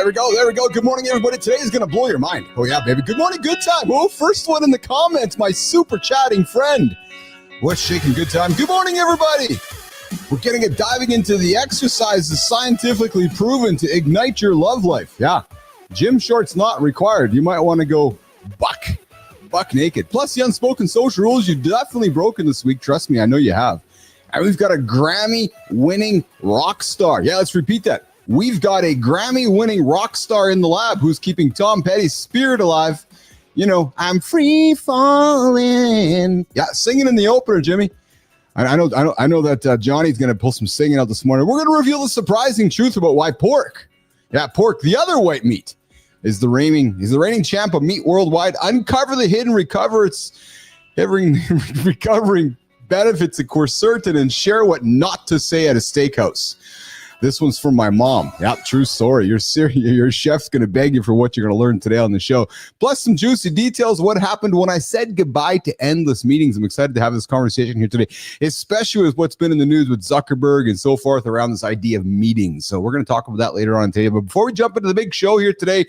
There we go. There we go. Good morning, everybody. Today is going to blow your mind. Oh, yeah, baby. Good morning. Good time. Oh, first one in the comments, my super chatting friend. What's shaking? Good time. Good morning, everybody. We're diving into the exercises scientifically proven to ignite your love life. Yeah. Gym shorts not required. You might want to go buck naked. Plus the unspoken social rules you've definitely broken this week. Trust me, I know you have. And we've got a Grammy-winning rock star. Yeah, let's repeat that. We've got a Grammy-winning rock star in the lab who's keeping Tom Petty's spirit alive. You know, I'm free falling. Yeah, singing in the opener, Jimmy. I know that Johnny's going to pull some singing out this morning. We're going to reveal the surprising truth about why pork, the other white meat, is the reigning champ of meat worldwide. Uncover the hidden recovering benefits of quercetin and share what not to say at a steakhouse. This one's from my mom. Yeah, true story. Your chef's going to beg you for what you're going to learn today on the show. Plus some juicy details of what happened when I said goodbye to endless meetings. I'm excited to have this conversation here today, especially with what's been in the news with Zuckerberg and so forth around this idea of meetings. So we're going to talk about that later on today. But before we jump into the big show here today,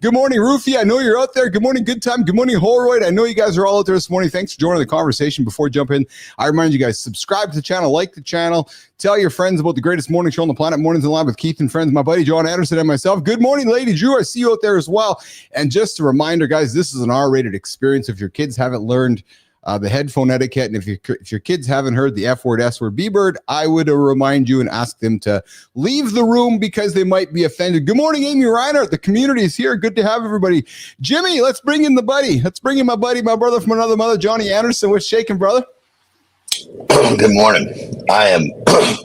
good morning, Rufy. I know you're out there. Good morning, Good Time. Good morning, Holroyd. I know you guys are all out there this morning. Thanks for joining the conversation. Before we jump in, I remind you guys, subscribe to the channel, like the channel, tell your friends about the greatest morning show on the planet, Mornings in Live with Keith and Friends, my buddy John Andersen and myself. Good morning, Lady Drew. I see you out there as well. And just a reminder, guys, this is an R-rated experience. If your kids haven't learned the headphone etiquette, and if your kids haven't heard the F word, S word, B-bird, I would remind you and ask them to leave the room because they might be offended. Good morning, Amy Reinhardt. The community is here. Good to have everybody. Jimmy, let's bring in the buddy. Let's bring in my buddy, my brother from another mother, Johnny Andersen. What's shaking, brother? Good morning. I am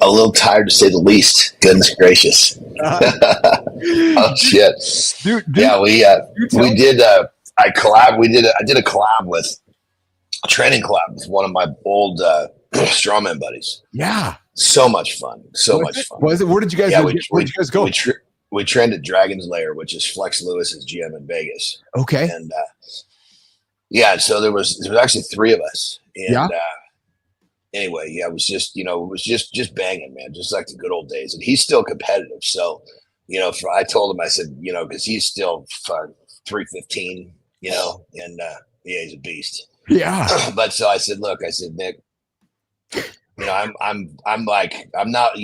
a little tired to say the least. Goodness gracious. Oh shit. Dude, yeah, we did I did a collab with a training collab with one of my old Strongman buddies. Yeah. So much fun. Much fun. Where did you guys go? Where'd you guys go? We trained at Dragon's Lair, which is Flex Lewis's gym in Vegas. Okay. And so there was actually three of us. And anyway, yeah, it was just banging, man, just like the good old days. And he's still competitive. So, I told him, I said, because he's still 315, and he's a beast. Yeah. But so I said, look, Nick, I'm not,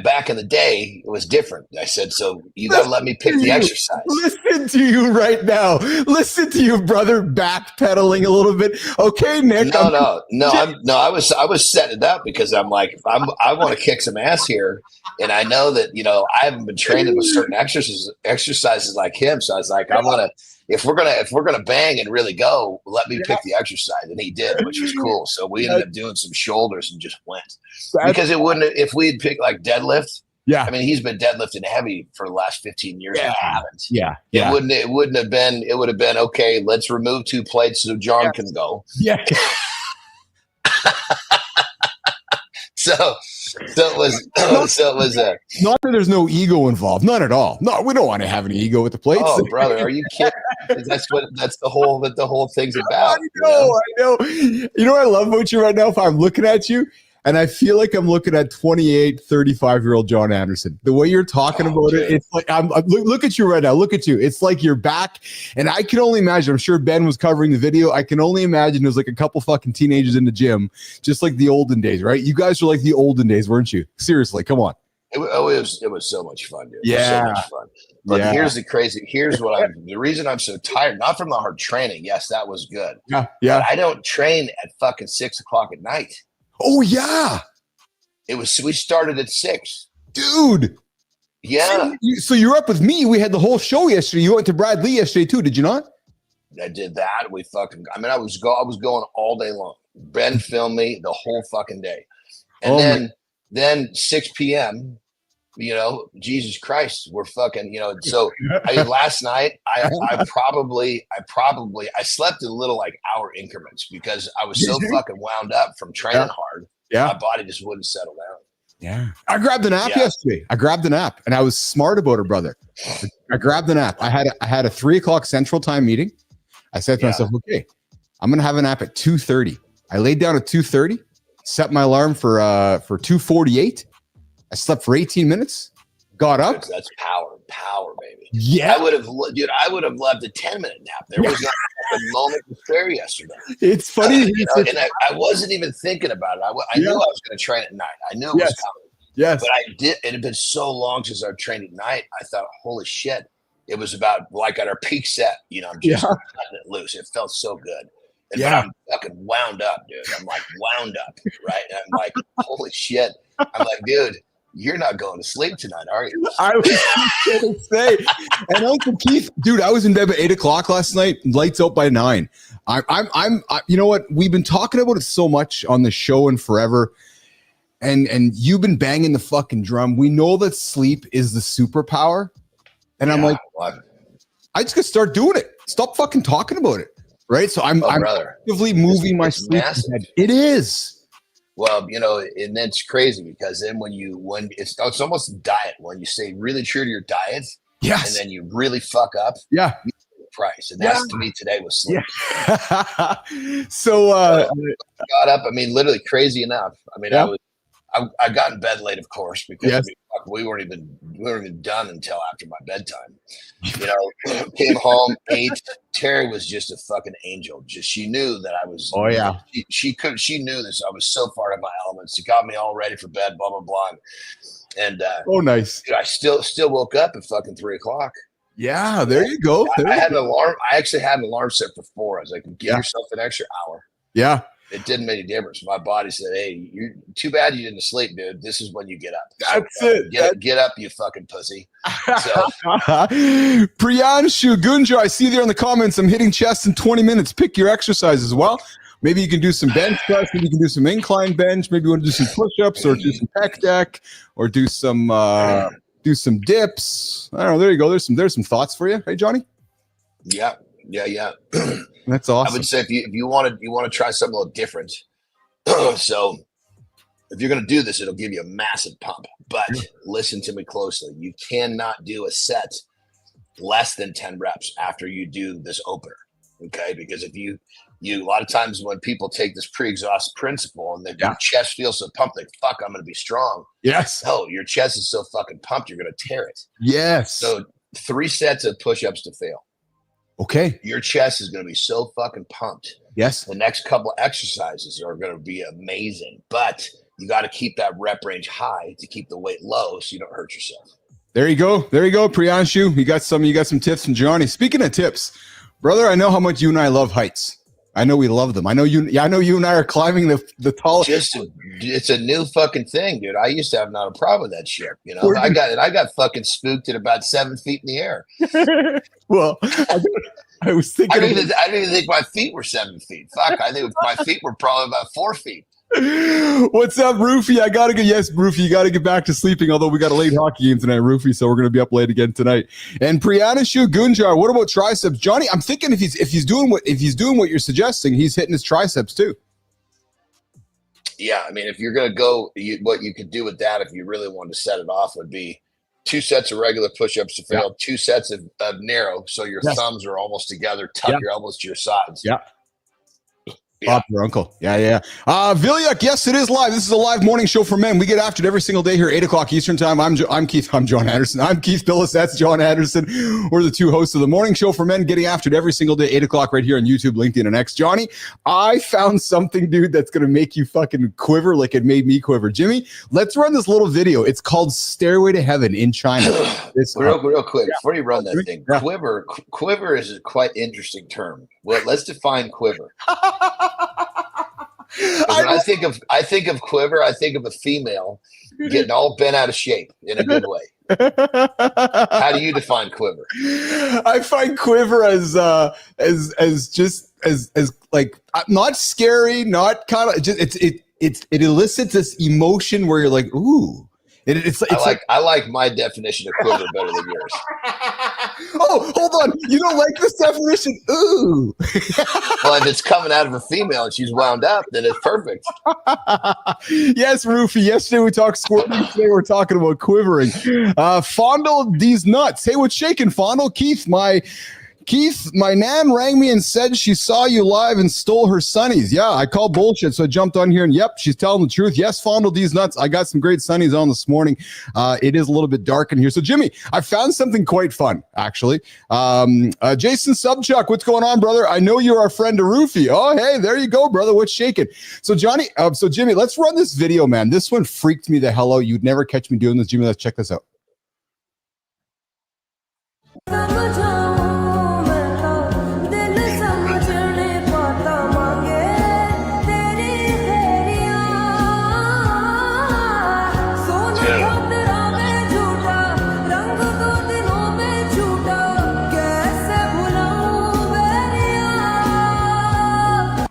back in the day, it was different. I said, so you got to let me pick the exercise. Listen to you right now. Listen to you, brother, backpedaling a little bit. Okay, Nick. No. I was setting it up because I'm like, I want to kick some ass here. And I know that, I haven't been training with certain exercises like him. So I was like, if we're gonna bang and really go, let me pick the exercise, and he did, which was cool. So we ended up doing some shoulders and just went because it wouldn't. If we had picked like deadlift, I mean, he's been deadlifting heavy for the last 15 years. Yeah. And I haven't. Yeah. It wouldn't have been. It would have been okay. Let's remove 2 plates so John can go. Yeah. So it was not that there's no ego involved, none at all. No, we don't want to have any ego with the plates. Oh, brother, are you kidding? That's the whole thing's about. I know. You know what I love about you right now? If I'm looking at you, and I feel like I'm looking at 28, 35-year-old John Andersen. The way you're talking about it, it's like look at you right now. Look at you. It's like you're back, and I can only imagine. I'm sure Ben was covering the video. I can only imagine it was like a couple fucking teenagers in the gym, just like the olden days, right? You guys were like the olden days, weren't you? Seriously, come on. It was so much fun, dude. Yeah. So much fun. But here's the reason I'm so tired, not from the hard training. Yes, that was good. Yeah. But I don't train at fucking 6 o'clock at night. Oh yeah. We started at 6. Dude. Yeah. So you're up with me. We had the whole show yesterday. You went to Brad Lee yesterday too, did you not? I did that. I was going all day long. Ben filmed me the whole fucking day. And then 6 p.m., Jesus Christ, we're fucking, so last night I slept in little like hour increments because I was so fucking wound up from training hard. Yeah. My body just wouldn't settle down. Yeah. I grabbed an app yesterday. And I was smart about it, brother. I grabbed an app. I had a 3 o'clock Central Time meeting. I said to myself, okay, I'm going to have an app at 2:30. I laid down at 2:30, set my alarm for 2:48. I slept for 18 minutes, got up. That's power. power, baby. Yeah. I would have loved a 10-minute nap. There was not a moment to spare yesterday. It's funny. And I wasn't even thinking about it. I knew I was going to train at night. I knew it was coming. Yes. But it had been so long since I've trained at night. I thought, holy shit. It was about like at our peak set, I'm just cutting it loose. It felt so good. And but I'm fucking wound up, dude. I'm like wound up, right? And I'm like, holy shit. I'm like, dude, you're not going to sleep tonight, are you? I was going to say, and Uncle Keith, dude, I was in bed by 8:00 last night, lights out by 9. I'm you know what? We've been talking about it so much on the show and forever. And you've been banging the fucking drum. We know that sleep is the superpower. And I'm like, I just gotta start doing it. Stop fucking talking about it. Right. So I'm actively moving my sleep. It is. Well, and that's crazy because then when it's almost a diet when you stay really true to your diet. Yes. And then you really fuck up. Yeah. You pay the price. And that's to me today was sleep. Yeah. So I got up. I mean, literally crazy enough. I mean, I got in bed late, of course, because we weren't even done until after my bedtime. Came home, ate. Terry was just a fucking angel. She knew that I was. Oh yeah. She knew this. I was so far in my elements. She got me all ready for bed. Blah blah blah. And nice. Dude, I still woke up at fucking 3:00. Yeah, there you go. I had an alarm. I actually had an alarm set for 4. I was like, give yourself an extra hour. Yeah. It didn't make any difference. My body said, hey, you're too bad you didn't sleep, dude. This is when you get up. That's it. Get up, you fucking pussy. So. Priyanshu Gunja, I see there in the comments, I'm hitting chest in 20 minutes. Pick your exercise as well. Maybe you can do some bench press. Maybe you can do some incline bench. Maybe you want to do some push-ups or do some pec deck or do some dips. I don't know. There you go. There's some thoughts for you. Hey, Johnny? Yeah. That's awesome. I would say if you want to try something a little different. So if you're going to do this, it'll give you a massive pump. But listen to me closely. You cannot do a set less than 10 reps after you do this opener. Okay, because if you a lot of times when people take this pre-exhaust principle and their chest feels so pumped, like fuck, I'm going to be strong. Yes. No, your chest is so fucking pumped, you're going to tear it. Yes. So 3 sets of push-ups to fail. Okay. Your chest is going to be so fucking pumped. Yes. The next couple of exercises are going to be amazing, but you got to keep that rep range high to keep the weight low so you don't hurt yourself. There you go, Priyanshu. You got some tips from Johnny. Speaking of tips, brother, I know how much you and I love heights. I know we love them. I know you and I are climbing the tallest. It's a new fucking thing, dude. I used to have not a problem with that shit. I got fucking spooked at about 7 feet in the air. Well, I was thinking. I didn't even think my feet were 7 feet. Fuck, I think my feet were probably about 4 feet. What's up, Roofy? Roofy, you got to get back to sleeping. Although we got a late hockey game tonight, Roofy, so we're going to be up late again tonight. And Priyanshu Gunjar, what about triceps, Johnny? I'm thinking if he's doing what you're suggesting, he's hitting his triceps too. Yeah, I mean, if you're going to go, what you could do with that, if you really wanted to set it off, would be 2 sets of regular push-ups to fail, 2 sets of narrow, so your thumbs are almost together. Tuck your elbows to your sides. Yeah. Bob, your uncle. Yeah. Vilyak, yes, it is live. This is a live morning show for men. We get after it every single day here, 8:00 Eastern time. I'm John Andersen. I'm Keith Bilous. That's John Andersen. We're the 2 hosts of the morning show for men, getting after it every single day, 8:00 right here on YouTube, LinkedIn, and X. Johnny, I found something, dude, that's going to make you fucking quiver like it made me quiver. Jimmy, let's run this little video. It's called Stairway to Heaven in China. It's real quick, before you run that thing, quiver is a quite interesting term. Well, let's define quiver. When I think of quiver, I think of a female getting all bent out of shape in a good way. How do you define quiver? I find quiver as like not scary, not kind of just it elicits this emotion where you're like, ooh. I like my definition of quiver better than yours. Oh, hold on. You don't like this definition? Ooh. Well, if it's coming out of a female and she's wound up, then it's perfect. Yes, Roofy. Yesterday we talked squirting. Today we're talking about quivering. Fondle these nuts. Hey, what's shaking, Fondle? Keith, Keith, my nan rang me and said she saw you live and stole her sunnies. Yeah, I call bullshit, so I jumped on here and yep, she's telling the truth. Yes, fondle these nuts. I got some great sunnies on this morning. It is a little bit dark in here. So Jimmy, I found something quite fun, actually. Jason Subchuck, what's going on, brother? I know you're our friend Arufi. Oh, hey, there you go, brother. What's shaking? So Jimmy, let's run this video, man. This one freaked me the hell out. You'd never catch me doing this, Jimmy. Let's check this out.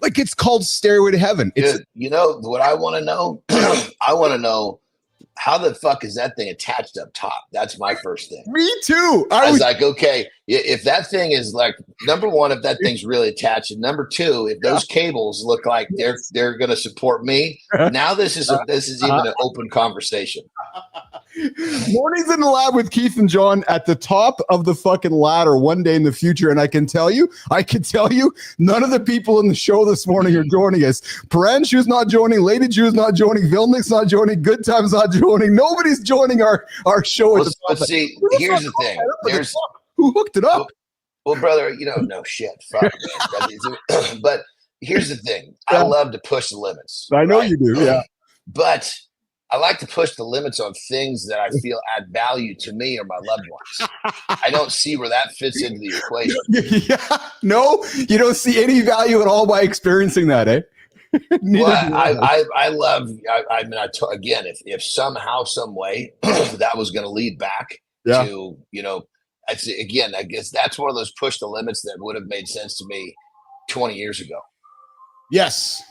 Like it's called Stairway to Heaven. Dude, you know what I want to know? I want to know how the fuck is that thing attached up top? That's my first thing. Me too. I was like, okay, if that thing is like, number one, if that thing's really attached, and number two, if those cables look like they're going to support me, now this is even an open conversation. Mornings in the lab with Keith and John at the top of the fucking ladder one day in the future. And I can tell you, none of the people in the show this morning are joining us. Paranshu's not joining. Lady Jew's not joining. Vilnick's not joining. Good Time's not joining. Nobody's joining our show. Let's see, here's the thing. Who hooked it up? Well, brother, no shit. Fuck, man. But here's the thing. I love to push the limits. I know you do, yeah. But I like to push the limits on things that I feel add value to me or my loved ones. I don't see where that fits into the equation. Yeah, no, you don't see any value at all by experiencing that, eh? Well, I love. I mean, again, if somehow, some way that was going to lead back to, I guess that's one of those push the limits that would have made sense to me 20 years ago. Yes,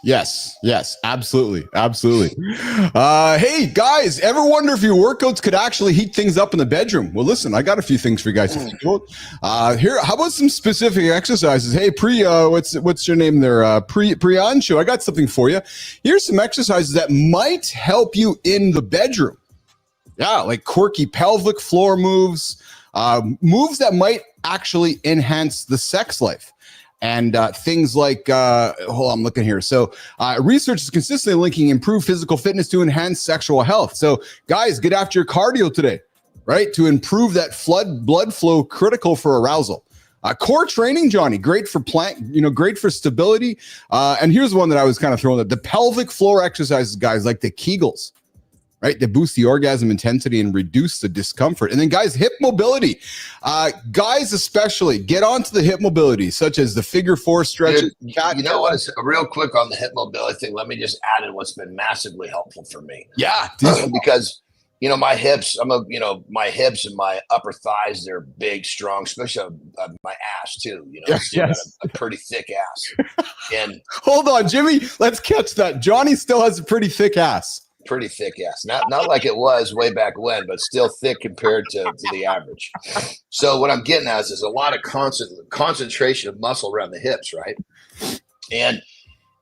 absolutely. Hey guys, ever wonder if your workouts could actually heat things up in the bedroom? Well, listen, I got a few things for you guys to think about. Here, how about some specific exercises? Hey, what's your name there? Priyanshu, I got something for you. Here's some exercises that might help you in the bedroom. Yeah, like quirky pelvic floor moves, moves that might actually enhance the sex life. And things like, hold on, I'm looking here. So research is consistently linking improved physical fitness to enhance sexual health. So guys, get after your cardio today, right? To improve that blood flow critical for arousal. Core training, Johnny, great for great for stability. And here's one that I was kind of throwing at the pelvic floor exercises, guys, like the Kegels. Right, to boost the orgasm intensity and reduce the discomfort. And then, guys, hip mobility. Guys, especially, get onto the hip mobility, such as the figure four stretches. Dude, you know what? Real quick on the hip mobility thing, let me just add in what's been massively helpful for me. Yeah, because my hips. My hips and my upper thighs. They're big, strong, especially my ass too. Got a pretty thick ass. And hold on, Jimmy. Let's catch that. Johnny still has a pretty thick ass. Pretty thick ass, not like it was way back when, but still thick compared to the average. So what I'm getting at is a lot of concentration of muscle around the hips, right? And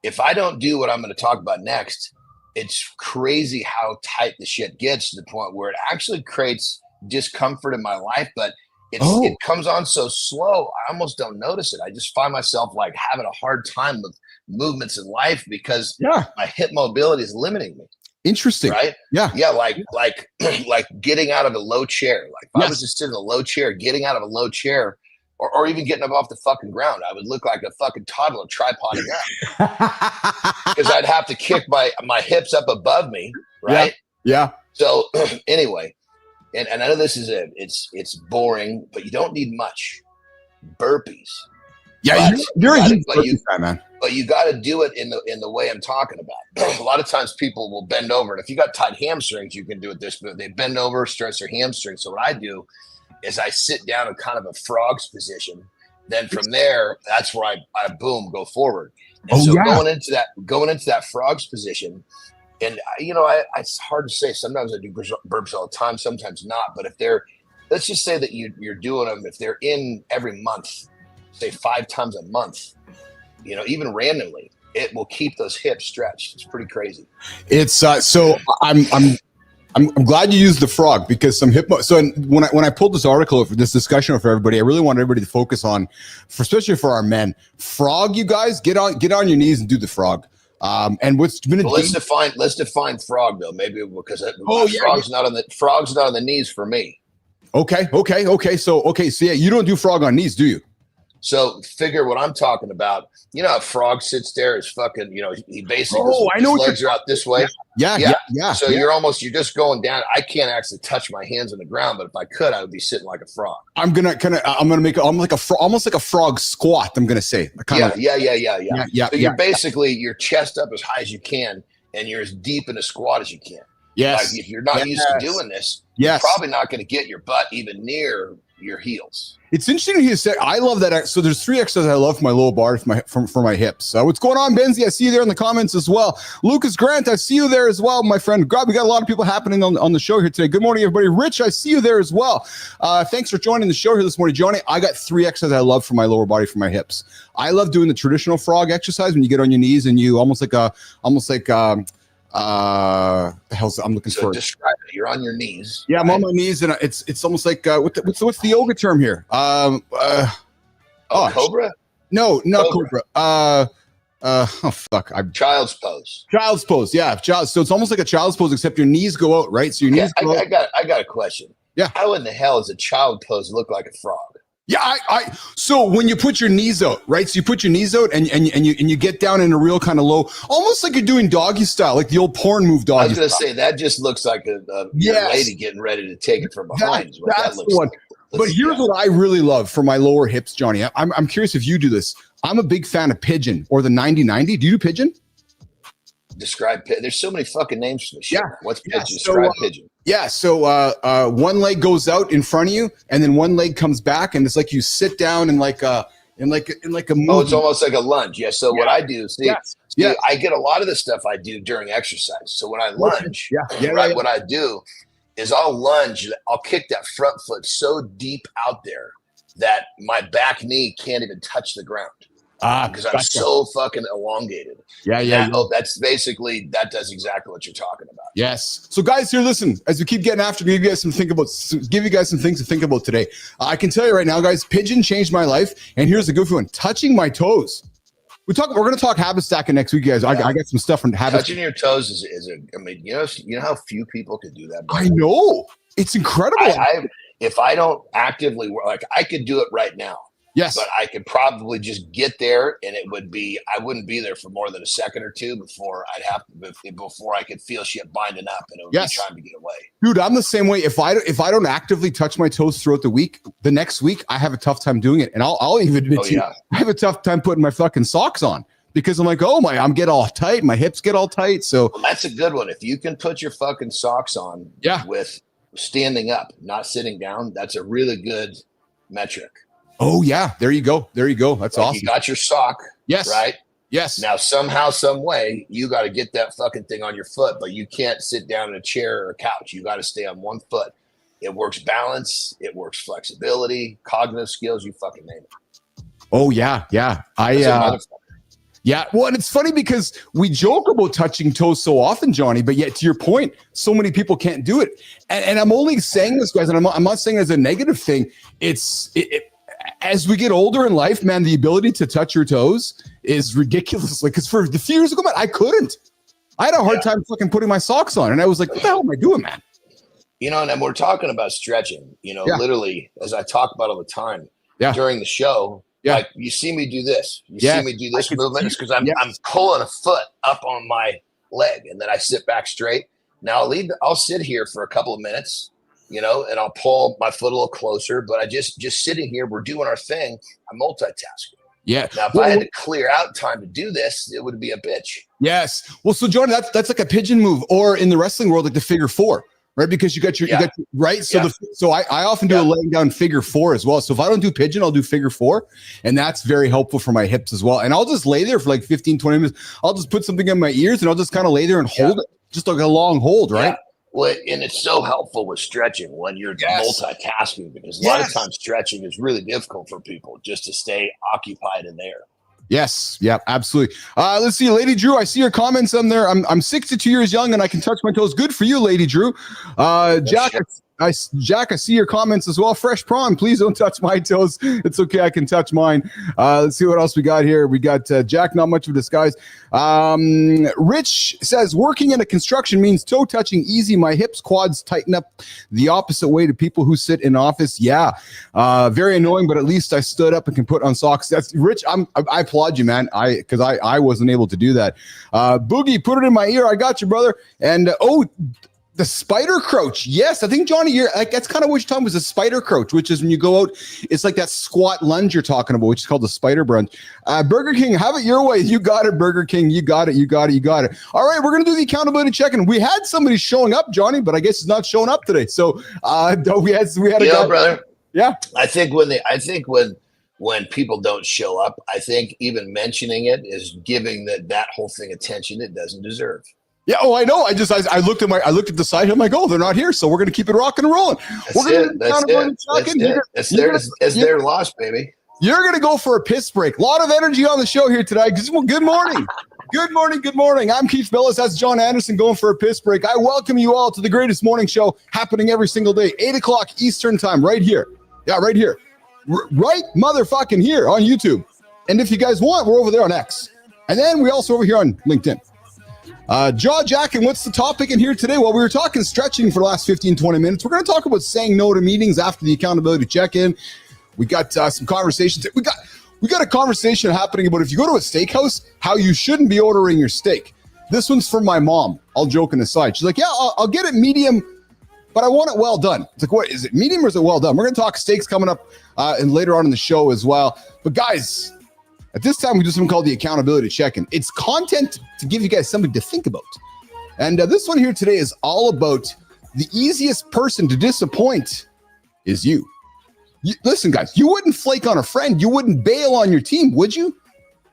if I don't do what I'm going to talk about next, it's crazy how tight the shit gets to the point where it actually creates discomfort in my life, but it comes on so slow, I almost don't notice it. I just find myself like having a hard time with movements in life because my hip mobility is limiting me. Interesting. Right? Yeah. Yeah. Like getting out of a low chair. Like if I was just sitting in a low chair, getting out of a low chair or even getting up off the fucking ground, I would look like a fucking toddler tripoding up because I'd have to kick my hips up above me. Right. Yeah. So anyway, and I know this is it's boring, but you don't need much. Burpees. Yeah. You're a huge burpee guy, man. But you got to do it in the way I'm talking about. A lot of times people will bend over, and if you got tight hamstrings, you can do it this way. They bend over, stretch their hamstrings. So what I do is I sit down in kind of a frog's position. Then from there, that's where I boom, go forward. And going into that frog's position, and it's hard to say. Sometimes I do burps all the time, sometimes not. But let's just say that you're doing them, if they're in every month, say 5 times a month, even randomly, it will keep those hips stretched. It's pretty crazy. It's so I'm I'm glad you used the frog because some hypno. So when I pulled this article for this discussion for everybody, I really want everybody to focus on, especially for our men, frog. You guys get on your knees and do the frog. And what's been let's define frog though, maybe because frog's not on the knees for me. Okay. So yeah, you don't do frog on knees, do you? So figure what I'm talking about. You know, a frog sits there, is fucking, he basically his legs are out this way. Yeah. So you're just going down. I can't actually touch my hands on the ground, but if I could, I would be sitting like a frog. I'm gonna make almost like a frog squat. I'm gonna say. Yeah. So you're basically your chest up as high as you can, and you're as deep in a squat as you can. Yes. Like if you're not used to doing this, you're probably not going to get your butt even near your heels. It's interesting to say. I love that. So there's 3 exercises I love for my lower body, for my hips. What's going on, Benzie? I see you there in the comments as well. Lucas Grant, I see you there as well, my friend. God, we got a lot of people happening on the show here today. Good morning, everybody. Rich, I see you there as well. Thanks for joining the show here this morning, Johnny. I got 3 exercises I love for my lower body, for my hips. I love doing the traditional frog exercise when you get on your knees and you almost like the hell's I'm looking for. Describe it. You're on your knees. Yeah, I'm on my knees, and it's almost like what's the yoga term here? Cobra? No, not cobra. Child's pose. Child's pose. Yeah, so it's almost like a child's pose, except your knees go out, right? So your knees go out. I got a question. Yeah. How in the hell does a child pose look like a frog? Yeah, so when you put your knees out, right? So you put your knees out and you get down in a real kind of low, almost like you're doing doggy style, like the old porn move doggy. I was going to say that just looks like a lady getting ready to take it from behind. That's the one. But here's what I really love for my lower hips, Johnny. I'm curious if you do this. I'm a big fan of pigeon or the 90-90. Do you do pigeon? Describe pigeon. There's so many fucking names for this shit. What's pigeon? Describe pigeon. Yeah, so one leg goes out in front of you, and then one leg comes back, and it's like you sit down in like a movie. Oh, it's almost like a lunge. Yeah. So what I do, I get a lot of the stuff I do during exercise. So when I lunge, what I do is I'll lunge. I'll kick that front foot so deep out there that my back knee can't even touch the ground. Because I'm so fucking elongated. Yeah. That's basically, that does exactly what you're talking about. Yes. So guys, here, listen, as we keep getting after, give you guys some things to think about today. I can tell you right now, guys, pigeon changed my life. And here's a good one: touching my toes. We're going to talk habit stacking next week, guys. I got some stuff from habits. Touching your toes you know how few people can do that. I know, it's incredible. If I don't actively work, like I could do it right now. Yes. But I could probably just get there, and I wouldn't be there for more than a second or two before I could feel shit binding up, and it would be trying to get away. Dude, I'm the same way. If I don't actively touch my toes throughout the week, the next week I have a tough time doing it. And I'll even admit to you, I have a tough time putting my fucking socks on because I'm like, I'm get all tight, my hips get all tight. So that's a good one. If you can put your fucking socks on with standing up, not sitting down, that's a really good metric. Oh yeah, there you go. That's awesome. You got your sock, yes, right? Yes. Now somehow, some way, you got to get that fucking thing on your foot, but you can't sit down in a chair or a couch. You got to stay on one foot. It works balance. It works flexibility, cognitive skills. You fucking name it. Oh yeah. Yeah. Well, and it's funny because we joke about touching toes so often, Johnny, but yet to your point, so many people can't do it. And I'm only saying this, guys, and I'm not saying it as a negative thing. As we get older in life, man, the ability to touch your toes is ridiculous. Like, because for a few years ago, man, I couldn't. I had a hard time fucking putting my socks on. And I was like, what the hell am I doing, man? And we're talking about stretching, literally, as I talk about all the time during the show. Like, you see me do this. You see me do this movement. It's because I'm pulling a foot up on my leg, and then I sit back straight. Now I'll sit here for a couple of minutes, and I'll pull my foot a little closer, but I just sitting here, we're doing our thing. I'm multitasking. Yeah. Now, if I had to clear out time to do this, it would be a bitch. Yes. Well, so Jordan, that's like a pigeon move, or in the wrestling world, like the figure four, right? Because you got your right. So so I often do a laying down figure four as well. So if I don't do pigeon, I'll do figure four, and that's very helpful for my hips as well. And I'll just lay there for like 15, 20 minutes. I'll just put something in my ears, and I'll just kind of lay there and hold it, just like a long hold, right? Yeah. Well, and it's so helpful with stretching when you're multitasking, because a lot of times stretching is really difficult for people just to stay occupied in there. Yes. Yeah, absolutely. Let's see. Lady Drew, I see your comments on there. I'm 62 years young and I can touch my toes. Good for you, Lady Drew. Jack, Jack, I see your comments as well. Fresh prawn, please don't touch my toes. It's okay. I can touch mine. Let's see what else we got here. We got Jack, not much of a disguise. Rich says, working in a construction means toe touching easy. My hips, quads tighten up the opposite way to people who sit in office. Yeah. Very annoying, but at least I stood up and can put on socks. That's Rich. I applaud you, man. Because I wasn't able to do that. Boogie, put it in my ear. I got you, brother. And the spider crouch. Yes, I think, Johnny, that's kind of what you're talking about, was a spider crouch, which is when you go out, it's like that squat lunge you're talking about, which is called the spider brunch. Burger King, have it your way. You got it, Burger King. You got it. All right, we're going to do the accountability check-in. We had somebody showing up, Johnny, but I guess it's not showing up today. So we had a guy, brother. Yeah. I think when people don't show up, I think even mentioning it is giving that whole thing attention it doesn't deserve. Yeah. Oh, I know. I looked at the site. I'm like, oh, they're not here, so we're going to keep it rocking and rolling. It's their loss, baby. You're going to go for a piss break. A lot of energy on the show here today. Good morning. Good morning. I'm Keith Bilous. That's John Andersen going for a piss break. I welcome you all to the greatest morning show happening every single day, 8 o'clock Eastern time, right here. Yeah, right here. Right motherfucking here on YouTube. And if you guys want, we're over there on X. And then we also over here on LinkedIn. Jack, and what's the topic in here today? Well, we were talking stretching for the last 15, 20 minutes. We're going to talk about saying no to meetings after the accountability check-in. We got some conversations. We got a conversation happening about if you go to a steakhouse, how you shouldn't be ordering your steak. This one's from my mom, all joking aside. She's like, yeah, I'll get it medium, but I want it well done. It's like, what, is it medium or is it well done? We're going to talk steaks coming up and later on in the show as well. But guys, at this time, we do something called the accountability check-in. It's content to give you guys something to think about. And this one here today is all about the easiest person to disappoint is you. Listen, guys, you wouldn't flake on a friend. You wouldn't bail on your team, would you?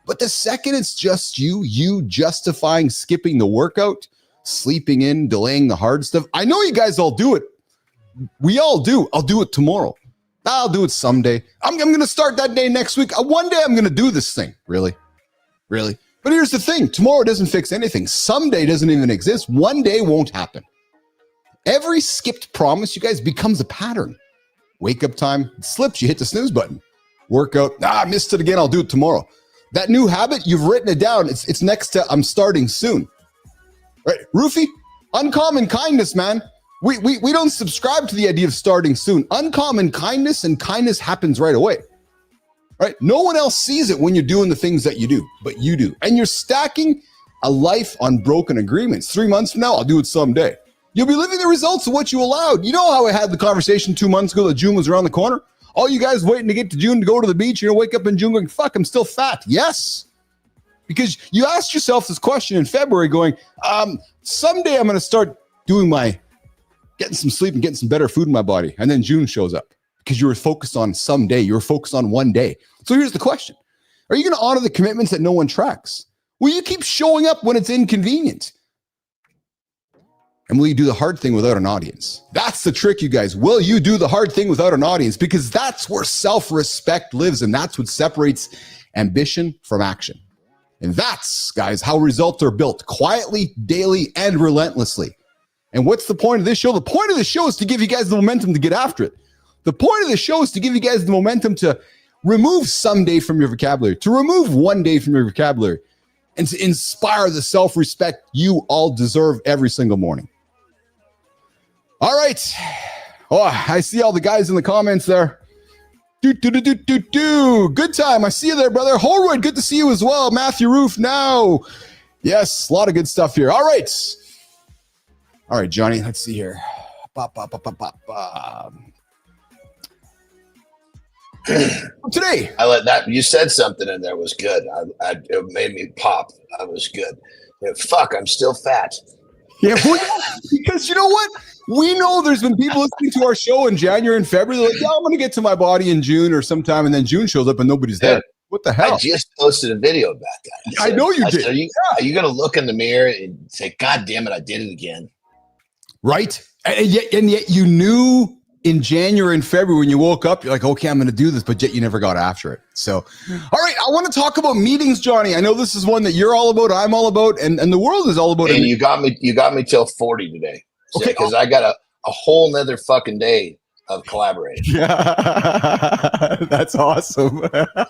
But the second it's just you justifying skipping the workout, sleeping in, delaying the hard stuff. I know you guys all do it. We all do. I'll do it tomorrow. I'll do it someday. I'm going to start that day next week. One day I'm going to do this thing. Really? But here's the thing. Tomorrow doesn't fix anything. Someday doesn't even exist. One day won't happen. Every skipped promise, you guys, becomes a pattern. Wake up time, it slips, you hit the snooze button. Workout, I missed it again, I'll do it tomorrow. That new habit, you've written it down. It's next to I'm starting soon. Right? Roofie, uncommon kindness, man. We don't subscribe to the idea of starting soon. Uncommon kindness and kindness happens right away. Right? No one else sees it when you're doing the things that you do, but you do. And you're stacking a life on broken agreements. 3 months from now, I'll do it someday. You'll be living the results of what you allowed. You know how I had the conversation 2 months ago that June was around the corner? All you guys waiting to get to June to go to the beach, you're going to wake up in June going, fuck, I'm still fat. Yes. Because you asked yourself this question in February going, someday I'm going to start doing getting some sleep and getting some better food in my body. And then June shows up because you were focused on someday. You were focused on one day. So here's the question. Are you going to honor the commitments that no one tracks? Will you keep showing up when it's inconvenient? And will you do the hard thing without an audience? That's the trick, you guys. Will you do the hard thing without an audience? Because that's where self-respect lives, and that's what separates ambition from action. And that's, guys, how results are built quietly, daily, and relentlessly. And what's the point of this show? The point of the show is to give you guys the momentum to get after it. The point of the show is to give you guys the momentum to remove someday from your vocabulary, to remove one day from your vocabulary, and to inspire the self-respect you all deserve every single morning. All right. Oh, I see all the guys in the comments there. Good time. I see you there, brother. Holroyd, good to see you as well. Matthew Roof now. Yes, a lot of good stuff here. All right. All right, Johnny, let's see here. Today. I let that, you said something in there was good. It made me pop. I was good. Fuck, I'm still fat. Yeah, because you know what? We know there's been people listening to our show in January and February. They're like, yeah, I'm going to get to my body in June or sometime. And then June shows up and nobody's there. What the hell? I just posted a video about that. I know you did. Are you going to look in the mirror and say, God damn it, I did it again? Right. And yet you knew in January and February when you woke up, you're like, okay, I'm going to do this, but yet you never got after it. So, all right, I want to talk about meetings, Johnny. I know this is one that you're all about, I'm all about, and the world is all about. And you got me till 40 today. Okay. Because I got a whole nother fucking day of collaborating. Yeah, that's awesome.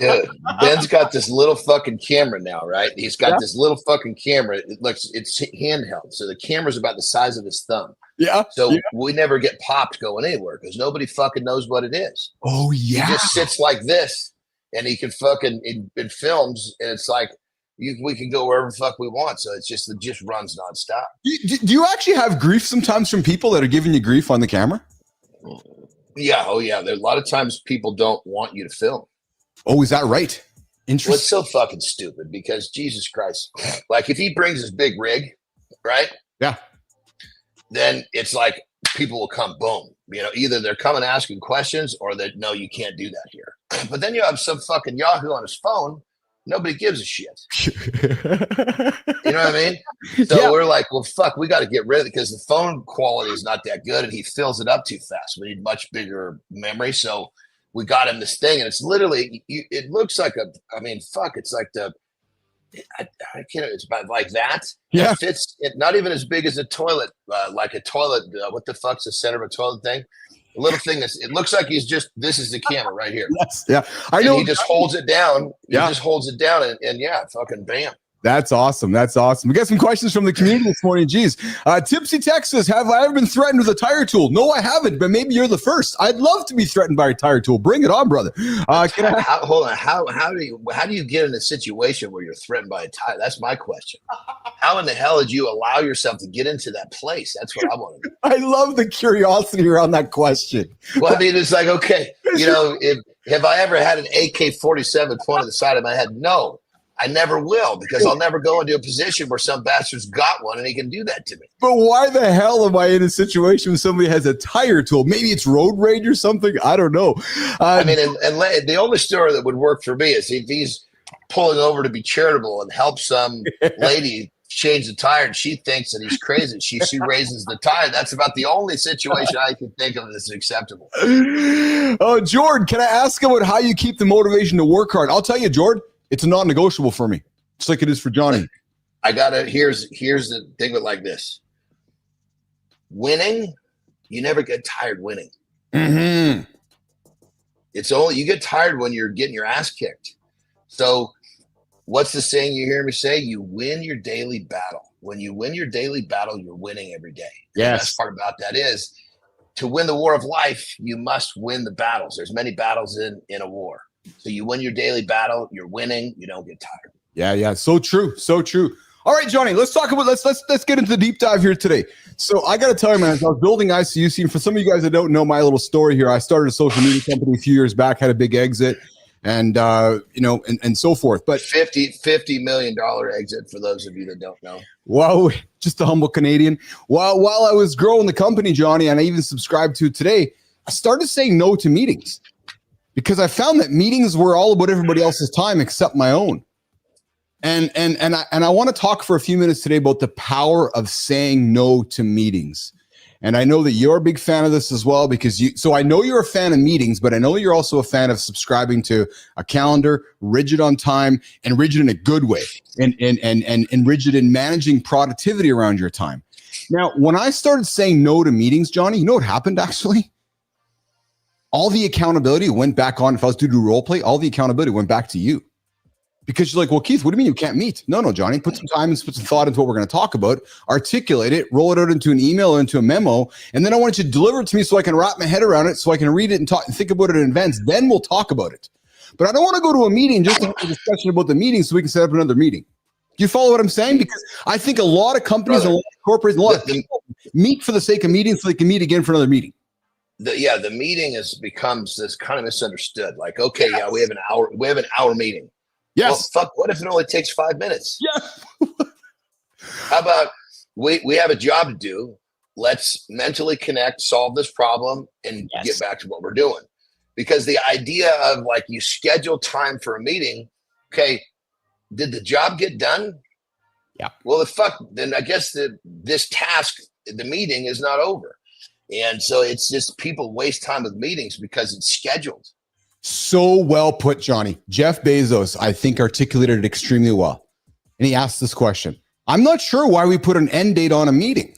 Dude, Ben's got this little fucking camera now, right? He's got this little fucking camera. It's handheld. So the camera's about the size of his thumb. Yeah. So we never get popped going anywhere because nobody fucking knows what it is. Oh, yeah. He just sits like this and he can fucking, it films, and it's like, we can go wherever the fuck we want. So it just runs nonstop. Do you actually have grief sometimes from people that are giving you grief on the camera? Yeah. Oh, yeah. There's a lot of times people don't want you to film. Oh, is that right? Interesting. Well, it's so fucking stupid because Jesus Christ, like if he brings his big rig, right? Yeah. Then it's like people will come, boom. You know, either they're coming asking questions or that no, you can't do that here. But then you have some fucking Yahoo on his phone. Nobody gives a shit. You know what I mean? So we're like, well, fuck, we got to get rid of it because the phone quality is not that good and he fills it up too fast. We need much bigger memory. So we got him this thing, and it's literally, it looks like it's like I can't, it's about like that. Yeah. It fits it, not even as big as a toilet, like a toilet. What the fuck's the center of a toilet thing? A little thing it looks like this is the camera right here. Yes. Yeah. I know. He just holds it down. He Yeah. just holds it down and fucking bam. That's awesome. That's awesome. We got some questions from the community this morning. Geez. Tipsy Texas, have I ever been threatened with a tire tool? No, I haven't, but maybe you're the first. I'd love to be threatened by a tire tool. Bring it on, brother. Hold on. How do you get in a situation where you're threatened by a tire? That's my question. How in the hell did you allow yourself to get into that place? That's what I want to know. I love the curiosity around that question. Well, I mean, it's like, okay, you know, have I ever had an AK-47 pointed at the side of my head? No. I never will, because I'll never go into a position where some bastard's got one and he can do that to me. But why the hell am I in a situation when somebody has a tire tool? Maybe it's road rage or something. I don't know. I mean, and the only story that would work for me is if he's pulling over to be charitable and help some lady change the tire and she thinks that he's crazy. She raises the tire. That's about the only situation I can think of that's acceptable. Oh, Jordan, can I ask about how you keep the motivation to work hard? I'll tell you, Jordan. It's a non-negotiable for me, just like it is for Johnny. Here's the thing with like this. Winning, you never get tired winning. Mm-hmm. It's only, you get tired when you're getting your ass kicked. So what's the saying you hear me say? You win your daily battle. When you win your daily battle, you're winning every day. Yes. The best part about that is to win the war of life, you must win the battles. There's many battles in a war. So you win your daily battle, you're winning, you don't get tired. Yeah. So true. So true. All right, Johnny, let's talk about, let's get into the deep dive here today. So I got to tell you, man, as I was building ICUC, and for some of you guys that don't know my little story here, I started a social media company a few years back, had a big exit and, and so forth. But $50 million exit for those of you that don't know. Wow. Just a humble Canadian. While I was growing the company, Johnny, and I even subscribed to it today, I started saying no to meetings. Because I found that meetings were all about everybody else's time except my own. And I want to talk for a few minutes today about the power of saying no to meetings. And I know that you're a big fan of this as well, because so I know you're a fan of meetings, but I know you're also a fan of subscribing to a calendar, rigid on time, and rigid in a good way, and rigid in managing productivity around your time. Now, when I started saying no to meetings, Johnny, you know what happened actually? All the accountability went back on. If I was to do role play, all the accountability went back to you, because you're like, well, Keith, what do you mean you can't meet? No, Johnny, put some time and put some thought into what we're going to talk about, articulate it, roll it out into an email or into a memo. And then I want you to deliver it to me so I can wrap my head around it, so I can read it and talk and think about it in advance. Then we'll talk about it. But I don't want to go to a meeting just to have a discussion about the meeting so we can set up another meeting. Do you follow what I'm saying? Because I think a lot of companies, a lot of corporates, a lot of people meet for the sake of meeting so they can meet again for another meeting. The meeting becomes this kind of misunderstood. Like, okay, yes. We have an hour meeting. Yes. Well, fuck, what if it only takes 5 minutes? Yeah. How about we have a job to do. Let's mentally connect, solve this problem, and get back to what we're doing. Because the idea of like you schedule time for a meeting, okay, did the job get done? Yeah. Well, then I guess this task, the meeting is not over. And so it's just people waste time with meetings because it's scheduled. So well put, Johnny. Jeff Bezos, I think, articulated it extremely well. And he asked this question. I'm not sure why we put an end date on a meeting,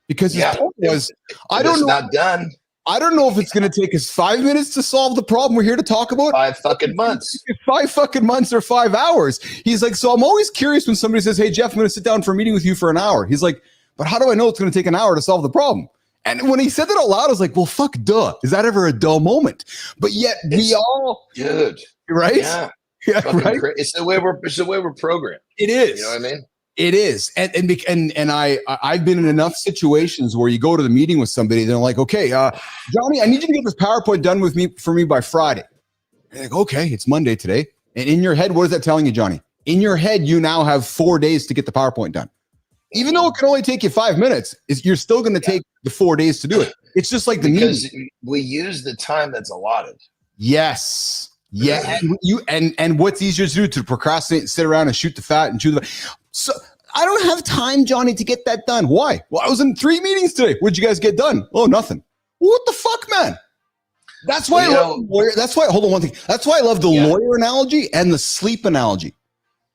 because his point was, I don't know. Not done. I don't know if it's going to take us 5 minutes to solve the problem we're here to talk about. 5 fucking months. 5 fucking months or 5 hours. He's like, so I'm always curious when somebody says, hey, Jeff, I'm going to sit down for a meeting with you for an hour. He's like, but how do I know it's going to take an hour to solve the problem? And when he said that out loud, I was like, well, fuck, duh. Is that ever a dull moment? But yet we all, dude, right? Yeah, right. It's the way we're programmed. It is. You know what I mean? It is. And I've been in enough situations where you go to the meeting with somebody, they're like, okay, Johnny, I need you to get this PowerPoint done for me by Friday. And you're like, okay, it's Monday today. And in your head, what is that telling you, Johnny? In your head, you now have 4 days to get the PowerPoint done. Even though it can only take you 5 minutes, you're still going to take the 4 days to do it. It's just like because we use the time that's allotted. Yes. Yeah. And what's easier to do, to procrastinate, sit around and shoot the fat and chew the fat. So I don't have time, Johnny, to get that done. Why? Well, I was in 3 meetings today. What'd you guys get done? Oh, nothing. What the fuck, man? That's why I love the lawyer. That's why, hold on one thing. That's why I love the lawyer analogy and the sleep analogy.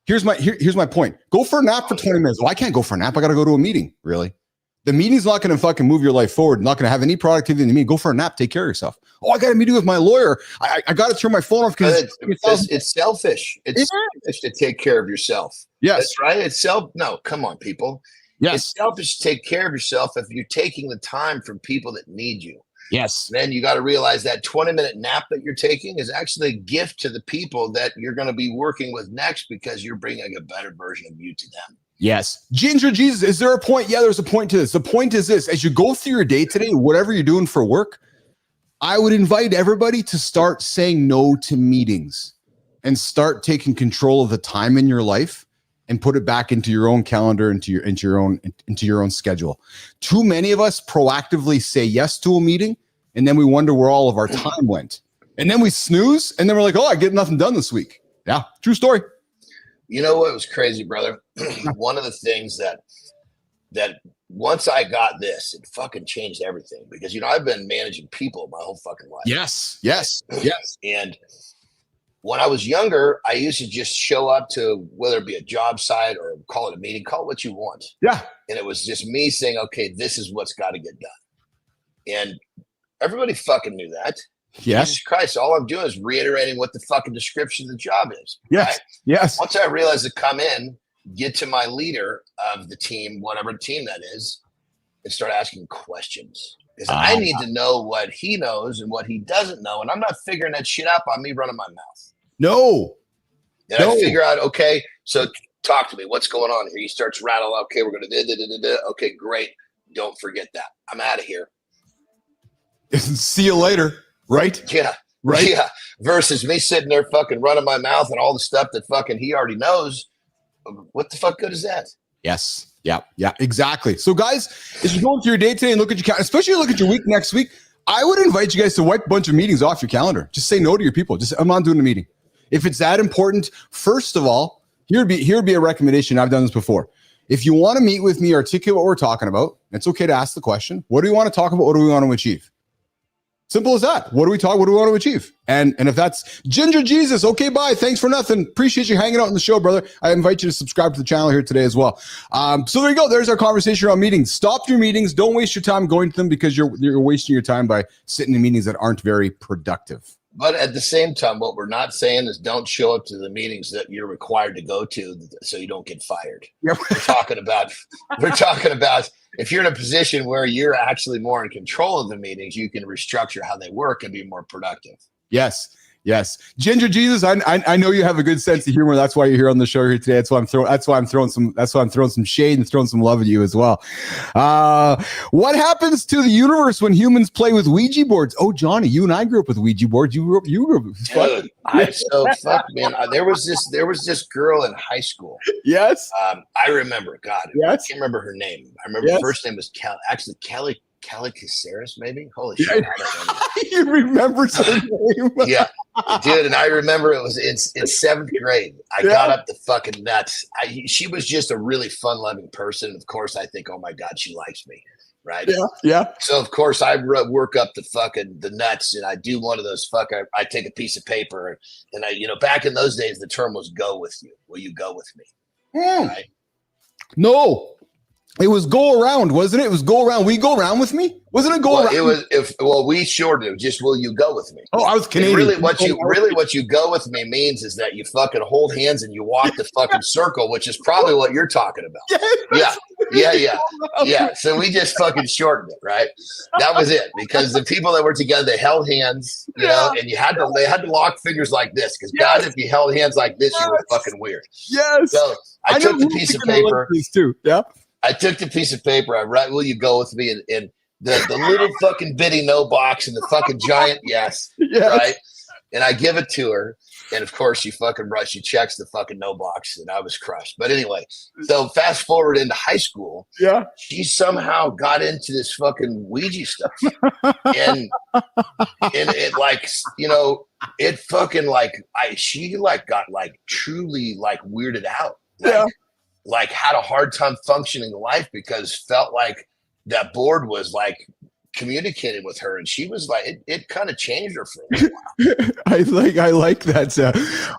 Here's my point. Go for a nap for 20 minutes. Well, I can't go for a nap. I got to go to a meeting. Really? The meeting's not going to fucking move your life forward. Not going to have any productivity in the meeting. Go for a nap. Take care of yourself. Oh, I got a meeting with my lawyer. I got to turn my phone off because it's selfish. It's selfish to take care of yourself. Yes. That's right. It's no, come on, people. Yes. It's selfish to take care of yourself if you're taking the time from people that need you. Yes. Then you got to realize that 20-minute nap that you're taking is actually a gift to the people that you're going to be working with next, because you're bringing a better version of you to them. Yes. Ginger Jesus, is there a point? Yeah, there's a point to this. The point is this: as you go through your day today, whatever you're doing for work, I would invite everybody to start saying no to meetings and start taking control of the time in your life and put it back into your own calendar, into your own schedule. Too many of us proactively say yes to a meeting, and then we wonder where all of our time went. And then we snooze, and then we're like, oh, I get nothing done this week. Yeah, true story. You know what was crazy, brother? One of the things that once I got this, it fucking changed everything, because, I've been managing people my whole fucking life. Yes. And when I was younger, I used to just show up to, whether it be a job site or call it a meeting, call it what you want. Yeah. And it was just me saying, okay, this is what's got to get done. And everybody fucking knew that. Yes. Jesus Christ, all I'm doing is reiterating what the fucking description of the job is. Yes. Right? Yes. Once I realized to come in, get to my leader of the team, whatever team that is, and start asking questions. Because I need to know what he knows and what he doesn't know. And I'm not figuring that shit out by me running my mouth. No. Then I figure out, okay, so talk to me. What's going on here? He starts rattling. Okay, we're going to okay, great. Don't forget that. I'm out of here. See you later. Right? Yeah. Right. Yeah. Versus me sitting there fucking running my mouth and all the stuff that fucking he already knows. What the fuck good is that? Yes. Yeah. Yeah, exactly. So guys, as you go through your day today and look at your calendar, especially look at your week next week, I would invite you guys to wipe a bunch of meetings off your calendar. Just say no to your people. I'm not doing a meeting. If it's that important, first of all, here'd be a recommendation. I've done this before. If you want to meet with me, articulate what we're talking about. It's okay to ask the question. What do we want to talk about? What do we want to achieve? Simple as that. What do we want to achieve? And if that's Ginger Jesus, okay, bye. Thanks for nothing. Appreciate you hanging out on the show, brother. I invite you to subscribe to the channel here today as well. So there you go. There's our conversation around meetings. Stop your meetings. Don't waste your time going to them, because you're wasting your time by sitting in meetings that aren't very productive. But at the same time, what we're not saying is don't show up to the meetings that you're required to go to so you don't get fired. Yep. We're talking about if you're in a position where you're actually more in control of the meetings, you can restructure how they work and be more productive. Yes. Yes. Ginger Jesus, I know you have a good sense of humor. That's why you're here on the show here today. That's why I'm throwing some shade and throwing some love at you as well. What happens to the universe when humans play with Ouija boards? Oh, Johnny, you and I grew up with Ouija boards. You grew up. Dude, man. There was this girl in high school. Yes. I remember. God, yes. I can't remember her name. I remember her first name was Kelly Caceres, maybe. Holy shit! I don't know. You remember her name? Yeah, dude. And I remember it was in 7th grade. I got up the fucking nuts. She was just a really fun-loving person. Of course, I think, oh my God, she likes me. right? Yeah, yeah. So of course I work up the nuts, and I do one of those I take a piece of paper, and back in those days the term was "go with you." Will you go with me? Right? No, it was go around, wasn't it? It was go around. Will you go around with me? Wasn't it go around? It was we shortened it. Just will you go with me? Oh, I was Canadian. And really what you go with me means is that you fucking hold hands and you walk the fucking circle, which is probably what you're talking about. Yeah. So we just fucking shortened it, right? That was it, because the people that were together, they held hands, and they had to lock fingers like this, because God, if you held hands like this, you were fucking weird. Yes. So I took the piece of paper. Too. Yeah. I took the piece of paper. I write, "Will you go with me?" And the little fucking bitty no box and the fucking giant yes, right? And I give it to her, and of course she checks the fucking no box, and I was crushed. But anyway, so fast forward into high school, she somehow got into this fucking Ouija stuff, and it it fucking she got truly weirded out, had a hard time functioning in life, because felt like that board was communicating with her, and she was it kind of changed her for a while. I like that.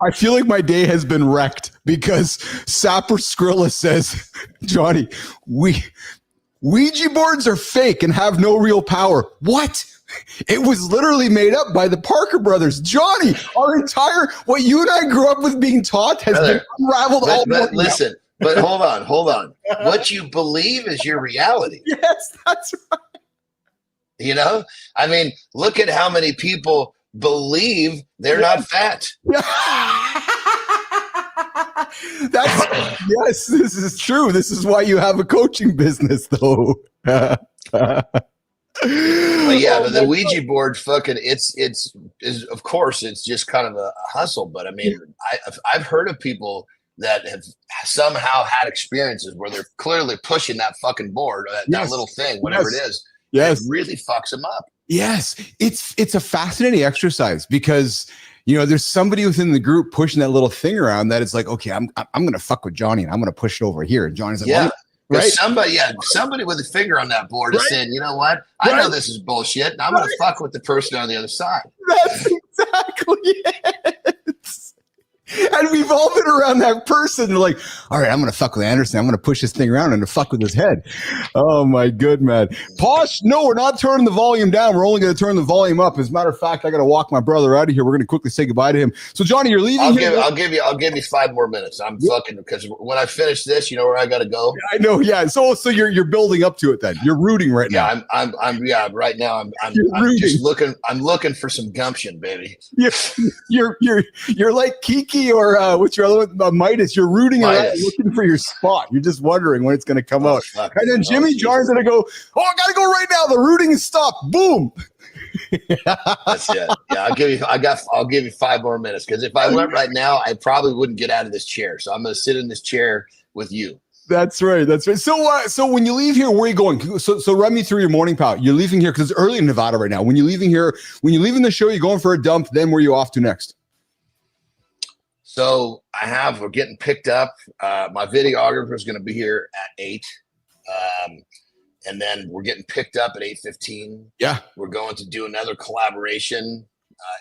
I feel like my day has been wrecked, because Sapper Skrilla says, Johnny, Ouija boards are fake and have no real power. What? It was literally made up by the Parker brothers. Johnny, what you and I grew up with being taught has been unraveled all but listen, but hold on. What you believe is your reality. Yes, that's right. I mean, look at how many people believe they're not fat. Yes, this is true. This is why you have a coaching business, though. But the Ouija board, fucking, it's of course it's just kind of a hustle. But I mean, I've heard of people that have somehow had experiences where they're clearly pushing that fucking board, that little thing, whatever it is. Yes, it really fucks them up. Yes, it's a fascinating exercise, because there's somebody within the group pushing that little thing around that it's like, okay, I'm gonna fuck with Johnny and I'm gonna push it over here, and Johnny's like, right? Somebody with a finger on that board is saying, you know what? I know this is bullshit, and I'm gonna fuck with the person on the other side. That's exactly it. And we've all been around that person. They're like, all right, I'm going to fuck with Andersen. I'm going to push this thing around and to fuck with his head. Oh, my good, man. Posh, no, we're not turning the volume down. We're only going to turn the volume up. As a matter of fact, I got to walk my brother out of here. We're going to quickly say goodbye to him. So, Johnny, you're leaving I'll give you 5 more minutes. I'm fucking, because when I finish this, you know where I got to go? I know, yeah. So you're building up to it then. You're rooting right now. Right now I'm just looking for some gumption, baby. You're like Kiki, or what's your other one? Midas. You're rooting around looking for your spot. You're just wondering when it's going to come out. And then Jimmy John's going to go, I got to go right now. The rooting is stopped. Boom. That's it. Yeah, I'll give you 5 more minutes, because if I went right now, I probably wouldn't get out of this chair. So I'm going to sit in this chair with you. That's right. So when you leave here, where are you going? So run me through your morning, pal. You're leaving here because it's early in Nevada right now. When you're leaving the show, you're going for a dump. Then where are you off to next? So we're getting picked up. My videographer is going to be here at 8. And then we're getting picked up at 8:15. Yeah. We're going to do another collaboration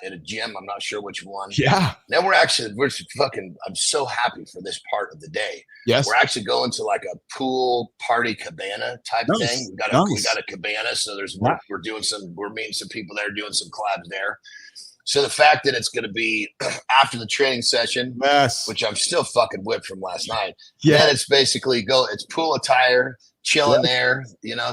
in a gym. I'm not sure which one. Yeah. Then I'm so happy for this part of the day. Yes. We're actually going to like a pool party cabana type thing. We got a cabana. So we're meeting some people there, doing some collabs there. So the fact that it's going to be after the training session, which I'm still fucking whipped from last night. Yeah. Then it's basically it's pool attire, chilling there,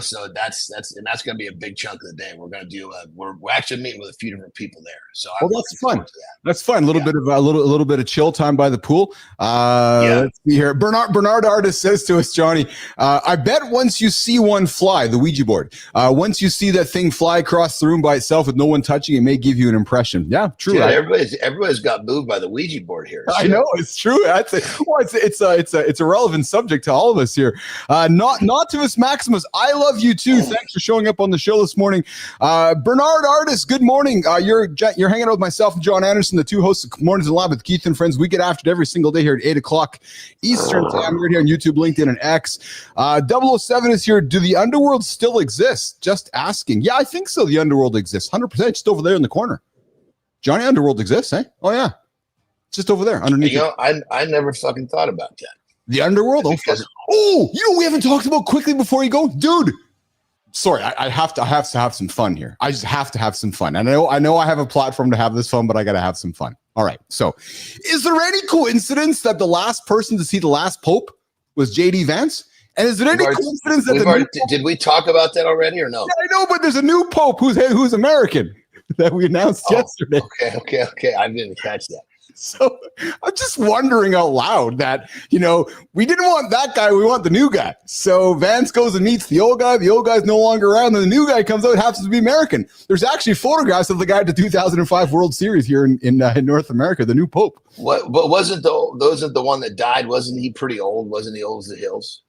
so that's going to be a big chunk of the day. We're going to do we're actually meeting with a few different people there. So that's fun. That's fun. A little bit of chill time by the pool. Let's see here. Bernard Artist says to us, Johnny, I bet once you see one fly, the Ouija board, once you see that thing fly across the room by itself with no one touching, it may give you an impression. Yeah, true. Dude, everybody's got moved by the Ouija board here. I know, it's true. It's a relevant subject to all of us here. Not Nautilus Maximus, I love you too. Thanks for showing up on the show this morning. Bernard Artist, good morning. You're hanging out with myself and John Andersen, the two hosts of Mornings in Live with Keith and Friends. We get after it every single day here at 8 o'clock Eastern time. We're here on YouTube, LinkedIn, and X. 007 is here. Do the underworld still exist? Just asking. Yeah, I think so. The underworld exists. 100%. Just over there in the corner. Johnny, underworld exists, eh? Oh, yeah. Just over there underneath. You know, I never fucking thought about that. The underworld? We haven't talked about quickly before you go, dude. Sorry, I have to have some fun here. I just have to have some fun. And I know I have a platform to have this fun, but I got to have some fun. All right. So, is there any coincidence that the last person to see the last Pope was J.D. Vance? And is there any coincidence that did we talk about that already or no? Yeah, I know, but there's a new Pope who's American that we announced yesterday. Okay. I didn't catch that. So I'm just wondering out loud that, we didn't want that guy. We want the new guy. So Vance goes and meets the old guy. The old guy's no longer around. And the new guy comes out, happens to be American. There's actually photographs of the guy at the 2005 World Series here in North America, the new Pope. What? But wasn't the one that died? Wasn't he pretty old? Wasn't he old as the hills?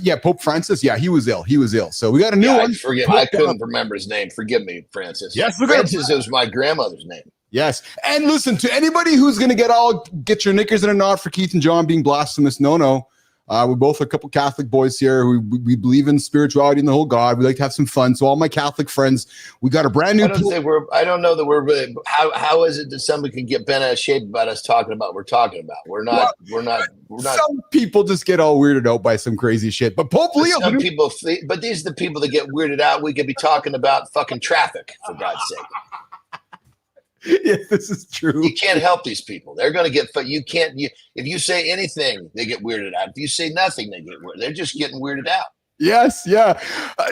Yeah, Pope Francis. Yeah, he was ill. So we got a new one. I couldn't remember his name. Forgive me, Francis. Yes, Francis was my grandmother's name. Yes. And listen, to anybody who's going to get your knickers in a knot for Keith and John being blasphemous, no. We're both a couple Catholic boys here. We believe in spirituality and the whole God. We like to have some fun. So all my Catholic friends, we got a brand new. I don't know that we're really. How is it that somebody can get bent out of shape about us talking about what we're talking about? We're not. Some people just get all weirded out by some crazy shit. But Pope Leo. Some people, but these are the people that get weirded out. We could be talking about fucking traffic, for God's sake. Yeah, this is true. You can't help these people. They're going to get. You can't. If you say anything, they get weirded out. If you say nothing, they get weirded. They're just getting weirded out. Yes, yeah.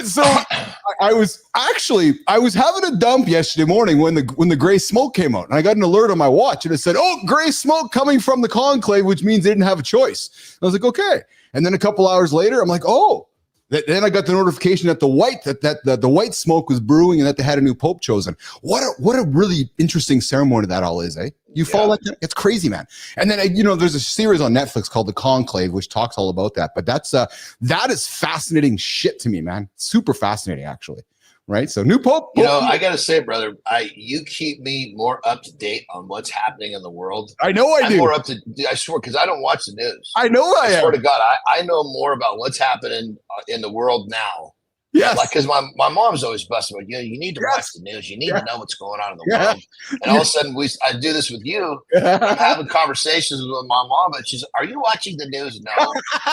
So I was having a dump yesterday morning when the gray smoke came out, and I got an alert on my watch, and it said, "Oh, gray smoke coming from the conclave," which means they didn't have a choice. And I was like, "Okay." And then a couple hours later, I'm like, "Oh." Then I got the notification that the white smoke was brewing and that they had a new pope chosen. What a really interesting ceremony that all is, eh? You follow that? It's crazy, man. And then there's a series on Netflix called The Conclave, which talks all about that. But that is fascinating shit to me, man. Super fascinating, actually. Right, so new pope. I gotta say, brother, you keep me more up to date on what's happening in the world. I know I'm do. More up to. I swear, because I don't watch the news. I know I swear to God, I know more about what's happening in the world now. Yes, like because my mom's always busting me. You need to watch the news. You need to know what's going on in the world. And all of a sudden, I do this with you. I'm having conversations with my mom, and she's, "Are you watching the news?" No,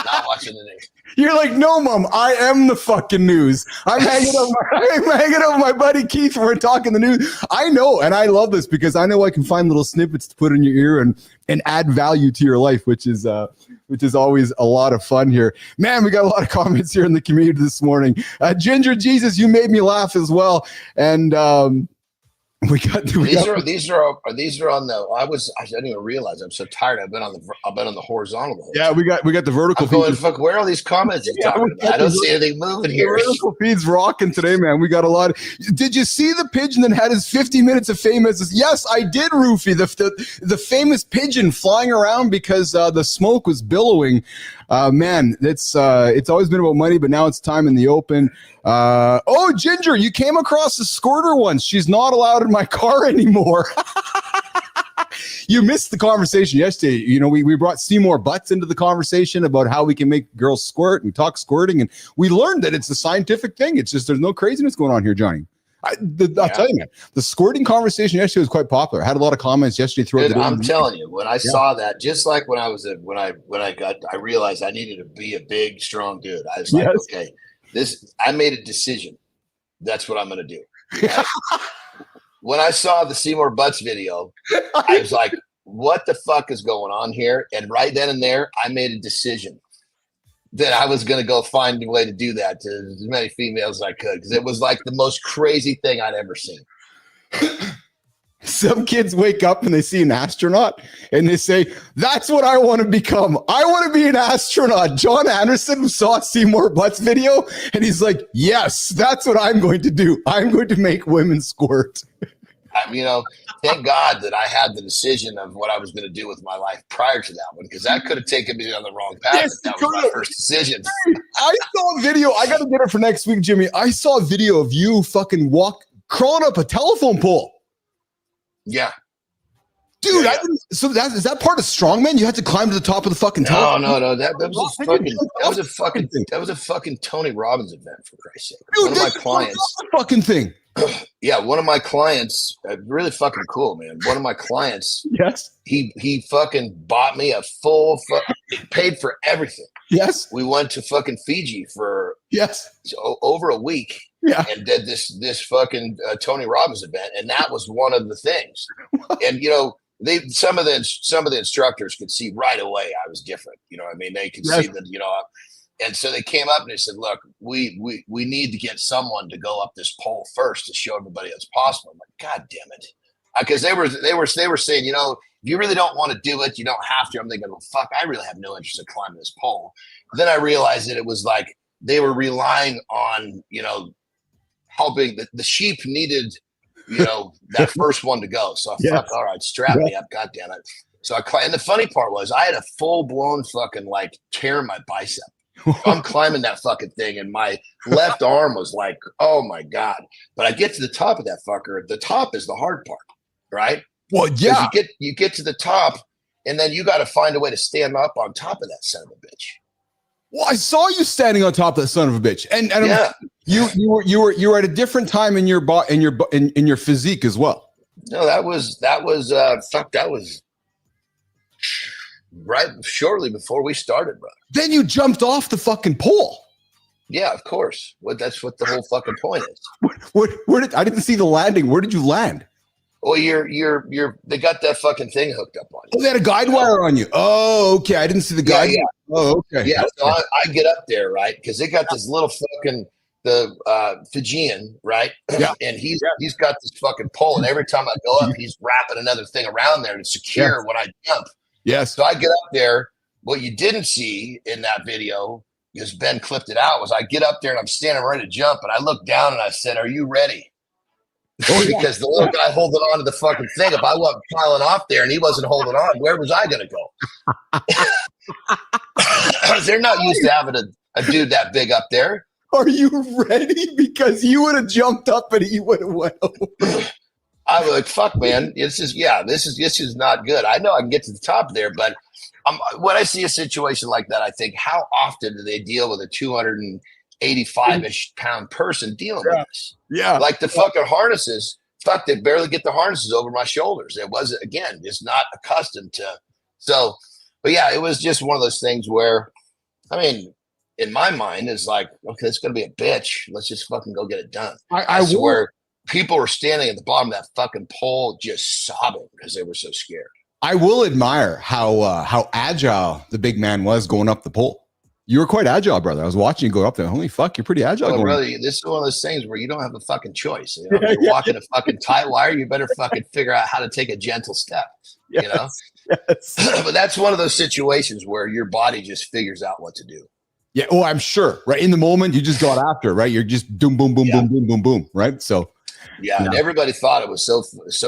not watching the news. You're like, "No, Mom, I am the fucking news. I'm hanging out with my buddy Keith. We're talking the news." I know, and I love this because I know I can find little snippets to put in your ear and add value to your life, which is always a lot of fun here. Man, we got a lot of comments here in the community this morning. Ginger Jesus, you made me laugh as well, and these are on the. I didn't even realize. I'm so tired. I've been on the horizontal. Yeah, we got the vertical. Fuck, where are all these comments? I don't see anything moving here. The vertical feed's rocking today, man. We got a lot. Did you see the pigeon that had his 50 minutes of fame? Yes, I did, Roofy. The famous pigeon flying around because the smoke was billowing. Man, it's always been about money, but now it's time in the open. Ginger, you came across a squirter once. She's not allowed in my car anymore. You missed the conversation yesterday. We brought Seymour Butts into the conversation about how we can make girls squirt. We talked squirting, and we learned that it's a scientific thing. It's just there's no craziness going on here, Johnny. I'll tell you, man, the squirting conversation yesterday was quite popular. I had a lot of comments yesterday throughout the day. I'm telling you, when I saw that, just like when I realized I needed to be a big, strong dude. I was like, okay, I made a decision. That's what I'm going to do. Right? When I saw the Seymour Butts video, I was like, what the fuck is going on here? And right then and there, I made a decision that I was going to go find a way to do that to as many females as I could, because it was like the most crazy thing I'd ever seen. Some kids wake up and they see an astronaut and they say, "That's what I want to become. I want to be an astronaut." John Andersen saw Seymour Butts video and he's like, "Yes, that's what I'm going to do. I'm going to make women squirt." Thank God that I had the decision of what I was going to do with my life prior to that one, because that could have taken me on the wrong path. Yes, That was my first decision. I saw a video. I got to get it for next week, Jimmy. I saw a video of you fucking crawling up a telephone pole. Yeah. Dude, Yeah. is that part of Strongman? You had to climb to the top of the fucking telephone? No. That was a fucking Tony Robbins event, for Christ's sake. Dude, one of my clients. Fucking thing. Yeah, one of my clients, really fucking cool, man. One of my clients, yes, he fucking bought me a full, paid for everything. Yes, we went to fucking Fiji for over a week. Yeah, and did this fucking Tony Robbins event, and that was one of the things. And some of the instructors could see right away I was different. You know what I mean? They could see that, and so they came up and they said, look, we need to get someone to go up this pole first to show everybody it's possible. I'm like, God damn it. Because they were saying, if you really don't want to do it, you don't have to. I'm thinking, well, fuck, I really have no interest in climbing this pole. But then I realized that it was like they were relying on, helping the sheep needed, that first one to go. So I fuck, all right, strap me up, God damn it. So I climbed, and the funny part was I had a full blown fucking like tear in my bicep. I'm climbing that fucking thing, and my left arm was like, oh my God. But I get to the top of that fucker. The top is the hard part, right? Well, yeah. You get to the top, and then you got to find a way to stand up on top of that son of a bitch. Well, I saw you standing on top of that son of a bitch, and yeah. you were at a different time in your in your physique as well. No, that was right shortly before we started, brother. Then you jumped off the fucking pole. Yeah, of course. That's what the whole fucking point is. Where did I didn't see the landing? Where did you land? Well, they got that fucking thing hooked up on you. Oh, they had a guide wire on you. Oh, okay. I didn't see the guide. Yeah. Oh, okay. Yeah. So I get up there, right? Because they got this little fucking Fijian, right? Yeah. And he's got this fucking pole, and every time I go up, he's wrapping another thing around there to secure when I jump. Yes. So I get up there. What you didn't see in that video, because Ben clipped it out, was I get up there and I'm standing ready to jump, and I look down and I said, "Are you ready?" Oh, yeah. Because the little guy holding on to the fucking thing, if I wasn't piling off there and he wasn't holding on, where was I going to go? They're not used to having a dude that big up there. Are you ready? Because you would have jumped up and he would have went over. I was like, fuck, man. This is not good. I know I can get to the top there, but when I see a situation like that, I think, how often do they deal with a 285-ish pound person dealing with this? Yeah. Like the fucking harnesses, fuck, they barely get the harnesses over my shoulders. It wasn't, again, just not accustomed to. So, but yeah, it was just one of those things where, I mean, in my mind, it's like, okay, it's going to be a bitch. Let's just fucking go get it done. I swear, people were standing at the bottom of that fucking pole just sobbing because they were so scared. I will admire how agile the big man was going up the pole. You were quite agile, brother. I was watching you go up there. Holy fuck, you're pretty agile. Well, brother, this is one of those things where you don't have a fucking choice. If you're walking a fucking tight wire, you better fucking figure out how to take a gentle step. Yes. But that's one of those situations where your body just figures out what to do. Yeah. Oh, I'm sure. Right in the moment, you just got after. Right, you're just boom, boom, boom, boom, boom, boom, boom. Right. So. Yeah, and everybody thought it was so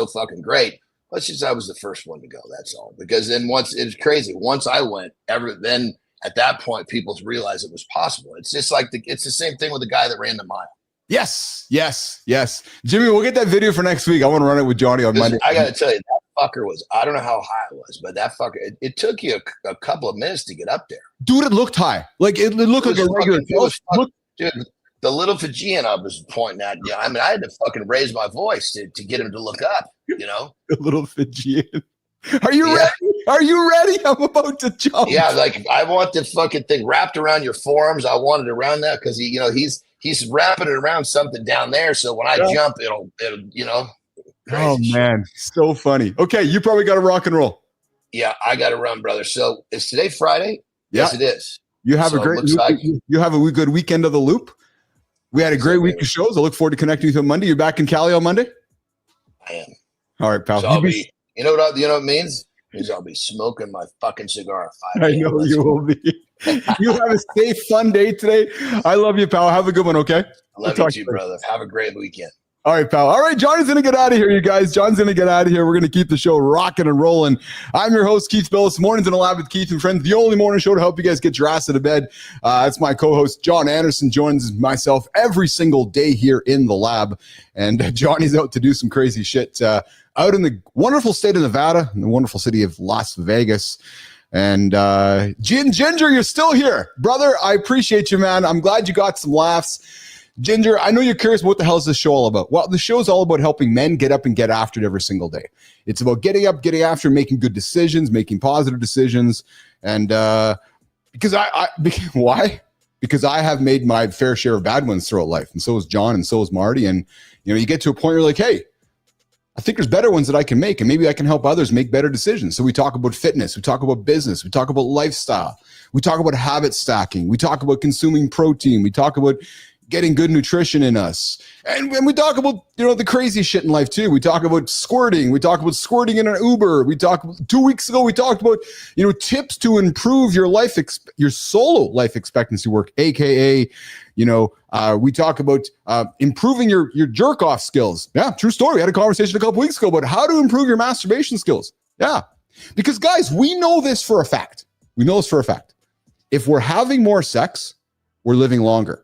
fucking great. Let's just, I was the first one to go. That's all. Because then once it was crazy. Once I went, then at that point, people realized it was possible. It's just like it's the same thing with the guy that ran the mile. Yes. Jimmy, we'll get that video for next week. I want to run it with Johnny on Monday. I got to tell you, that fucker was, I don't know how high it was, but that fucker, it took you a couple of minutes to get up there. Dude, it looked high. Like it looked like a regular. Dude, the little Fijian I was pointing at, I mean, I had to fucking raise my voice to get him to look up, The little Fijian. Are you ready? Are you ready? I'm about to jump. Yeah, like I want the fucking thing wrapped around your forearms. I want it around that because he's wrapping it around something down there. So when I jump, it'll Oh man, so funny. Okay, you probably got to rock and roll. Yeah, I got to run, brother. So is today Friday? Yeah. Yes, it is. You have a great. You have a good weekend of the loop. We had a great week of shows. I look forward to connecting with you on Monday. You're back in Cali on Monday? I am. All right, pal. So you know what it means? It means I'll be smoking my fucking cigar at 5 I know you will be. You have a safe, fun day today. I love you, pal. Have a good one, okay? I love you too, brother. Have a great weekend. All right, pal. All right, Johnny's going to get out of here, you guys. John's going to get out of here. We're going to keep the show rocking and rolling. I'm your host, Keith Bilous. Mornings in the Lab with Keith and Friends, the only morning show to help you guys get your ass out of bed. That's my co-host, John Andersen, joins myself every single day here in the lab. And Johnny's out to do some crazy shit out in the wonderful state of Nevada, in the wonderful city of Las Vegas. And Ginger, you're still here. Brother, I appreciate you, man. I'm glad you got some laughs. Ginger, I know you're curious what the hell is this show all about. Well, the show is all about helping men get up and get after it every single day. It's about getting up, getting after, making good decisions, making positive decisions. And why? Because I have made my fair share of bad ones throughout life. And so is John and so is Marty. And, you get to a point where you're like, hey, I think there's better ones that I can make, and maybe I can help others make better decisions. So we talk about fitness, we talk about business, we talk about lifestyle, we talk about habit stacking, we talk about consuming protein, we talk about getting good nutrition in us. And we talk about, the crazy shit in life too. We talk about squirting. We talk about squirting in an Uber. 2 weeks ago, we talked about, tips to improve your your solo life expectancy work, AKA, we talk about improving your jerk off skills. Yeah, true story. We had a conversation a couple weeks ago about how to improve your masturbation skills. Yeah, because guys, we know this for a fact. If we're having more sex, we're living longer.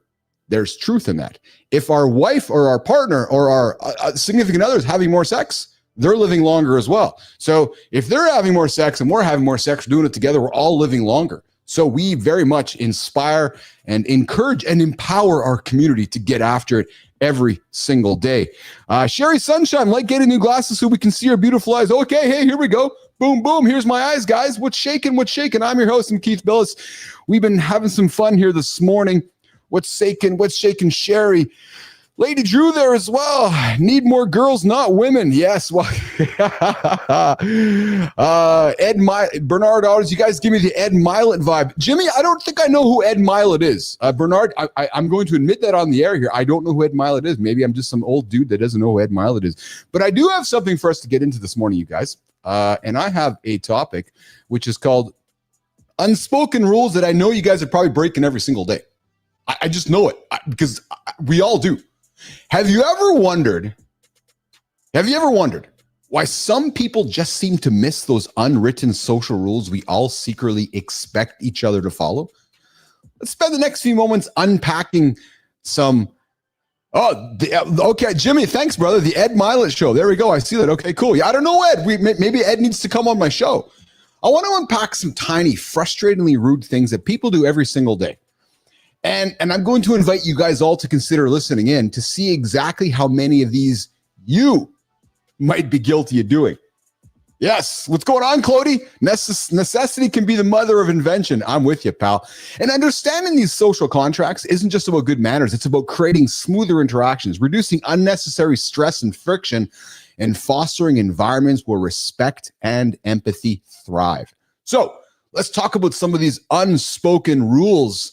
There's truth in that. If our wife or our partner or our significant other is having more sex, they're living longer as well. So if they're having more sex and we're having more sex, we're doing it together, we're all living longer. So we very much inspire and encourage and empower our community to get after it every single day. Sherry Sunshine, like getting new glasses so we can see our beautiful eyes. Okay, hey, here we go. Boom, boom. Here's my eyes, guys. What's shaking? I'm your host, I'm Keith Bilous. We've been having some fun here this morning. What's shaking, Sherry? Lady Drew there as well. Need more girls, not women. Yes. Well, Bernard Otters, you guys give me the Ed Milet vibe. Jimmy, I don't think I know who Ed Milet is. Bernard, I'm going to admit that on the air here. I don't know who Ed Milet is. Maybe I'm just some old dude that doesn't know who Ed Milet is. But I do have something for us to get into this morning, you guys. And I have a topic which is called unspoken rules that I know you guys are probably breaking every single day. I just know it because we all do. Have you ever wondered why some people just seem to miss those unwritten social rules we all secretly expect each other to follow? Let's spend the next few moments unpacking some. Okay, Jimmy, thanks, brother. The Ed Milet show. There we go. I see that. Okay, cool. Yeah, I don't know, Ed. Maybe Ed needs to come on my show. I want to unpack some tiny, frustratingly rude things that people do every single day. And I'm going to invite you guys all to consider listening in to see exactly how many of these you might be guilty of doing. Yes. What's going on, Clody? Necessity can be the mother of invention. I'm with you, pal. And understanding these social contracts isn't just about good manners. It's about creating smoother interactions, reducing unnecessary stress and friction, and fostering environments where respect and empathy thrive. So let's talk about some of these unspoken rules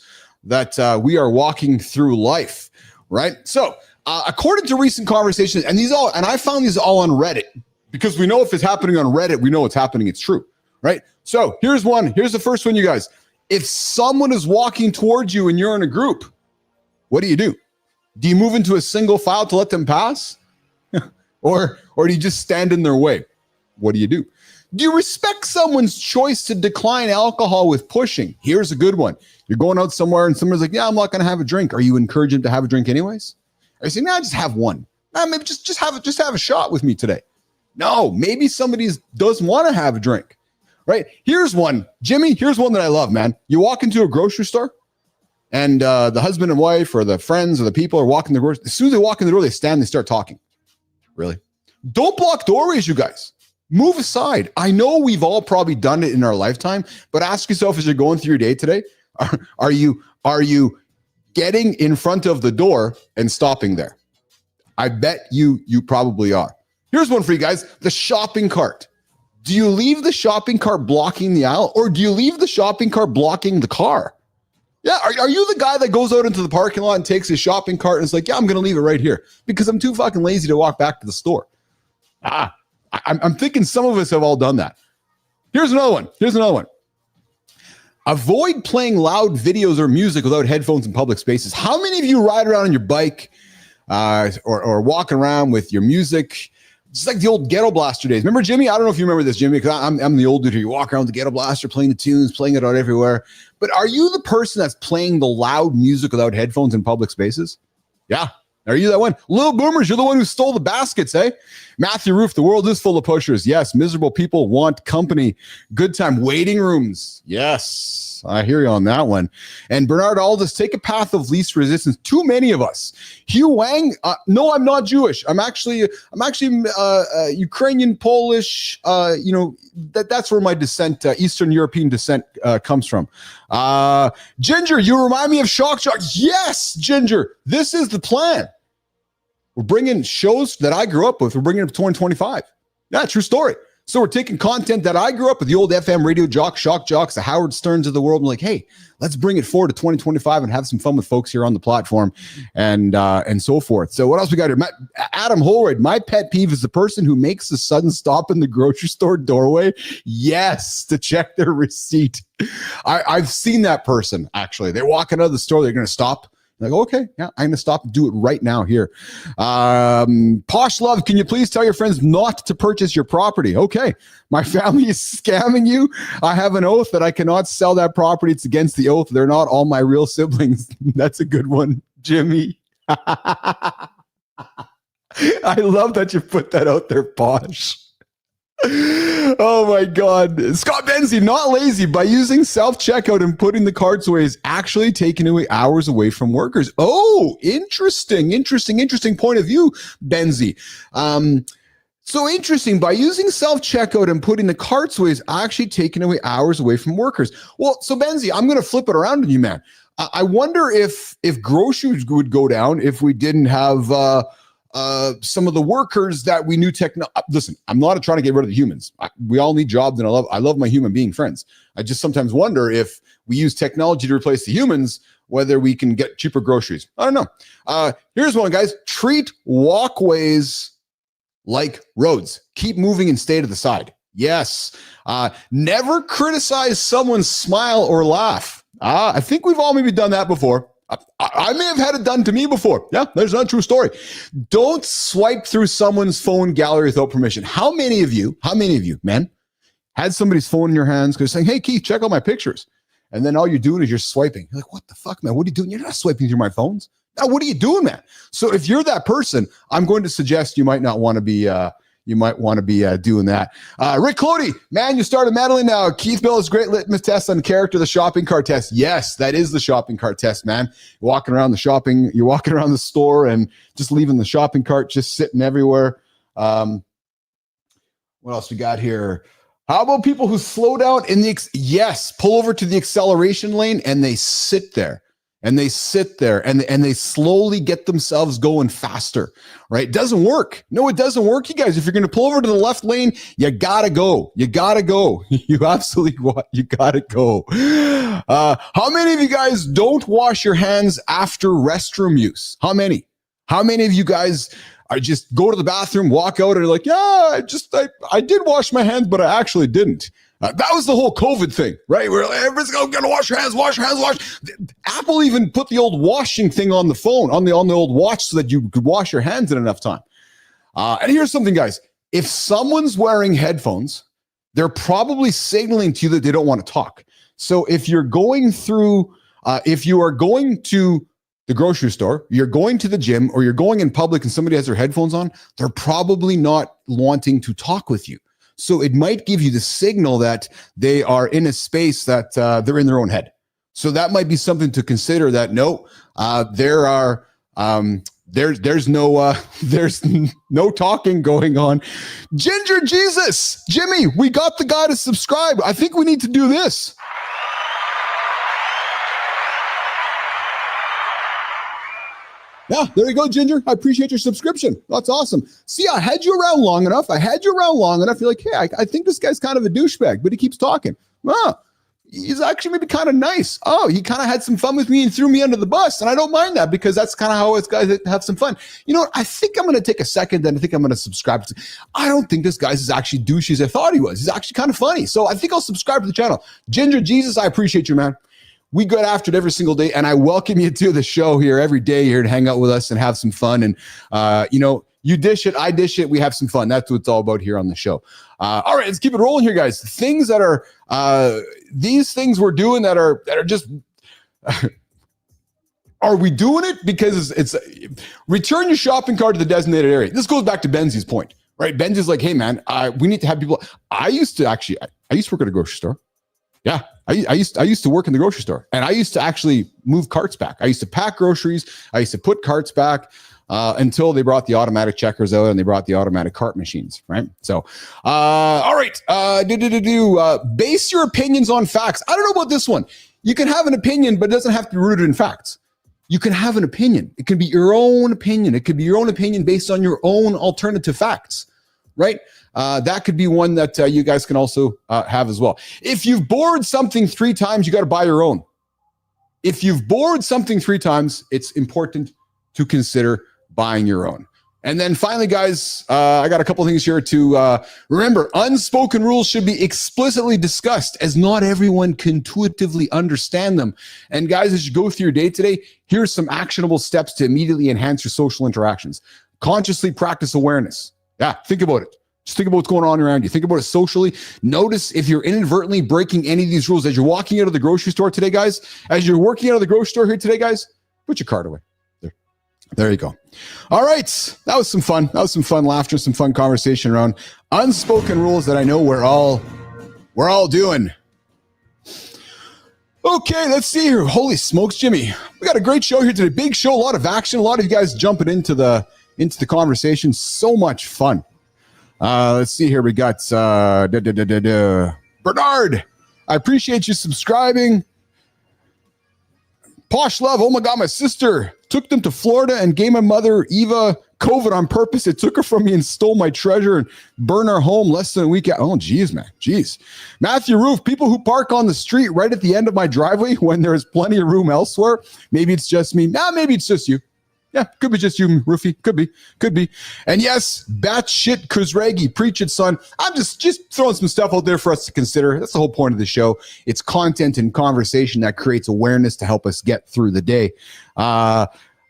that we are walking through life, right? So according to recent conversations, and I found these all on Reddit, because we know if it's happening on Reddit, we know it's happening, it's true, right? So here's the first one, you guys. If someone is walking towards you and you're in a group, what do you do? Do you move into a single file to let them pass? or do you just stand in their way? What do you do? Do you respect someone's choice to decline alcohol with pushing? Here's a good one. You're going out somewhere and someone's like, yeah, I'm not going to have a drink. Are you encouraging them to have a drink anyways? Are you saying, no, just have one? Maybe just have a shot with me today. No, maybe somebody doesn't want to have a drink, right? Here's one. Jimmy, here's one that I love, man. You walk into a grocery store and the husband and wife or the friends or the people are walking the grocery. As soon as they walk in the door, they start talking. Really? Don't block doorways, you guys. Move aside. I know we've all probably done it in our lifetime, but ask yourself as you're going through your day today, are you getting in front of the door and stopping there? I bet you probably are. Here's one for you guys. The shopping cart. Do you leave the shopping cart blocking the aisle, or do you leave the shopping cart blocking the car? Yeah, are you the guy that goes out into the parking lot and takes his shopping cart and is like, yeah, I'm going to leave it right here because I'm too fucking lazy to walk back to the store? I'm thinking some of us have all done that. Here's another one. Avoid playing loud videos or music without headphones in public spaces. How many of you ride around on your bike or walking around with your music. It's like the old ghetto blaster days. Remember, Jimmy? I don't know if you remember this, Jimmy, because I'm the old dude here. You walk around with the ghetto blaster, playing the tunes, playing it out everywhere. But are you the person that's playing the loud music without headphones in public spaces? Yeah. Are you that one? Little boomers, you're the one who stole the baskets, eh? Matthew Roof, the world is full of pushers. Yes. Miserable people want company. Good time. Waiting rooms. Yes. I hear you on that one. And Bernard Aldous, take a path of least resistance. Too many of us. Hugh Wang, no, I'm not Jewish. I'm actually Ukrainian, Polish. That's where my descent, Eastern European descent, comes from. Ginger, you remind me of Shock Jock. Yes, Ginger, this is the plan. We're bringing shows that I grew up with. We're bringing it to 2025. Yeah, true story. So we're taking content that I grew up with, the old FM radio jocks, shock jocks, the Howard Sterns of the world. And like, hey, let's bring it forward to 2025 and have some fun with folks here on the platform and so forth. So what else we got here? Adam Holroyd, my pet peeve is the person who makes a sudden stop in the grocery store doorway. Yes, to check their receipt. I've seen that person, actually. They're walking out of the store. They're going to stop. Like, okay, yeah, I'm going to stop and do it right now here. Posh Love, can you please tell your friends not to purchase your property? Okay, my family is scamming you. I have an oath that I cannot sell that property. It's against the oath. They're not all my real siblings. That's a good one, Jimmy. I love that you put that out there, Posh. Oh my God. Scott Benzie, not lazy. By using self-checkout and putting the carts away is actually taking away hours away from workers. Oh, interesting point of view, Benzie. So interesting. By using self-checkout and putting the carts away is actually taking away hours away from workers. Well, so Benzie, I'm going to flip it around on you, man. I wonder if groceries would go down if we didn't have some of the workers that we knew. Listen, I'm not trying to get rid of the humans. We all need jobs, and I love my human being friends. I just sometimes wonder if we use technology to replace the humans, whether we can get cheaper groceries. I don't know. Here's one, guys. Treat walkways like roads. Keep moving and stay to the side. Yes. Never criticize someone's smile or laugh. I think we've all maybe done that before. I may have had it done to me before. Yeah, there's not a true story. Don't swipe through someone's phone gallery without permission. How many of you, man, had somebody's phone in your hands because saying, hey, Keith, check out my pictures. And then all you're doing is you're swiping. You're like, what the fuck, man? What are you doing? You're not swiping through my phones. Now, what are you doing, man? So if you're that person, I'm going to suggest you might not want to be doing that. Rick Clody, man, you started meddling now. Keith Bilous, great litmus test on character, the shopping cart test. Yes, that is the shopping cart test, man. You're walking around the store and just leaving the shopping cart just sitting everywhere. What else we got here? How about people who slow down in pull over to the acceleration lane and they sit there. And they slowly get themselves going faster, right? It doesn't work. No, it doesn't work, you guys. If you're going to pull over to the left lane, you gotta go. You absolutely, you gotta go. How many of you guys don't wash your hands after restroom use? How many of you guys are just go to the bathroom, walk out, and are like, yeah, I did wash my hands, but I actually didn't. That was the whole COVID thing, right? Where everybody's going to wash your hands, wash. Apple even put the old washing thing on the phone, on the old watch, so that you could wash your hands in enough time. And here's something, guys. If someone's wearing headphones, they're probably signaling to you that they don't want to talk. So if you're going through, if you are going to the grocery store, you're going to the gym, or you're going in public and somebody has their headphones on, they're probably not wanting to talk with you. So it might give you the signal that they are in a space that they're in their own head. So that might be something to consider. That there's no talking going on. Ginger Jesus, Jimmy, we got the guy to subscribe. I think we need to do this. Yeah, there you go, Ginger. I appreciate your subscription. That's awesome. See, I had you around long enough. You're like, hey, I think this guy's kind of a douchebag, but he keeps talking. He's actually maybe kind of nice. Oh, he kind of had some fun with me and threw me under the bus. And I don't mind that, because that's kind of how us guys have some fun. You know what? I think I'm going to take a second and I think I'm going to subscribe. I don't think this guy's as actually douchey as I thought he was. He's actually kind of funny. So I think I'll subscribe to the channel. Ginger Jesus, I appreciate you, man. we go after it every single day, and I welcome you to the show here every day here to hang out with us and have some fun. And, you dish it, I dish it, we have some fun. That's what it's all about here on the show. All right, let's keep it rolling here, guys. The things that are, these things we're doing that are just, are we doing it because it's return your shopping cart to the designated area? This goes back to Benzie's point, right? Benzie's like, hey man, we need to have people. I used to work at a grocery store. Yeah, I used to work in the grocery store, and I used to actually move carts back. I used to pack groceries. I used to put carts back until they brought the automatic checkers out and they brought the automatic cart machines, right? So, all right, base your opinions on facts. I don't know about this one. You can have an opinion, but it doesn't have to be rooted in facts. You can have an opinion. It can be your own opinion. It could be your own opinion based on your own alternative facts, right? That could be one that you guys can also have as well. If you've borrowed something 3 times, you got to buy your own. If you've borrowed something 3 times, it's important to consider buying your own. And then finally, guys, I got a couple things here to remember. Unspoken rules should be explicitly discussed, as not everyone can intuitively understand them. And guys, as you go through your day today, here's some actionable steps to immediately enhance your social interactions. Consciously practice awareness. Yeah, think about it. Just think about what's going on around you. Think about it socially. Notice if you're inadvertently breaking any of these rules as you're walking out of the grocery store today, guys. As you're working out of the grocery store here today, guys, put your cart away. There you go. All right. That was some fun. That was some fun laughter, some fun conversation around unspoken rules that I know we're all doing. Okay, let's see here. Holy smokes, Jimmy. We got a great show here today. Big show, a lot of action, a lot of you guys jumping into the conversation. So much fun. Let's see here. We got Bernard. I appreciate you subscribing. Posh Love. Oh my God, my sister took them to Florida and gave my mother, Eva, COVID on purpose. It took her from me and stole my treasure and burned our home less than a week. Oh, geez, man. Jeez. Matthew Roof. People who park on the street right at the end of my driveway when there is plenty of room elsewhere. Maybe it's just me. Nah, maybe it's just you. Yeah, could be just you, Roofy. Could be. And yes, batshit Kuzragi, preach it, son. I'm just throwing some stuff out there for us to consider. That's the whole point of the show. It's content and conversation that creates awareness to help us get through the day.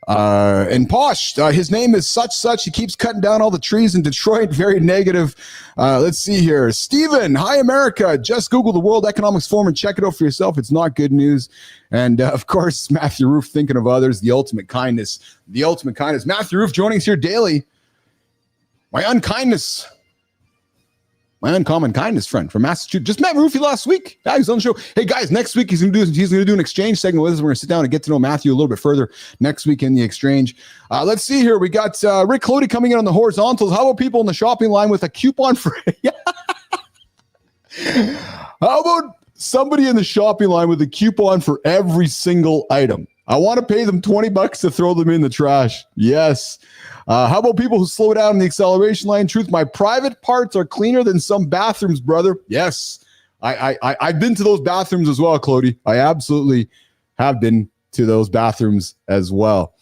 And Posh, his name is such. He keeps cutting down all the trees in Detroit. Very negative. Let's see here. Steven, hi, America. Just Google the World Economics Forum and check it out for yourself. It's not good news. And of course, Matthew Roof, thinking of others, the ultimate kindness. Matthew Roof joining us here daily. My uncommon kindness friend from Massachusetts. Just met Roofy last week. Yeah, he's on the show. Hey guys, next week he's gonna do an exchange segment with us. We're gonna sit down and get to know Matthew a little bit further next week in the exchange. Let's see here. We got Rick Clody coming in on the horizontals. How about people in the shopping line with a coupon for? How about somebody in the shopping line with a coupon for every single item? I want to pay them $20 to throw them in the trash. Yes. How about people who slow down in the acceleration lane? Truth, my private parts are cleaner than some bathrooms, brother. Yes. I've been to those bathrooms as well, Clody. I absolutely have been to those bathrooms as well.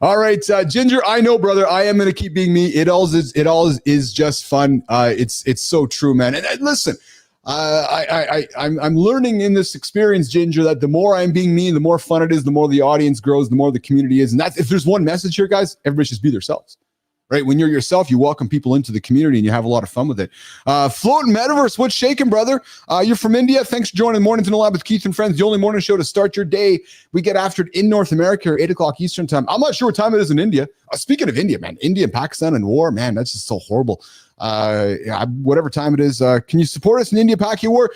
All right, Ginger, I know, brother. I am going to keep being me. It all is just fun. It's so true, man. And listen, I'm learning in this experience, Ginger, that the more I'm being me, the more fun it is, the more the audience grows, the more the community is. And that's, if there's one message here, guys, everybody should be themselves, right? When you're yourself, you welcome people into the community and you have a lot of fun with it. Floating Metaverse, what's shaking, brother? You're from India. Thanks for joining Mornings in the Lab with Keith and Friends, the only morning show to start your day. We get after it in North America at 8 o'clock Eastern time. I'm not sure what time it is in India. Speaking of India, man, India and Pakistan and war, man, that's just so horrible. Whatever time it is, can you support us in India, Paki war?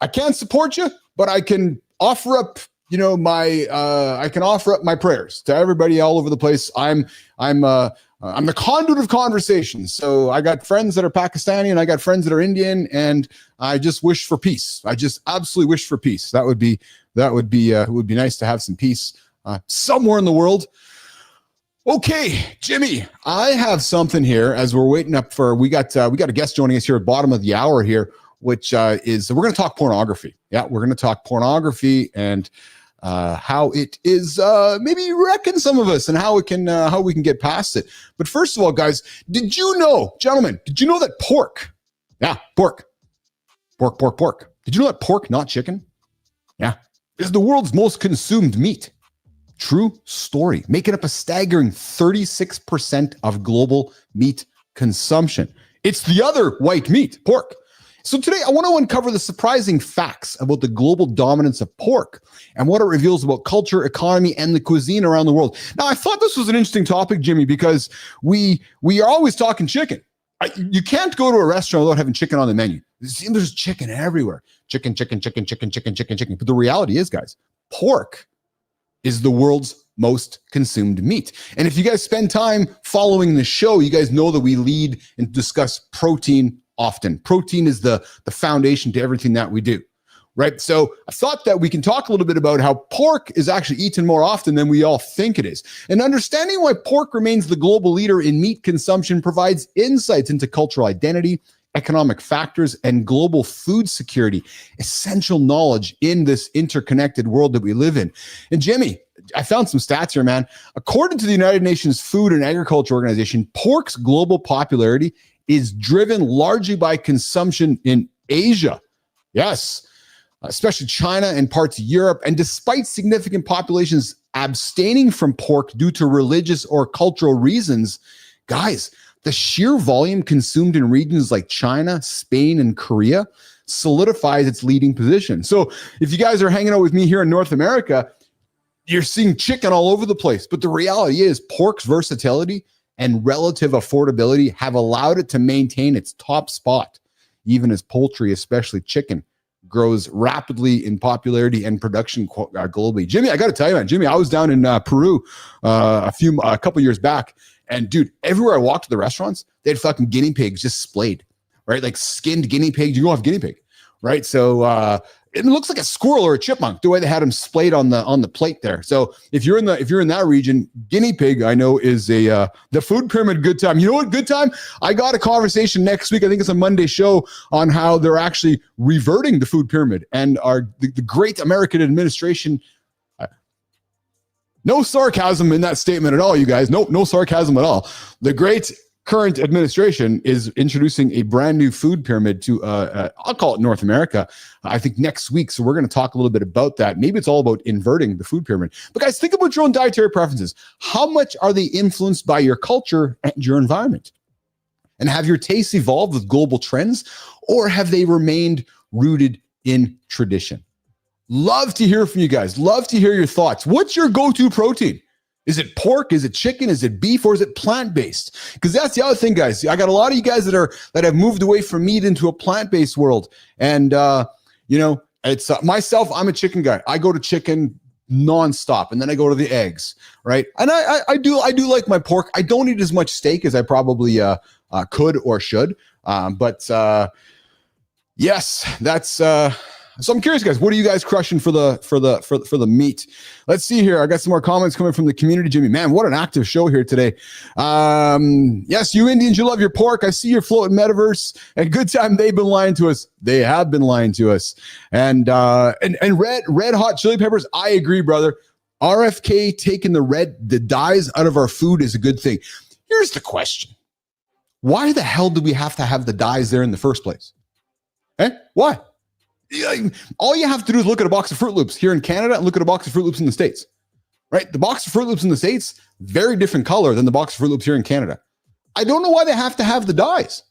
I can't support you, but I can offer up, I can offer up my prayers to everybody all over the place. I'm the conduit of conversation. So I got friends that are Pakistani and I got friends that are Indian, and I just wish for peace. I just absolutely wish for peace. It would be nice to have some peace somewhere in the world. Okay, Jimmy, I have something here as we're waiting up for, we got a guest joining us here at the bottom of the hour here, which is, we're going to talk pornography. Yeah, we're going to talk pornography and how it is maybe wrecking some of us and how we can get past it. But first of all, guys, did you know that pork? Yeah, pork. Did you know that pork, not chicken? Yeah. is the world's most consumed meat. True story, making up a staggering 36% of global meat consumption. It's the other white meat, pork. So today I want to uncover the surprising facts about the global dominance of pork and what it reveals about culture, economy, and the cuisine around the world. Now, I thought this was an interesting topic, Jimmy, because we are always talking chicken. You can't go to a restaurant without having chicken on the menu. There's chicken everywhere. Chicken. But the reality is, guys, pork is the world's most consumed meat. And if you guys spend time following the show, you guys know that we lead and discuss protein often. Protein is the foundation to everything that we do, right? So I thought that we can talk a little bit about how pork is actually eaten more often than we all think it is. And understanding why pork remains the global leader in meat consumption provides insights into cultural identity, economic factors, and global food security, essential knowledge in this interconnected world that we live in. And Jimmy, I found some stats here, man. According to the United Nations Food and Agriculture Organization, pork's global popularity is driven largely by consumption in Asia. Yes, especially China and parts of Europe. And despite significant populations abstaining from pork due to religious or cultural reasons, guys, the sheer volume consumed in regions like China, Spain, and Korea solidifies its leading position. So if you guys are hanging out with me here in North America, you're seeing chicken all over the place. But the reality is pork's versatility and relative affordability have allowed it to maintain its top spot, even as poultry, especially chicken, grows rapidly in popularity and production globally. Jimmy, I got to tell you, man, Jimmy, I was down in Peru a couple years back, and dude, everywhere I walked to the restaurants, they had fucking guinea pigs just splayed, right? Like skinned guinea pigs. You don't have guinea pig, right? So it looks like a squirrel or a chipmunk the way they had them splayed on the plate there. So if you're in that region, guinea pig, I know, is the food pyramid good time. You know what good time? I got a conversation next week. I think it's a Monday show on how they're actually reverting the food pyramid and the great American administration. No sarcasm in that statement at all, you guys. No sarcasm at all. The great current administration is introducing a brand new food pyramid to, I'll call it North America, I think next week. So we're going to talk a little bit about that. Maybe it's all about inverting the food pyramid. But guys, think about your own dietary preferences. How much are they influenced by your culture and your environment? And have your tastes evolved with global trends, or have they remained rooted in tradition? Love to hear from you guys. Love to hear your thoughts. What's your go-to protein? Is it pork? Is it chicken? Is it beef? Or is it plant-based? Because that's the other thing, guys. I got a lot of you guys that have moved away from meat into a plant-based world. And it's myself. I'm a chicken guy. I go to chicken nonstop, and then I go to the eggs, right? And I do like my pork. I don't eat as much steak as I probably could or should. Yes, that's. So I'm curious, guys, what are you guys crushing for the meat? Let's see here. I got some more comments coming from the community, Jimmy. Man, what an active show here today. Yes, you Indians, you love your pork. I see your floating metaverse. And good time, they've been lying to us. They have been lying to us. And red hot chili peppers. I agree, brother. RFK taking the dyes out of our food is a good thing. Here's the question. Why the hell do we have to have the dyes there in the first place? Why? All you have to do is look at a box of Fruit Loops here in Canada and look at a box of Fruit Loops in the States, right? The box of Fruit Loops in the States, very different color than the box of Fruit Loops here in Canada. I don't know why they have to have the dyes.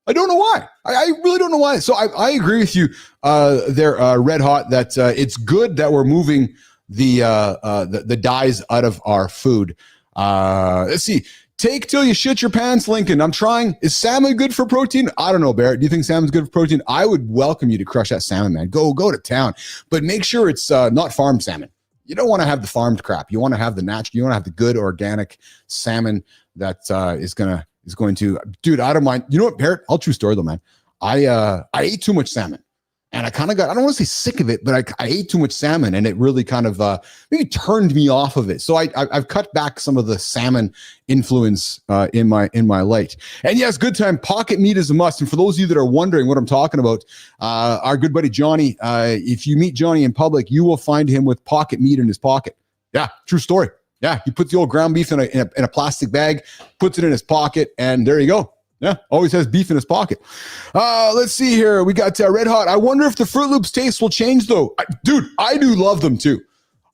I don't know why. I really don't know why. So I agree with you there, Red Hot, that it's good that we're moving the dyes out of our food. Let's see. Take till you shit your pants, Lincoln. I'm trying. Is salmon good for protein? I don't know, Barrett. Do you think salmon's good for protein? I would welcome you to crush that salmon, man. Go to town. But make sure it's not farmed salmon. You don't want to have the farmed crap. You want to have the natural. You want to have the good organic salmon that is going to. Dude, I don't mind. You know what, Barrett? I'll true story though, man. I ate too much salmon. And I kind of got, I don't want to say sick of it, but I ate too much salmon, and it really kind of maybe turned me off of it. So I've cut back some of the salmon influence in my life. And yes, good time. Pocket meat is a must. And for those of you that are wondering what I'm talking about, our good buddy Johnny, if you meet Johnny in public, you will find him with pocket meat in his pocket. Yeah, true story. Yeah, he puts the old ground beef in a plastic bag, puts it in his pocket, and there you go. Yeah, always has beef in his pocket. Let's see here. We got Red Hot. I wonder if the Fruit Loops taste will change, though. Dude, I do love them too.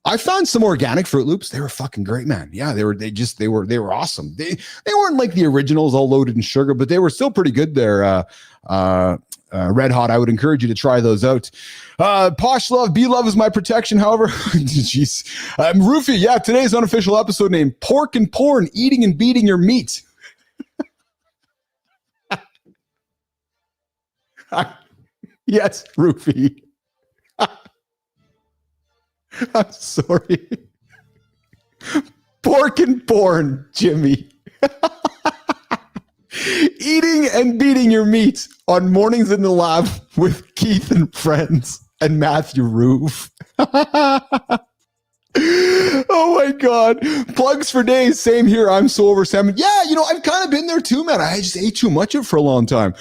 I found some organic Fruit Loops. They were fucking great, man. Yeah, they were awesome. They weren't like the originals, all loaded in sugar, but they were still pretty good there. Red Hot. I would encourage you to try those out. Posh Love, B Love is my protection. However, jeez, Roofie. Yeah, today's unofficial episode named Pork and Porn: Eating and Beating Your Meat. Yes, Roofie. I'm sorry. Pork and porn, Jimmy. Eating and beating your meat on Mornings in the Lab with Keith and friends and Matthew Roof. Oh my God. Plugs for days. Same here. I'm so over salmon. Yeah, I've kind of been there too, man. I just ate too much of it for a long time.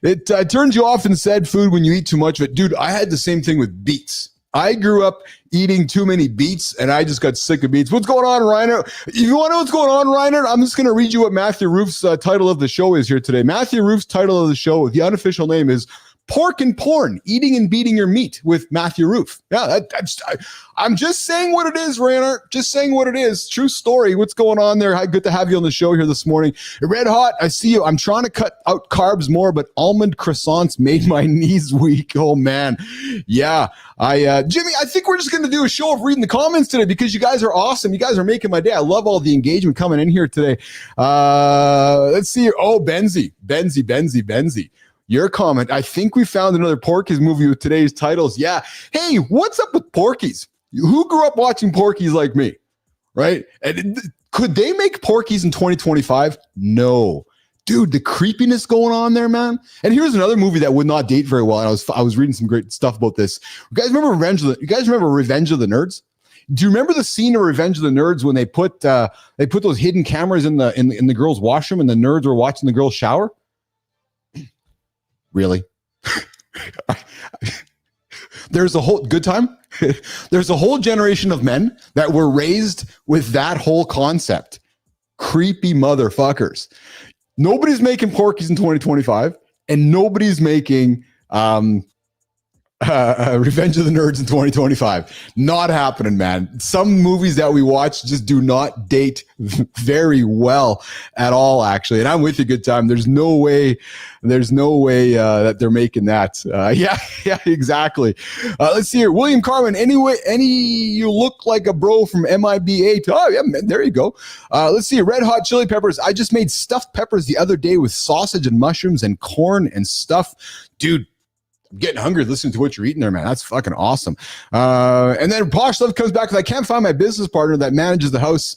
It turns you off in said food when you eat too much of it. Dude, I had the same thing with beets. I grew up eating too many beets, and I just got sick of beets. What's going on, Reiner? If you want to know what's going on, Reiner, I'm just going to read you what Matthew Roof's title of the show is here today. Matthew Roof's title of the show, the unofficial name is Pork and Porn: Eating and Beating Your Meat with Matthew Roof. Yeah, I'm just saying what it is, Rainer. Just saying what it is. True story. What's going on there? Good to have you on the show here this morning. Red Hot, I see you. I'm trying to cut out carbs more, but almond croissants made my knees weak. Oh, man. Yeah. Jimmy, I think we're just going to do a show of reading the comments today because you guys are awesome. You guys are making my day. I love all the engagement coming in here today. Let's see. Oh, Benzie. Your comment, I think we found another Porky's movie with today's titles. Yeah. Hey, what's up with Porky's? Who grew up watching Porky's like me? Right? And could they make Porky's in 2025? No. Dude, the creepiness going on there, man. And here's another movie that would not date very well. And I was reading some great stuff about this. You guys remember Revenge of the Nerds? Do you remember the scene of Revenge of the Nerds when they put those hidden cameras in the girls' washroom and the nerds were watching the girls shower? Really? There's a whole good time. There's a whole generation of men that were raised with that whole concept. Creepy motherfuckers. Nobody's making Porky's in 2025, and nobody's making Revenge of the Nerds in 2025. Not happening, man. Some movies that we watch just do not date very well at all, actually. And I'm with you, good time. There's no way that they're making that. Yeah, exactly. Let's see here. William Carmen, you look like a bro from MIB8. Oh, yeah, man, there you go. Let's see. Red Hot Chili Peppers. I just made stuffed peppers the other day with sausage and mushrooms and corn and stuff. Dude, I'm getting hungry listening to what you're eating there, man. That's fucking awesome. And then Posh Love comes back with, I can't find my business partner that manages the house.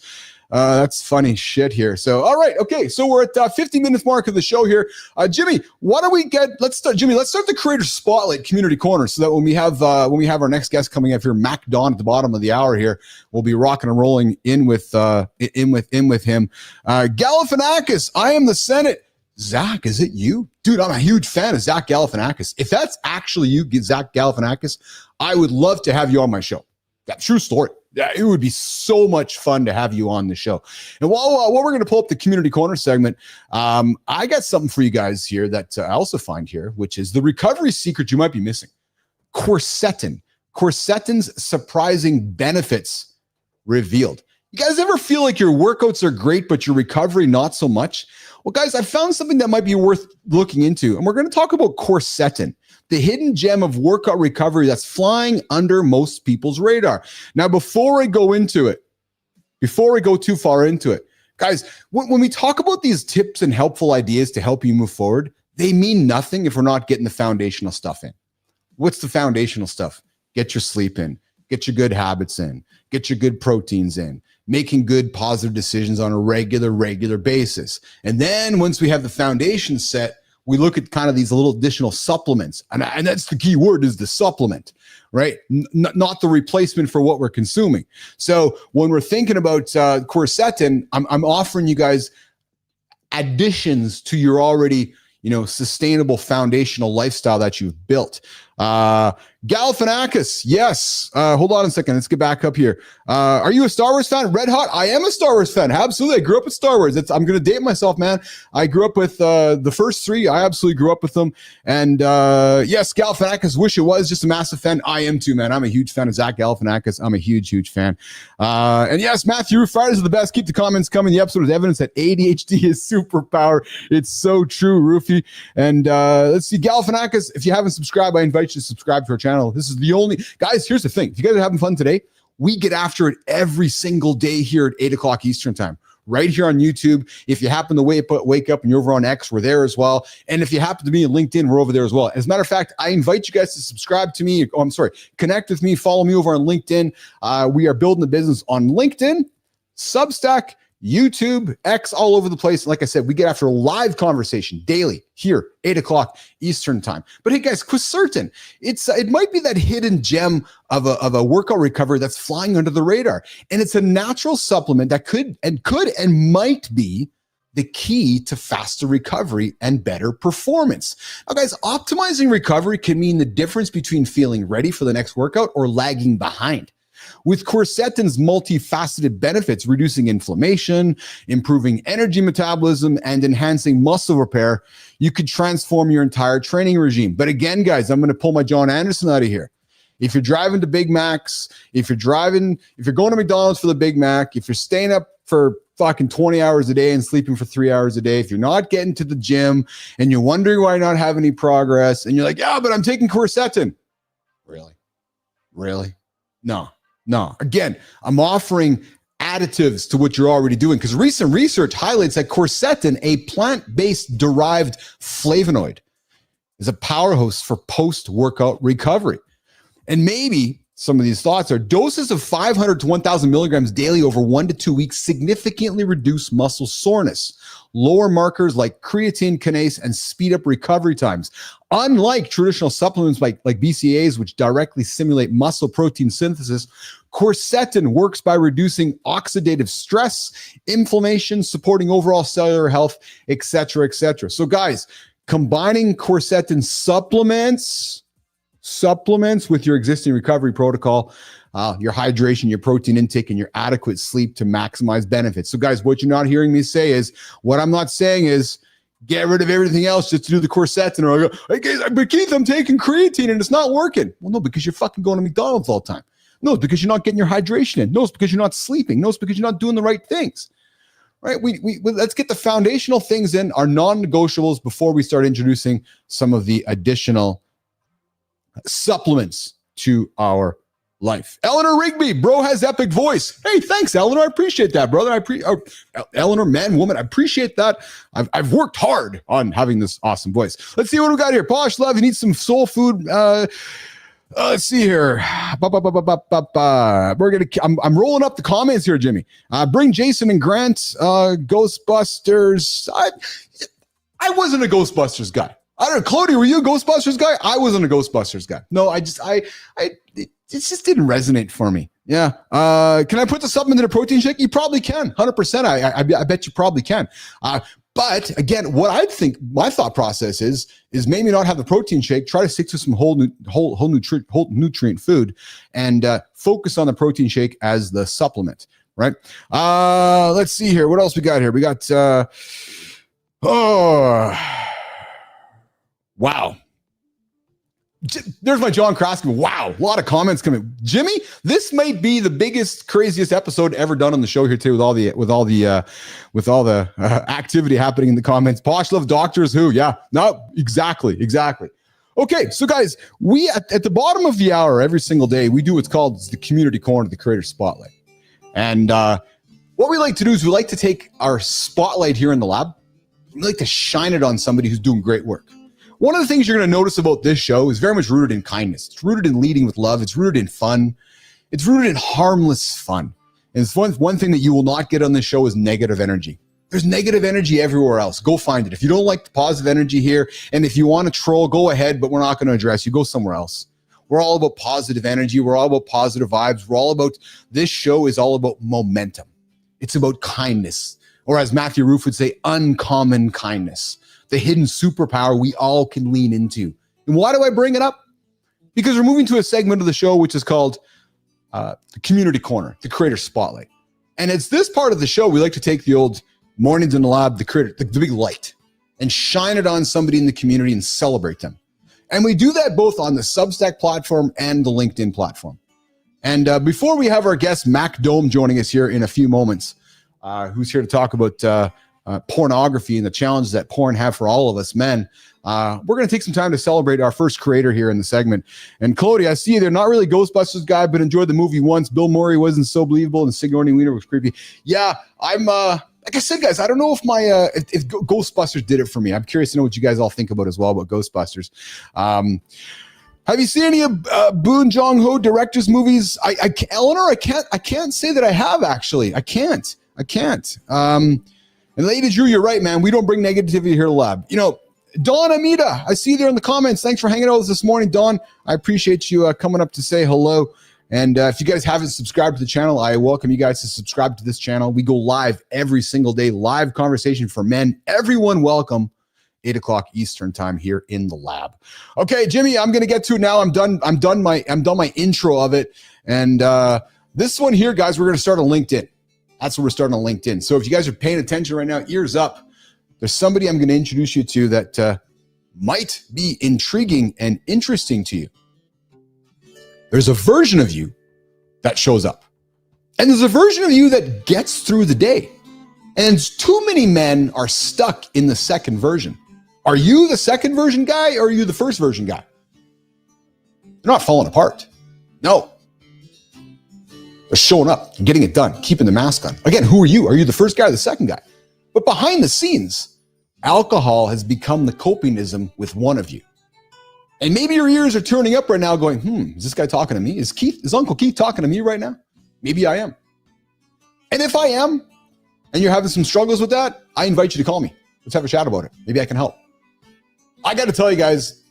That's funny shit here. So, all right. Okay. So we're at 50 minutes mark of the show here. Jimmy, why don't we let's start the creator spotlight community corner so that when we have our next guest coming up here, Mac Don at the bottom of the hour here, we'll be rocking and rolling in with him. Galifianakis, I am the Senate. Zach, is it you? Dude, I'm a huge fan of Zach Galifianakis. If that's actually you, Zach Galifianakis, I would love to have you on my show. That's true story. Yeah, it would be so much fun to have you on the show. And while we're going to pull up the community corner segment, I got something for you guys here that I also find here, which is the recovery secret you might be missing. Quercetin. Quercetin's surprising benefits revealed. You guys ever feel like your workouts are great, but your recovery not so much? Well, guys, I found something that might be worth looking into, and we're going to talk about quercetin, the hidden gem of workout recovery that's flying under most people's radar. Now, before I go too far into it, guys, when we talk about these tips and helpful ideas to help you move forward, they mean nothing if we're not getting the foundational stuff in. What's the foundational stuff? Get your sleep in, get your good habits in, get your good proteins in, making good positive decisions on a regular basis. And then once we have the foundation set, we look at kind of these little additional supplements. And that's the key word, is the supplement, right? Not the replacement for what we're consuming. So when we're thinking about quercetin, I'm offering you guys additions to your already sustainable foundational lifestyle that you've built. Galifianakis, yes. Hold on a second. Let's get back up here. Are you a Star Wars fan? Red Hot? I am a Star Wars fan. Absolutely. I grew up with Star Wars. I'm going to date myself, man. I grew up with the first three. I absolutely grew up with them. And yes, Galifianakis, wish it was. Just a massive fan. I am too, man. I'm a huge fan of Zach Galifianakis. I'm a huge fan. And yes, Matthew, Fridays are the best. Keep the comments coming. The episode is evidence that ADHD is superpower. It's so true, Roofy. And let's see, Galifianakis, if you haven't subscribed, I invite you to subscribe to our channel. This is the only, guys, here's the thing. If you guys are having fun today, we get after it every single day here at 8 o'clock Eastern time, right here on YouTube. If you happen to wake up and you're over on X, we're there as well. And if you happen to be on LinkedIn, we're over there as well. As a matter of fact, I invite you guys to subscribe to me. Connect with me, follow me over on LinkedIn. We are building a business on LinkedIn, Substack, YouTube, X, all over the place. Like I said, we get after a live conversation daily here, 8 o'clock Eastern time. But hey, guys, Quercetin, it might be that hidden gem of a workout recovery that's flying under the radar. And it's a natural supplement that could and might be the key to faster recovery and better performance. Now, guys, optimizing recovery can mean the difference between feeling ready for the next workout or lagging behind. With quercetin's multifaceted benefits, reducing inflammation, improving energy metabolism, and enhancing muscle repair, you could transform your entire training regime. But again, guys, I'm going to pull my John Andersen out of here. If you're driving to Big Macs, if you're going to McDonald's for the Big Mac, if you're staying up for fucking 20 hours a day and sleeping for 3 hours a day, if you're not getting to the gym and you're wondering why you're not having any progress, and you're like, yeah, but I'm taking quercetin. Really? No. Again, I'm offering additives to what you're already doing because recent research highlights that quercetin, a plant-based derived flavonoid, is a powerhouse for post-workout recovery. And maybe some of these thoughts are doses of 500 to 1,000 milligrams daily over 1 to 2 weeks significantly reduce muscle soreness, lower markers like creatine kinase, and speed up recovery times. Unlike traditional supplements like BCAAs, which directly simulate muscle protein synthesis, quercetin works by reducing oxidative stress, inflammation, supporting overall cellular health, etc., etc. So, guys, combining quercetin supplements with your existing recovery protocol, your hydration, your protein intake, and your adequate sleep to maximize benefits. So, guys, what you're not hearing me say is, what I'm not saying is, get rid of everything else just to do the quercetin. Or I go, hey, guys, but Keith, I'm taking creatine and it's not working. Well, no, because you're fucking going to McDonald's all the time. No, it's because you're not getting your hydration in. No, it's because you're not sleeping. No, it's because you're not doing the right things. Right? We let's get the foundational things in, our non-negotiables, before we start introducing some of the additional supplements to our life. Eleanor Rigby, bro has epic voice. Hey, thanks, Eleanor. I appreciate that, brother. Eleanor, man, woman, I appreciate that. I've worked hard on having this awesome voice. Let's see what we got here. Polish Love, you need some soul food. Let's see here. I'm rolling up the comments here, Jimmy. Bring Jason and Grant. Ghostbusters. I wasn't a Ghostbusters guy. I don't know, Clody, were you a Ghostbusters guy? I wasn't a Ghostbusters guy. No, it just didn't resonate for me. Yeah. Can I put the supplement in a protein shake? You probably can. 100%. I bet you probably can. But again, what I think my thought process is maybe not have the protein shake. Try to stick to some whole nutrient food and focus on the protein shake as the supplement. Right. Let's see here. What else we got here? We got. Wow. There's my John Kraskin. Wow, a lot of comments coming. Jimmy, this might be the biggest, craziest episode ever done on the show here today, with all the activity happening in the comments. Posh love Doctors Who. Yeah, no, exactly. Okay, so guys, we at the bottom of the hour every single day, we do what's called the community corner, the creator spotlight. And what we like to do is we like to take our spotlight here in the lab. We like to shine it on somebody who's doing great work. One of the things you're going to notice about this show is very much rooted in kindness. It's rooted in leading with love. It's rooted in fun. It's rooted in harmless fun. And it's one thing that you will not get on this show is negative energy. There's negative energy everywhere else. Go find it. If you don't like the positive energy here, and if you want to troll, go ahead, but we're not going to address you. Go somewhere else. We're all about positive energy. We're all about positive vibes. This show is all about momentum. It's about kindness. Or as Matthew Roof would say, uncommon kindness. The hidden superpower we all can lean into. And why do I bring it up? because we're moving to a segment of the show which is called the Community Corner, the Creator Spotlight. And it's this part of the show we like to take the old Mornings in the Lab, the creator, the big light, and shine it on somebody in the community and celebrate them. And we do that both on the Substack platform and the LinkedIn platform. And before we have our guest, Mac Dome, joining us here in a few moments, who's here to talk about pornography and the challenges that porn have for all of us men, we're going to take some time to celebrate our first creator here in the segment. And Cody, I see you there. Not really a Ghostbusters guy, but enjoyed the movie once. Bill Murray wasn't so believable, and Sigourney Weaver was creepy. Yeah, I'm like I said, guys, I don't know if if Ghostbusters did it for me. I'm curious to know what you guys all think about as well about Ghostbusters. Have you seen any of Boon Jong-ho director's movies? Eleanor, I can't say that I have, actually. I can't. And Lady Drew, you're right, man. We don't bring negativity here to the lab. You know, Dawn Amita, I see you there in the comments. Thanks for hanging out with us this morning, Dawn. I appreciate you coming up to say hello. And if you guys haven't subscribed to the channel, I welcome you guys to subscribe to this channel. We go live every single day, live conversation for men. Everyone welcome, 8 o'clock Eastern time here in the lab. Okay, Jimmy, I'm going to get to it now. I'm done my intro of it. And this one here, guys, we're going to start on LinkedIn. That's what we're starting on LinkedIn. So if you guys are paying attention right now, ears up. There's somebody I'm going to introduce you to that might be intriguing and interesting to you. There's a version of you that shows up. And there's a version of you that gets through the day. And too many men are stuck in the second version. Are you the second version guy, or are you the first version guy? They're not falling apart. No. They're showing up, getting it done, keeping the mask on. Again, who are you? Are you the first guy or the second guy? But behind the scenes, alcohol has become the copingism with one of you. And maybe your ears are turning up right now going, is this guy talking to me? Is Uncle Keith talking to me right now? Maybe I am. And if I am, and you're having some struggles with that, I invite you to call me. Let's have a chat about it. Maybe I can help. I got to tell you guys,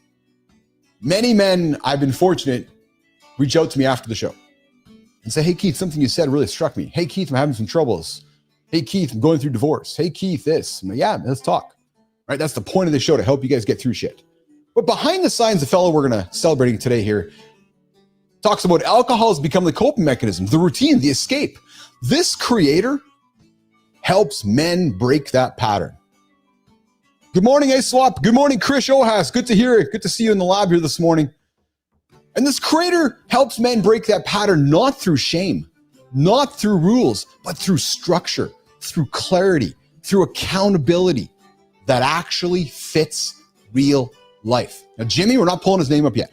many men, I've been fortunate, reach out to me after the show and say, hey, Keith, something you said really struck me. Hey, Keith, I'm having some troubles. Hey, Keith, I'm going through divorce. Hey, Keith, this. I'm like, yeah, let's talk. Right? That's the point of the show, to help you guys get through shit. But behind the scenes, the fellow we're going to celebrating today here talks about alcohol has become the coping mechanism, the routine, the escape. This creator helps men break that pattern. Good morning, A-Swap. Good morning, Krish Ohas. Good to hear it. Good to see you in the lab here this morning. And this creator helps men break that pattern, not through shame, not through rules, but through structure, through clarity, through accountability that actually fits real life. Now, Jimmy, we're not pulling his name up yet.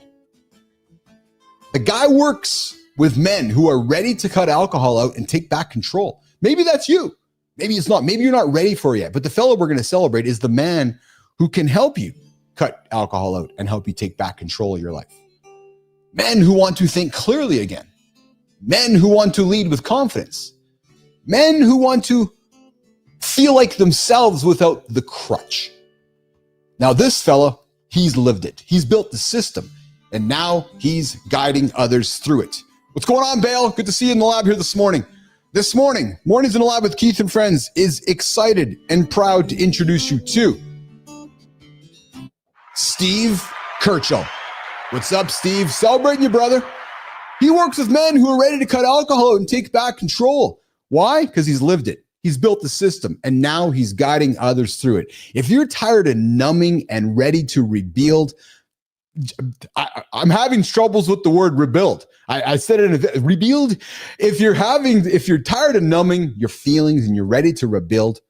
The guy works with men who are ready to cut alcohol out and take back control. Maybe that's you. Maybe it's not. Maybe you're not ready for it yet. But the fellow we're going to celebrate is the man who can help you cut alcohol out and help you take back control of your life. Men who want to think clearly again. Men who want to lead with confidence. Men who want to feel like themselves without the crutch. Now, this fella, he's lived it. He's built the system, and now he's guiding others through it. What's going on, Bale? Good to see you in the lab here this morning. This morning, Mornings in the Lab with Keith and Friends is excited and proud to introduce you to Steve Kirchhoff. What's up, Steve? Celebrating you, brother. He works with men who are ready to cut alcohol out and take back control. Why? Because he's lived it. He's built the system, and now he's guiding others through it. If you're tired of numbing and ready to rebuild, I'm having troubles with the word rebuild. I said it in rebuild. If you're tired of numbing your feelings and you're ready to rebuild,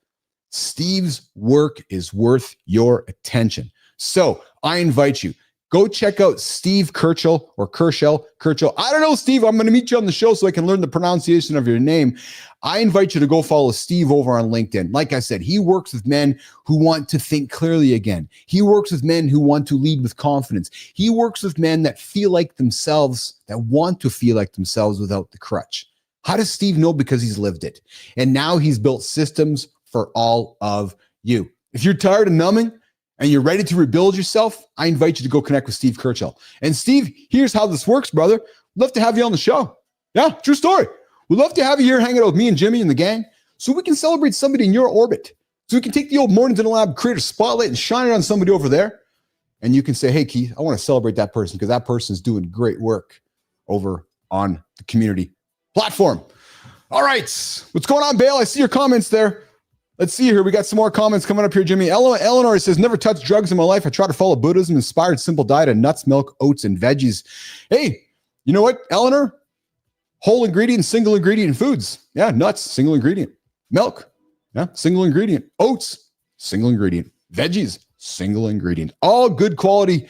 Steve's work is worth your attention. So I invite you, go check out Steve Kirchhoff or Kirchhoff. I don't know, Steve. I'm going to meet you on the show so I can learn the pronunciation of your name. I invite you to go follow Steve over on LinkedIn. Like I said, he works with men who want to think clearly again. He works with men who want to lead with confidence. He works with men that feel like themselves, that want to feel like themselves without the crutch. How does Steve know? Because he's lived it. And now he's built systems for all of you. If you're tired of numbing and you're ready to rebuild yourself, I invite you to go connect with Steve Kirchhoff. And Steve, here's how this works, brother. Love to have you on the show. Yeah, true story. We'd love to have you here hanging out with me and Jimmy and the gang so we can celebrate somebody in your orbit. So we can take the old Mornings in the Lab creator spotlight and shine it on somebody over there. And you can say, hey, Keith, I want to celebrate that person because that person is doing great work over on the community platform. All right. What's going on, Bale? I see your comments there. Let's see here. We got some more comments coming up here, Jimmy. Eleanor says, never touched drugs in my life. I try to follow Buddhism, inspired simple diet of nuts, milk, oats, and veggies. Hey, you know what, Eleanor? Whole ingredient, single ingredient foods. Yeah, nuts, single ingredient. Milk, yeah, single ingredient. Oats, single ingredient. Veggies, single ingredient. All good quality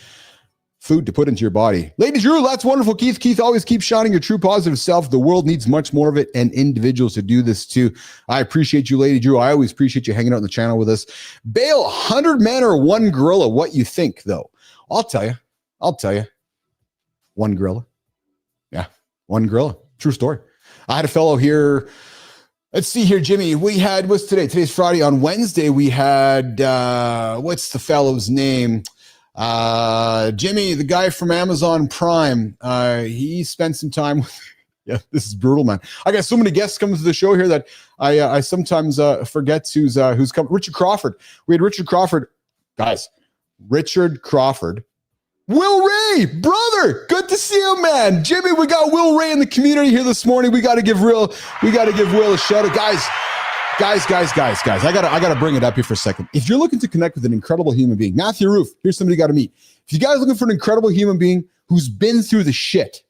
food to put into your body. Ladies, Drew, that's wonderful, Keith. Keith, always keep shining your true positive self. The world needs much more of it, and individuals to do this too. I appreciate you, Lady Drew. I always appreciate you hanging out on the channel with us. Bale, 100 men or one gorilla? What you think, though? I'll tell you. One gorilla. Yeah, one gorilla. True story. I had a fellow here. Let's see here, Jimmy. We had, what's today? Today's Friday. On Wednesday, we had, what's the fellow's name? Jimmy, the guy from Amazon Prime. He spent some time with, yeah, this is brutal, man. I got so many guests coming to the show here that I sometimes forget who's coming. Richard Crawford. We had Richard Crawford. Guys, Richard Crawford. Will Ray, brother, good to see you, man. Jimmy, we got Will Ray in the community here this morning. We got to give Will a shout out. Guys, I gotta bring it up here for a second. If you're looking to connect with an incredible human being, Matthew Roof, here's somebody you got to meet. If you guys are looking for an incredible human being who's been through the shit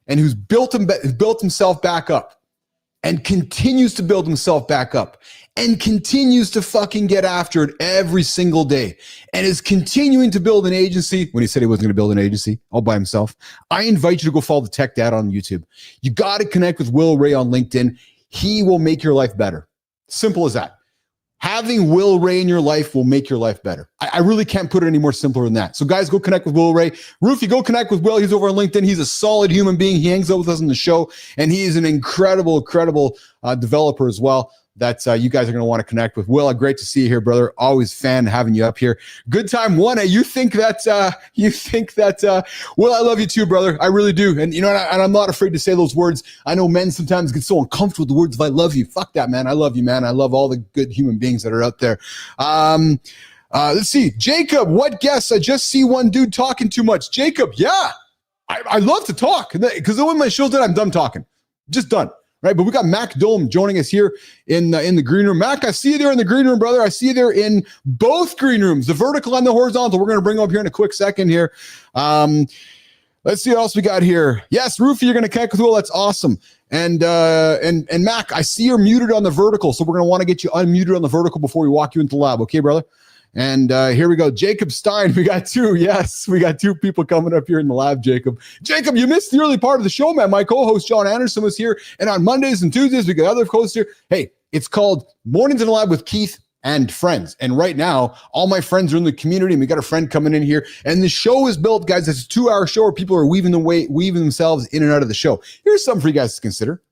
and who's built himself back up and continues to build himself back up and continues to fucking get after it every single day and is continuing to build an agency, when he said he wasn't going to build an agency all by himself, I invite you to go follow the Tech Dad on YouTube. You got to connect with Will Ray on LinkedIn. He will make your life better. Simple as that. Having Will Ray in your life will make your life better. I really can't put it any more simpler than that. So guys, go connect with Will Ray. Rufy, go connect with Will. He's over on LinkedIn. He's a solid human being. He hangs out with us on the show, and he is an incredible developer as well that you guys are going to want to connect with. Will, great to see you here, brother. Always fan having you up here. Good time, one. You think that, Will, I love you too, brother. I really do. And you know, and I'm not afraid to say those words. I know men sometimes get so uncomfortable with the words of I love you. Fuck that, man. I love you, man. I love all the good human beings that are out there. Let's see. Jacob, what guess? I just see one dude talking too much. Jacob, yeah. I love to talk because when my show's done, I'm done talking. Just done. Right, but we got Mac Dome joining us here in the green room. Mac, I see you there in the green room, brother. I see you there in both green rooms, the vertical and the horizontal. We're going to bring them up here in a quick second here. Let's see what else we got here. Yes, Rufy, you're going to connect with Will. That's awesome. And Mac, I see you're muted on the vertical, so we're going to want to get you unmuted on the vertical before we walk you into the lab. Okay, brother? And here we go. Jacob Stein, we got two. Yes, we got two people coming up here in the lab, Jacob. Jacob, you missed the early part of the show, man. My co-host, John Andersen, was here. And on Mondays and Tuesdays, we got other hosts here. Hey, it's called Mornings in the Lab with Keith and Friends. And right now, all my friends are in the community, and we got a friend coming in here. And the show is built, guys. It's a 2-hour show where people are weaving themselves in and out of the show. Here's something for you guys to consider.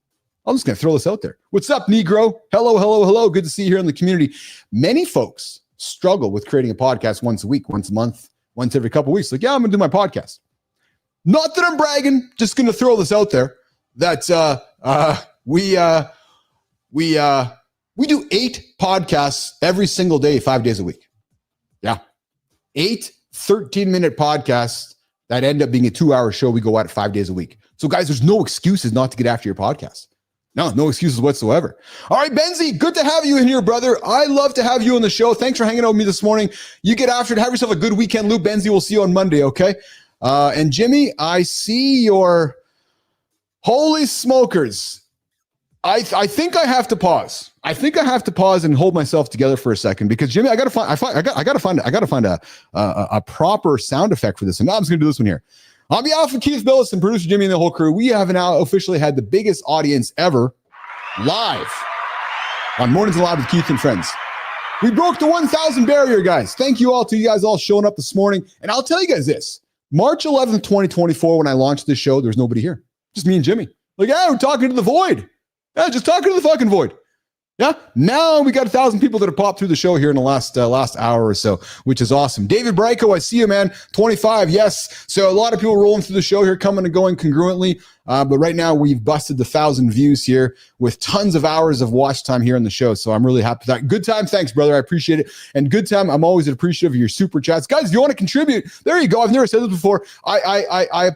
I'm just going to throw this out there. What's up, Negro? Hello. Good to see you here in the community. Many folks struggle with creating a podcast once a week, once a month, once every couple of weeks. Like, yeah, I'm gonna do my podcast. Not that I'm bragging, just gonna throw this out there that we do 8 podcasts every single day, 5 days a week. Yeah. 8 13-minute podcasts that end up being a 2-hour show we go at 5 days a week. So guys, there's no excuses not to get after your podcast. No excuses whatsoever. All right, Benzie, good to have you in here, brother. I love to have you on the show. Thanks for hanging out with me this morning. You get after it. Have yourself a good weekend, Lou. Benzie, we'll see you on Monday, okay? And Jimmy, I see your holy smokers. I think I have to pause. I think I have to pause and hold myself together for a second because Jimmy, I gotta find a proper sound effect for this. And now I'm just gonna do this one here. On behalf of Keith Bilous and producer Jimmy and the whole crew, we have now officially had the biggest audience ever live on Mornings Live with Keith and Friends. We broke the 1,000 barrier, guys. Thank you all to you guys all showing up this morning. And I'll tell you guys this, March 11th, 2024, when I launched this show, there's nobody here. Just me and Jimmy. Like, yeah, we're talking to the void. Yeah, just talking to the fucking void. Yeah. Now we got 1,000 people that have popped through the show here in the last hour or so, which is awesome. David Bryko, I see you, man. 25. Yes. So a lot of people rolling through the show here, coming and going congruently. But right now we've busted the 1,000 views here with tons of hours of watch time here on the show. So I'm really happy with that. Good time. Thanks, brother. I appreciate it. And good time. I'm always appreciative of your super chats. Guys, if you want to contribute, there you go. I've never said this before. I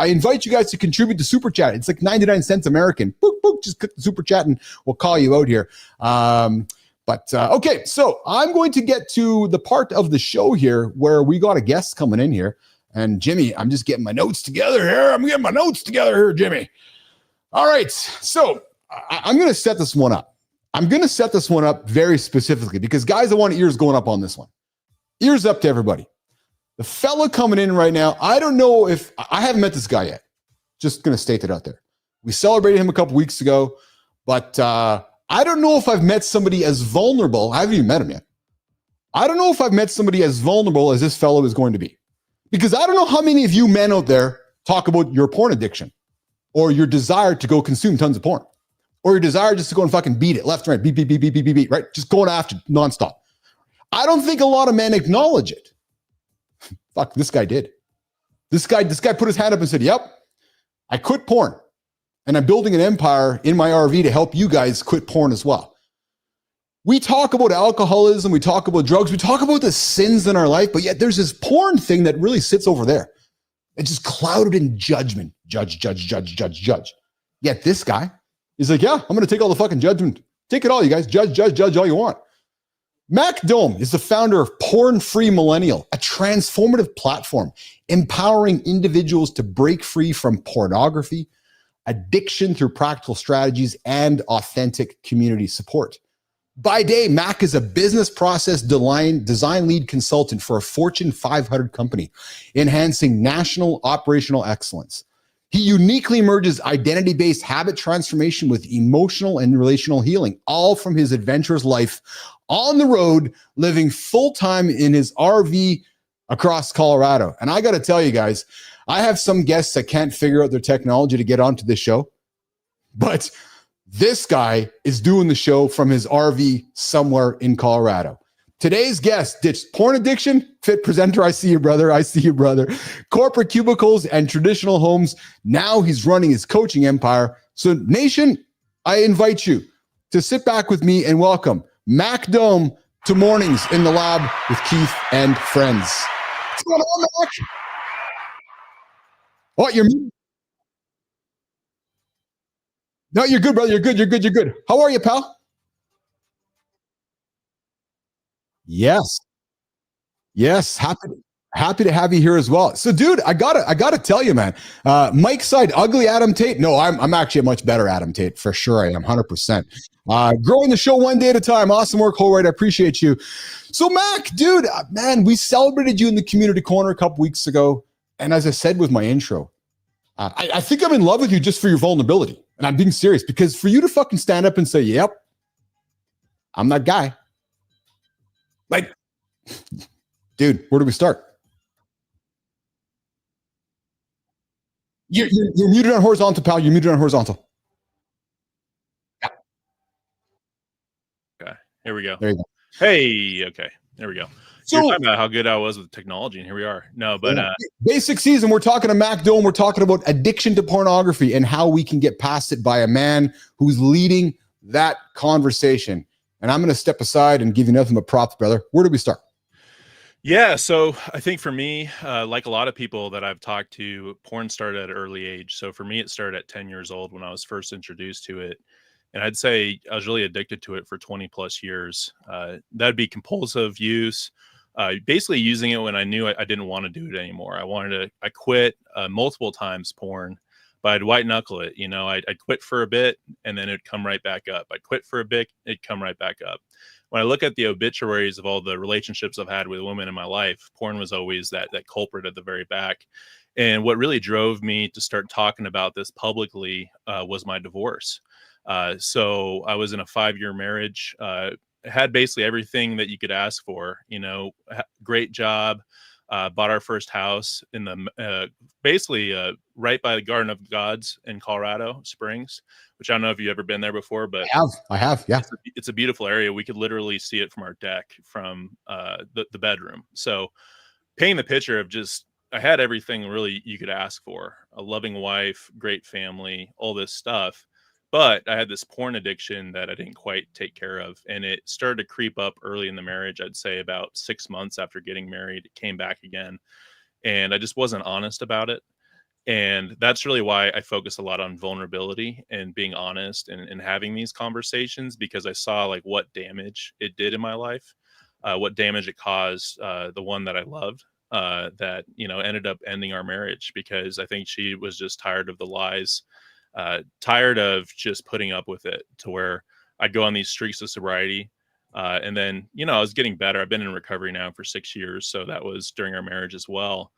invite you guys to contribute to super chat. It's like 99 cents American. Boop, boop, just click the super chat and we'll call you out here. Okay, so I'm going to get to the part of the show here where we got a guest coming in here. And Jimmy, I'm just getting my notes together here. Jimmy. All right, so I'm going to set this one up. I'm going to set this one up very specifically because, guys, I want ears going up on this one. Ears up to everybody. The fella coming in right now, I don't know if I haven't met this guy yet. Just going to state that out there. We celebrated him a couple weeks ago, but I don't know if I've met somebody as vulnerable. I haven't even met him yet. I don't know if I've met somebody as vulnerable as this fellow is going to be. Because I don't know how many of you men out there talk about your porn addiction or your desire to go consume tons of porn or your desire just to go and fucking beat it left and right, beat, right? Just going after nonstop. I don't think a lot of men acknowledge it. Fuck, this guy did. This guy put his hand up and said, yep, I quit porn and I'm building an empire in my RV to help you guys quit porn as well. We talk about alcoholism, we talk about drugs, we talk about the sins in our life, but yet there's this porn thing that really sits over there. It's just clouded in judgment. Judge. Yet this guy is like, yeah, I'm going to take all the fucking judgment. Take it all, you guys. Judge all you want. Mac Dome is the founder of Porn Free Millennial, a transformative platform empowering individuals to break free from pornography, addiction through practical strategies, and authentic community support. By day, Mac is a business process design lead consultant for a Fortune 500 company, enhancing national operational excellence. He uniquely merges identity-based habit transformation with emotional and relational healing, all from his adventurous life on the road, living full-time in his RV across Colorado. And I got to tell you guys, I have some guests that can't figure out their technology to get onto this show, but this guy is doing the show from his RV somewhere in Colorado. Today's guest ditched porn addiction, fit presenter. I see you, brother. Corporate cubicles and traditional homes. Now he's running his coaching empire. So nation, I invite you to sit back with me and welcome Mac Dome to Mornings in the Lab with Keith and Friends. What's going on, Mac? Oh, you're muted. No, you're good, brother. You're good. How are you, pal? Yes. Happy to have you here as well. So, dude, I gotta tell you, man. Mike's side, ugly Adam Tate. No, I'm actually a much better Adam Tate for sure. I am 100%. Growing the show one day at a time. Awesome work, Holright. I appreciate you. So, Mac, dude, man, we celebrated you in the community corner a couple weeks ago, and as I said with my intro, I think I'm in love with you just for your vulnerability. And I'm being serious because for you to fucking stand up and say, yep, I'm that guy. Like, dude, where do we start? You're muted on horizontal, pal. You're muted on horizontal. Okay, here we go. There you go. Hey, okay, there we go. So, you're talking about how good I was with technology, and here we are. No, but basic season, we're talking to Mac Dome. We're talking about addiction to pornography and how we can get past it by a man who's leading that conversation. And I'm going to step aside and give you nothing but props, brother. Where do we start? Yeah, so I think for me, like a lot of people that I've talked to, porn started at an early age. So for me, it started at 10 years old when I was first introduced to it. And I'd say I was really addicted to it for 20 plus years. That'd be compulsive use. Basically using it when I knew I didn't want to do it anymore. I quit multiple times porn, but I'd white knuckle it. You know, I'd quit for a bit and then it'd come right back up. I'd quit for a bit, it'd come right back up. When I look at the obituaries of all the relationships I've had with women in my life, porn was always that culprit at the very back. And what really drove me to start talking about this publicly was my divorce. So I was in a 5-year marriage, had basically everything that you could ask for, you know, great job, bought our first house in the basically right by the Garden of Gods in Colorado Springs, which I don't know if you've ever been there before, but I have. Yeah. It's a beautiful area. We could literally see it from our deck from the bedroom. So painting the picture of just I had everything really you could ask for: a loving wife, great family, all this stuff. But I had this porn addiction that I didn't quite take care of. And it started to creep up early in the marriage. I'd say about 6 months after getting married, it came back again. And I just wasn't honest about it. And that's really why I focus a lot on vulnerability and being honest and having these conversations, because I saw like what damage it did in my life, what damage it caused, the one that I loved, that, you know, ended up ending our marriage because I think she was just tired of the lies, tired of just putting up with it, to where I'd go on these streaks of sobriety. And then, you know, I was getting better. I've been in recovery now for 6 years. So that was during our marriage as well.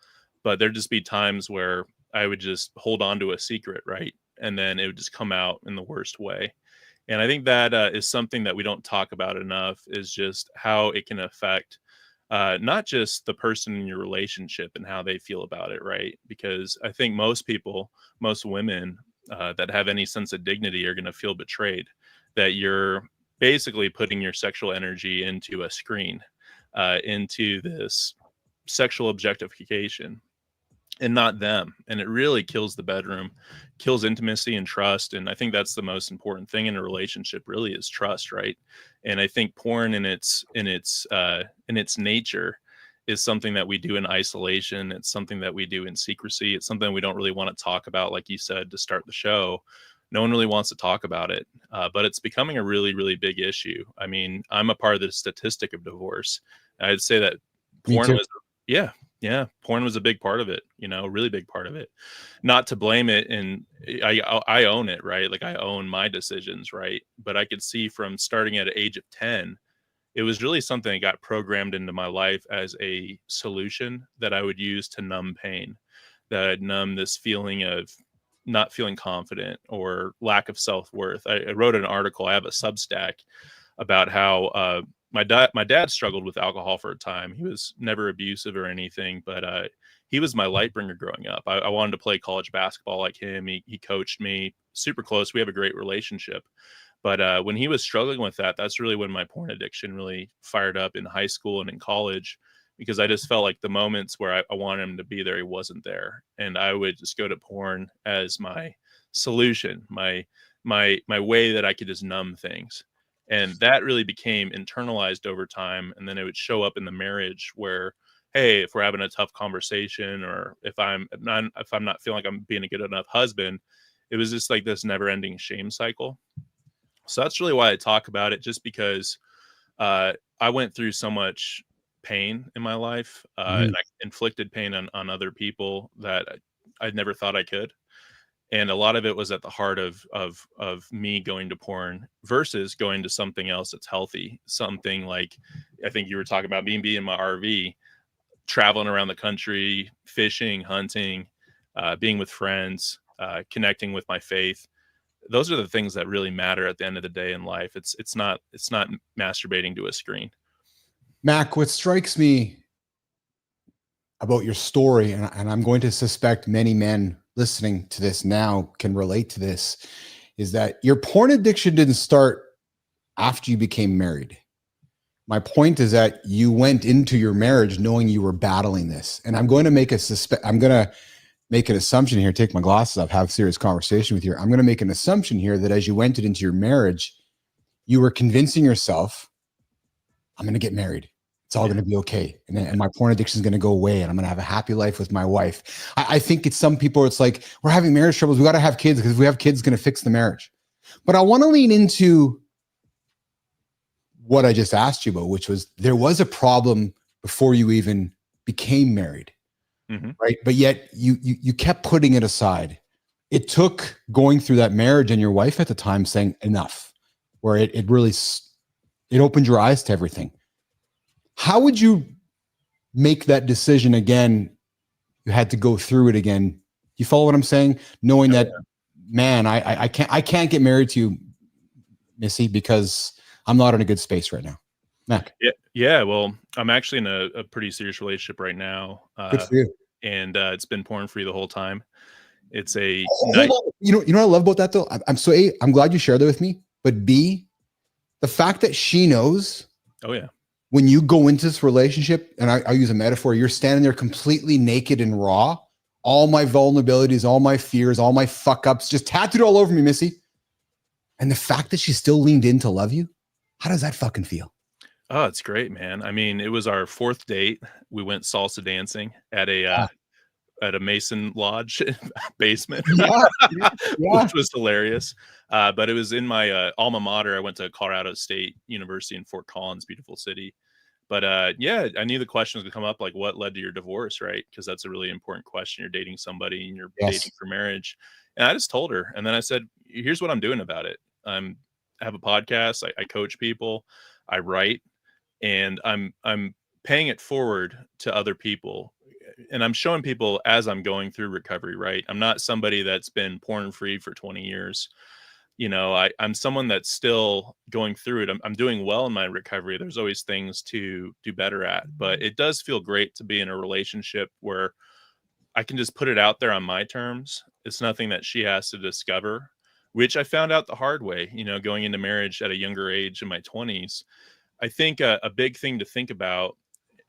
But there'd just be times where I would just hold on to a secret, right? And then it would just come out in the worst way. And I think that is something that we don't talk about enough, is just how it can affect not just the person in your relationship and how they feel about it, right? Because I think most people, most women that have any sense of dignity are going to feel betrayed, that you're basically putting your sexual energy into a screen, into this sexual objectification, and not them. And it really kills the bedroom, kills intimacy and trust. And I think that's the most important thing in a relationship, really, is trust, right? And I think porn in its nature is something that we do in isolation. It's something that we do in secrecy. It's something we don't really want to talk about, like you said to start the show. No one really wants to talk about it, but it's becoming a really, really big issue. I mean, I'm a part of the statistic of divorce. I'd say that porn was, yeah, porn was a big part of it, you know, a really big part of it. Not to blame it, and I own it, right? Like, I own my decisions, right? But I could see from starting at an age of 10, it was really something that got programmed into my life as a solution that I would use to numb pain, that I'd numb this feeling of not feeling confident or lack of self-worth. I wrote an article, I have a Substack, about how my dad struggled with alcohol for a time. He was never abusive or anything, but he was my light bringer growing up. I wanted to play college basketball like him. He coached me, super close. We have a great relationship. But when he was struggling with that, that's really when my porn addiction really fired up in high school and in college, because I just felt like the moments where I wanted him to be there, he wasn't there. And I would just go to porn as my solution, my way that I could just numb things. And that really became internalized over time. And then it would show up in the marriage where, hey, if we're having a tough conversation, or if I'm not feeling like I'm being a good enough husband, it was just like this never ending shame cycle. So that's really why I talk about it, just because I went through so much pain in my life, and I inflicted pain on other people that I'd never thought I could. And a lot of it was at the heart of me going to porn versus going to something else that's healthy. Something like, I think you were talking about, me being in my RV, traveling around the country, fishing, hunting, being with friends, connecting with my faith. Those are the things that really matter at the end of the day in life. It's not masturbating to a screen. Mac, what strikes me about your story, and I'm going to suspect many men listening to this now can relate to this, is that your porn addiction didn't start after you became married. My point is that you went into your marriage knowing you were battling this. And I'm going to make an assumption here, take my glasses off, have a serious conversation with you. I'm going to make an assumption here that as you went into your marriage, you were convincing yourself, I'm going to get married. It's all going to be okay. And my porn addiction is going to go away, and I'm going to have a happy life with my wife. I think it's some people, it's like, we're having marriage troubles. We got to have kids, because if we have kids, it's going to fix the marriage. But I want to lean into what I just asked you about, which was, there was a problem before you even became married, right? But yet you kept putting it aside. It took going through that marriage and your wife at the time saying enough, where it really opened your eyes to everything. How would you make that decision again? You had to go through it again. You follow what I'm saying? Knowing that, man, I can't get married to you, Missy, because I'm not in a good space right now. Mac. Yeah. Well, I'm actually in a pretty serious relationship right now. Good for you. And it's been porn free the whole time. It's a you know what I love about that though? I'm glad you shared that with me. But B, the fact that she knows. Oh yeah. when you go into this relationship, and I use a metaphor, you're standing there completely naked and raw. All my vulnerabilities, all my fears, all my fuck ups, just tattooed all over me, Missy. And the fact that she still leaned in to love you, how does that fucking feel? Oh, it's great, man. I mean, it was our 4th date. We went salsa dancing at a Mason Lodge basement, Yeah, yeah, yeah. which was hilarious. But it was in my alma mater. I went to Colorado State University in Fort Collins, beautiful city. But yeah, I knew the question was gonna come up, like what led to your divorce, right? Because that's a really important question. You're dating somebody and you're Yes. dating for marriage. And I just told her, and then I said, here's what I'm doing about it. I have a podcast, I coach people, I write, and I'm paying it forward to other people. And I'm showing people as I'm going through recovery, right? I'm not somebody that's been porn free for 20 years. I'm someone that's still going through it. I'm doing well in my recovery. There's always things to do better at, but it does feel great to be in a relationship where I can just put it out there on my terms. It's nothing that she has to discover, which I found out the hard way, going into marriage at a younger age in my 20s. I think a big thing to think about,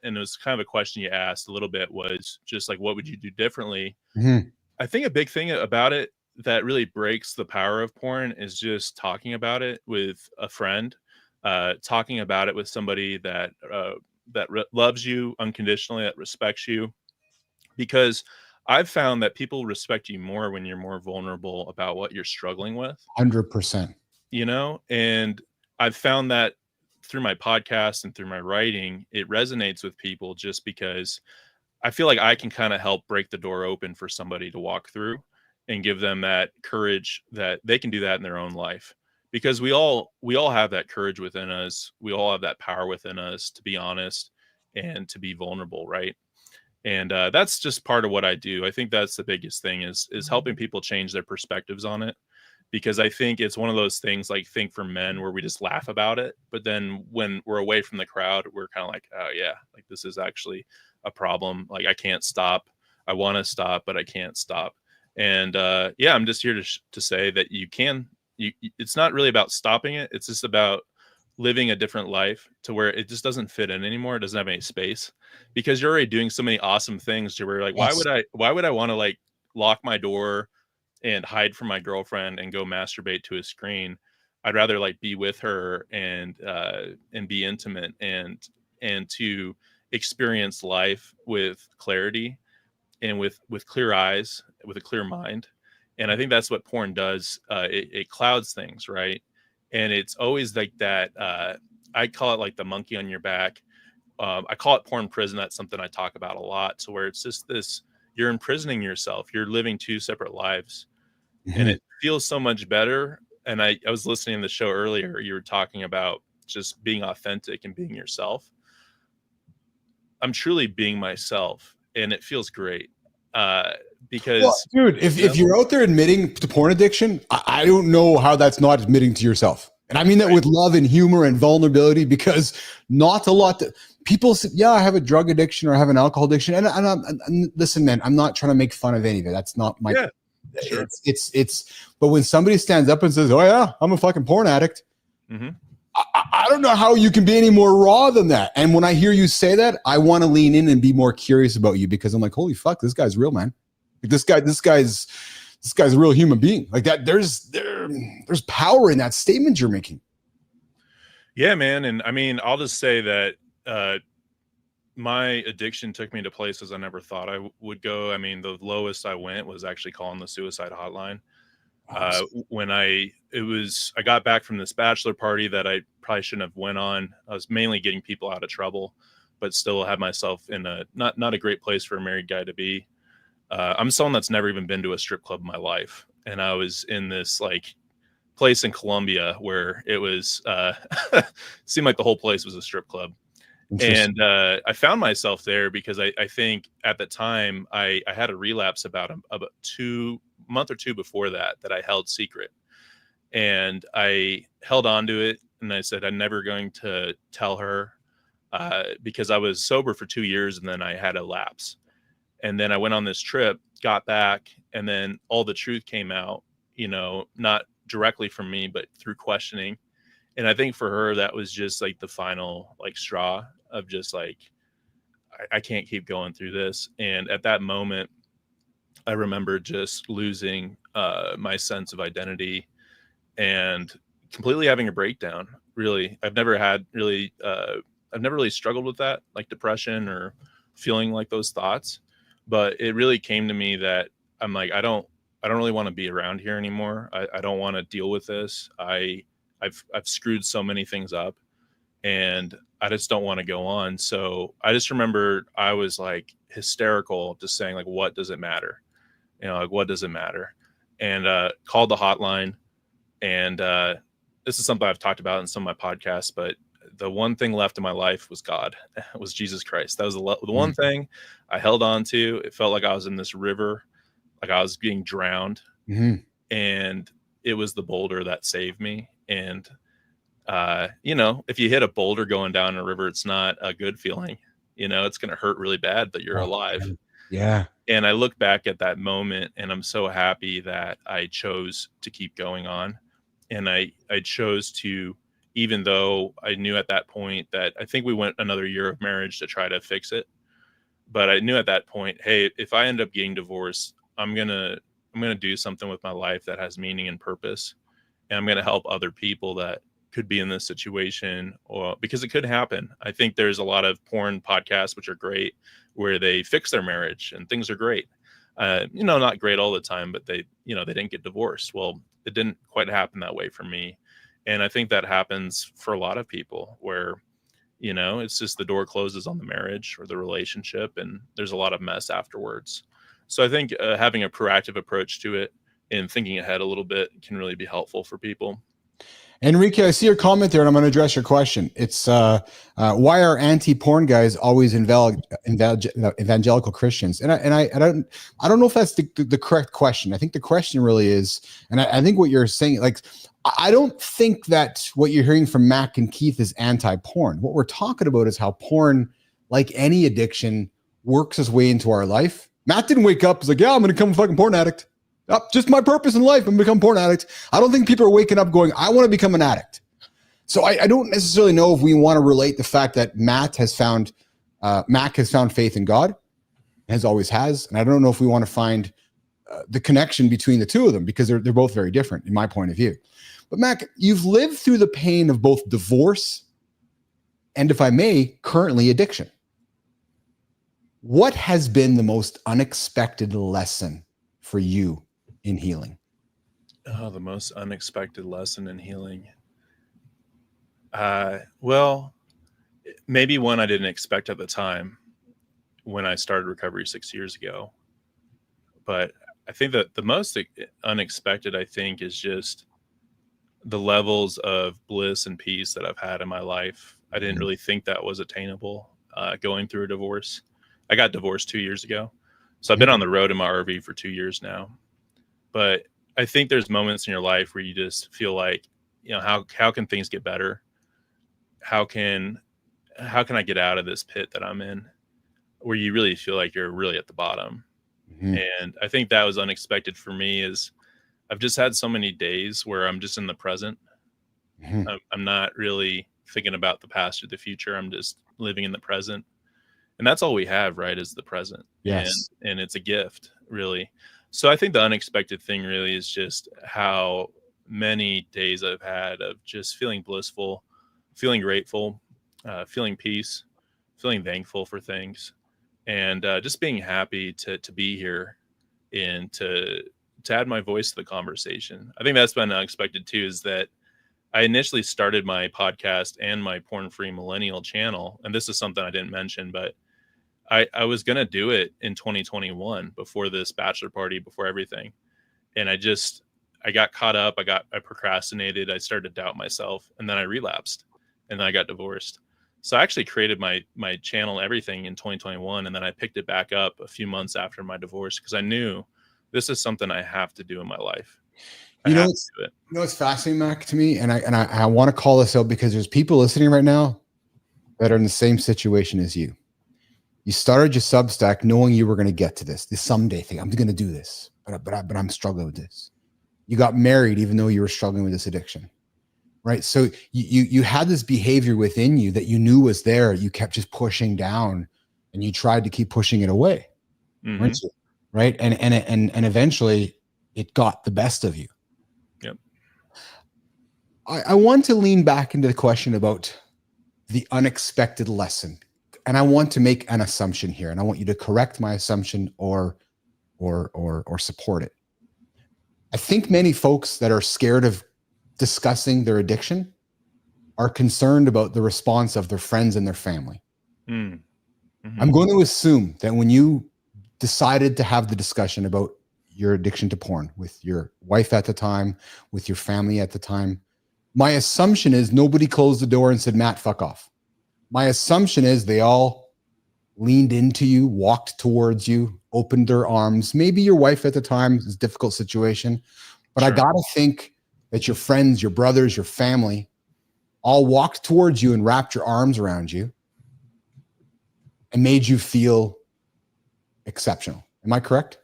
and it was kind of a question you asked a little bit, was just like, what would you do differently? Mm-hmm. I think a big thing about it that really breaks the power of porn is just talking about it with a friend, talking about it with somebody that loves you unconditionally, that respects you. Because I've found that people respect you more when you're more vulnerable about what you're struggling with. 100%. And I've found that through my podcast and through my writing, it resonates with people just because I feel like I can kind of help break the door open for somebody to walk through and give them that courage that they can do that in their own life. Because we all have that courage within us. We all have that power within us to be honest and to be vulnerable, right? And that's just part of what I do. I think that's the biggest thing is helping people change their perspectives on it. Because I think it's one of those things, like, think for men where we just laugh about it. But then when we're away from the crowd, we're kind of like, oh yeah, like this is actually a problem. Like I can't stop. I want to stop, but I can't stop. And yeah, I'm just here to say that you can, it's not really about stopping it. It's just about living a different life to where it just doesn't fit in anymore. It doesn't have any space because you're already doing so many awesome things to where like, Yes. why would I want to like lock my door and hide from my girlfriend and go masturbate to a screen? I'd rather like be with her and be intimate and to experience life with clarity and with clear eyes, with a clear mind. And I think that's what porn does. It clouds things, right? And it's always like that. I call it like the monkey on your back. I call it porn prison. That's something I talk about a lot. So where it's just this, you're imprisoning yourself. You're living 2 separate lives. Mm-hmm. And it feels so much better. And I was listening to the show earlier. You were talking about just being authentic and being yourself. I'm truly being myself, and it feels great. Because, well, dude, if you're out there admitting to porn addiction, I don't know how that's not admitting to yourself. And I mean that right. With love and humor and vulnerability, because not a lot people say, yeah, I have a drug addiction or I have an alcohol addiction. And listen, man, I'm not trying to make fun of any of it. That's not my, sure. But when somebody stands up and says, oh yeah, I'm a fucking porn addict. Mm-hmm. I don't know how you can be any more raw than that. And when I hear you say that, I want to lean in and be more curious about you, because I'm like, holy fuck, this guy's real, man. Like this guy's a real human being. Like that. There's power in that statement you're making. Yeah, man. And I mean, I'll just say that my addiction took me to places I never thought I would go. I mean, the lowest I went was actually calling the suicide hotline. When I got back from this bachelor party that I probably shouldn't have went on. I was mainly getting people out of trouble, but still had myself in a not a great place for a married guy to be. I'm someone that's never even been to a strip club in my life. And I was in this like place in Colombia where it was, seemed like the whole place was a strip club. And I found myself there because I think at the time I had a relapse about 2 month or 2 before that I held secret. And I held on to it. And I said, I'm never going to tell her because I was sober for 2 years and then I had a lapse. And then I went on this trip, got back, and then all the truth came out, not directly from me, but through questioning. And I think for her, that was just like the final like straw of just like, I can't keep going through this. And at that moment, I remember just losing my sense of identity and completely having a breakdown. Really, I've never really struggled with that, like depression or feeling like those thoughts. But it really came to me that I'm like, I don't really want to be around here anymore. I don't want to deal with this. I've screwed so many things up, and I just don't want to go on. So I just remember I was like hysterical, just saying like, what does it matter? Like, what does it matter? And called the hotline. And this is something I've talked about in some of my podcasts, but the one thing left in my life was God, was Jesus Christ. That was the one thing I held on to. It felt like I was in this river, like I was being drowned. And it was the boulder that saved me. And if you hit a boulder going down a river, it's not a good feeling. It's going to hurt really bad, but you're alive. Yeah. And I look back at that moment and I'm so happy that I chose to keep going on. And I chose to, even though I knew at that point that I think we went another year of marriage to try to fix it. But I knew at that point, hey, if I end up getting divorced, I'm going to do something with my life that has meaning and purpose. And I'm going to help other people that could be in this situation, or because it could happen. I think there's a lot of porn podcasts, which are great, where they fix their marriage and things are great. Not great all the time, but they didn't get divorced. Well, it didn't quite happen that way for me. And I think that happens for a lot of people where, it's just the door closes on the marriage or the relationship and there's a lot of mess afterwards. So I think having a proactive approach to it and thinking ahead a little bit can really be helpful for people. Enrique, I see your comment there, and I'm going to address your question. It's why are anti-porn guys always evangelical Christians? And I don't know if that's the correct question. I think the question really is, and I think what you're saying, like, I don't think that what you're hearing from Mac and Keith is anti-porn. What we're talking about is how porn, like any addiction, works its way into our life. Matt didn't wake up, he's like, yeah, I'm going to become a fucking porn addict. Just my purpose in life, I'm become porn addict. I don't think people are waking up going, I want to become an addict. So I don't necessarily know if we want to relate the fact that Mac has found faith in God, always has. And I don't know if we want to find the connection between the two of them, because they're both very different in my point of view. But Mac, you've lived through the pain of both divorce and, if I may, currently addiction. What has been the most unexpected lesson for you in healing? Oh, the most unexpected lesson in healing. Well, maybe one I didn't expect at the time when I started recovery 6 years ago. But I think that the most unexpected, I think, is just the levels of bliss and peace that I've had in my life. I didn't really think that was attainable going through a divorce. I got divorced 2 years ago. So I've been on the road in my RV for 2 years now. But I think there's moments in your life where you just feel like, how can things get better? How can I get out of this pit that I'm in, where you really feel like you're really at the bottom? And I think that was unexpected for me. Is I've just had so many days where I'm just in the present. I'm not really thinking about the past or the future. I'm just living in the present. And that's all we have, right, is the present. Yes. And it's a gift, really. So I think the unexpected thing really is just how many days I've had of just feeling blissful, feeling grateful, feeling peace, feeling thankful for things, and just being happy to be here and to add my voice to the conversation. I think that's been unexpected too, is that I initially started my podcast and my Porn Free Millennial channel. And this is something I didn't mention, but I was going to do it in 2021 before this bachelor party, before everything. And I got caught up. I procrastinated. I started to doubt myself, and then I relapsed, and then I got divorced. So I actually created my channel, everything, in 2021. And then I picked it back up a few months after my divorce, because I knew this is something I have to do in my life. It's fascinating, Mac, to me. And I want to call this out because there's people listening right now that are in the same situation as you. You started your Substack knowing you were going to get to this someday thing. I'm going to do this, but I'm struggling with this. You got married even though you were struggling with this addiction. right? So you had this behavior within you that you knew was there. You kept just pushing down, and you tried to keep pushing it away, weren't you? Right? And eventually, it got the best of you. Yep. I want to lean back into the question about the unexpected lesson, and I want to make an assumption here, and I want you to correct my assumption or support it. I think many folks that are scared of discussing their addiction are concerned about the response of their friends and their family. I'm going to assume that when you decided to have the discussion about your addiction to porn with your wife at the time, with your family at the time, my assumption is nobody closed the door and said, Matt, fuck off. My assumption is they all leaned into you, walked towards you, opened their arms. Maybe your wife at the time is a difficult situation, but I got to think that your friends, your brothers, your family all walked towards you and wrapped your arms around you and made you feel exceptional. Am I correct?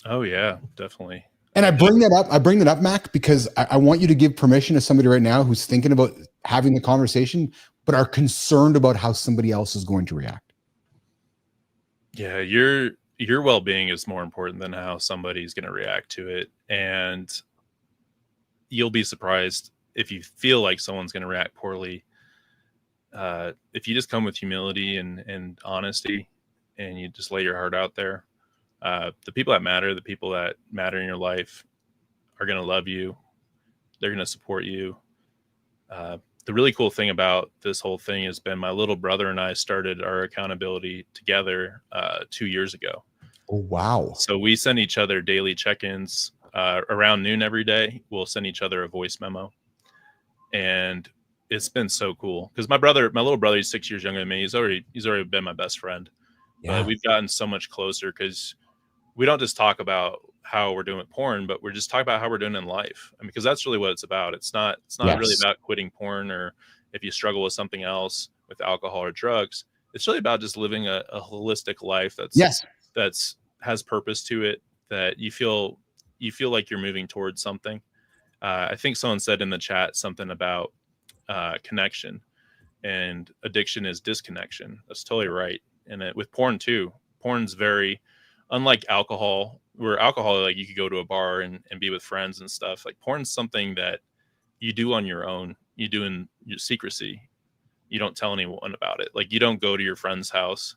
Oh yeah, definitely. And I bring that up, Mac, because I want you to give permission to somebody right now who's thinking about having the conversation, but are concerned about how somebody else is going to react. Yeah, your well-being is more important than how somebody's going to react to it. And you'll be surprised if you feel like someone's going to react poorly. If you just come with humility and honesty, and you just lay your heart out there, the people that matter in your life are going to love you. They're going to support you. The really cool thing about this whole thing has been my little brother and I started our accountability together 2 years ago. Oh, wow. So we send each other daily check-ins around noon every day. We'll send each other a voice memo. And it's been so cool because my little brother, he's 6 years younger than me. He's already been my best friend. Yeah. But we've gotten so much closer because we don't just talk about how we're doing with porn, but we're just talking about how we're doing in life. I mean, because that's really what it's about. It's not really about quitting porn, or if you struggle with something else, with alcohol or drugs. It's really about just living a holistic life that's has purpose to it, that you feel like you're moving towards something. I think someone said in the chat something about connection, and addiction is disconnection. That's totally right. And with porn too, porn's very unlike alcohol, where alcohol, like you could go to a bar and be with friends and stuff. Like porn's something that you do on your own. You do in your secrecy. You don't tell anyone about it. Like you don't go to your friend's house,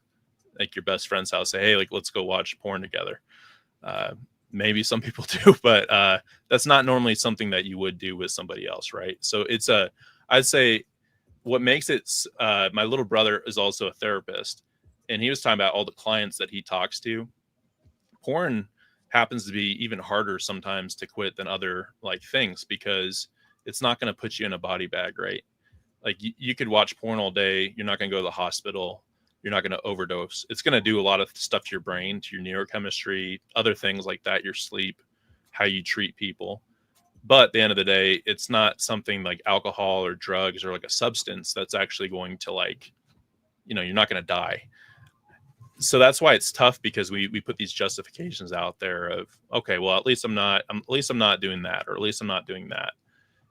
like your best friend's house, say, hey, like let's go watch porn together. Maybe some people do, but that's not normally something that you would do with somebody else, right? So I'd say what makes it, my little brother is also a therapist, and he was talking about all the clients that he talks to. Porn happens to be even harder sometimes to quit than other like things, because it's not going to put you in a body bag, right? Like you could watch porn all day. You're not going to go to the hospital. You're not going to overdose. It's going to do a lot of stuff to your brain, to your neurochemistry, other things like that, your sleep, how you treat people. But at the end of the day, it's not something like alcohol or drugs or like a substance that's actually going to you're not going to die. So that's why it's tough, because we put these justifications out there of, okay, well, at least I'm not doing that, or at least I'm not doing that.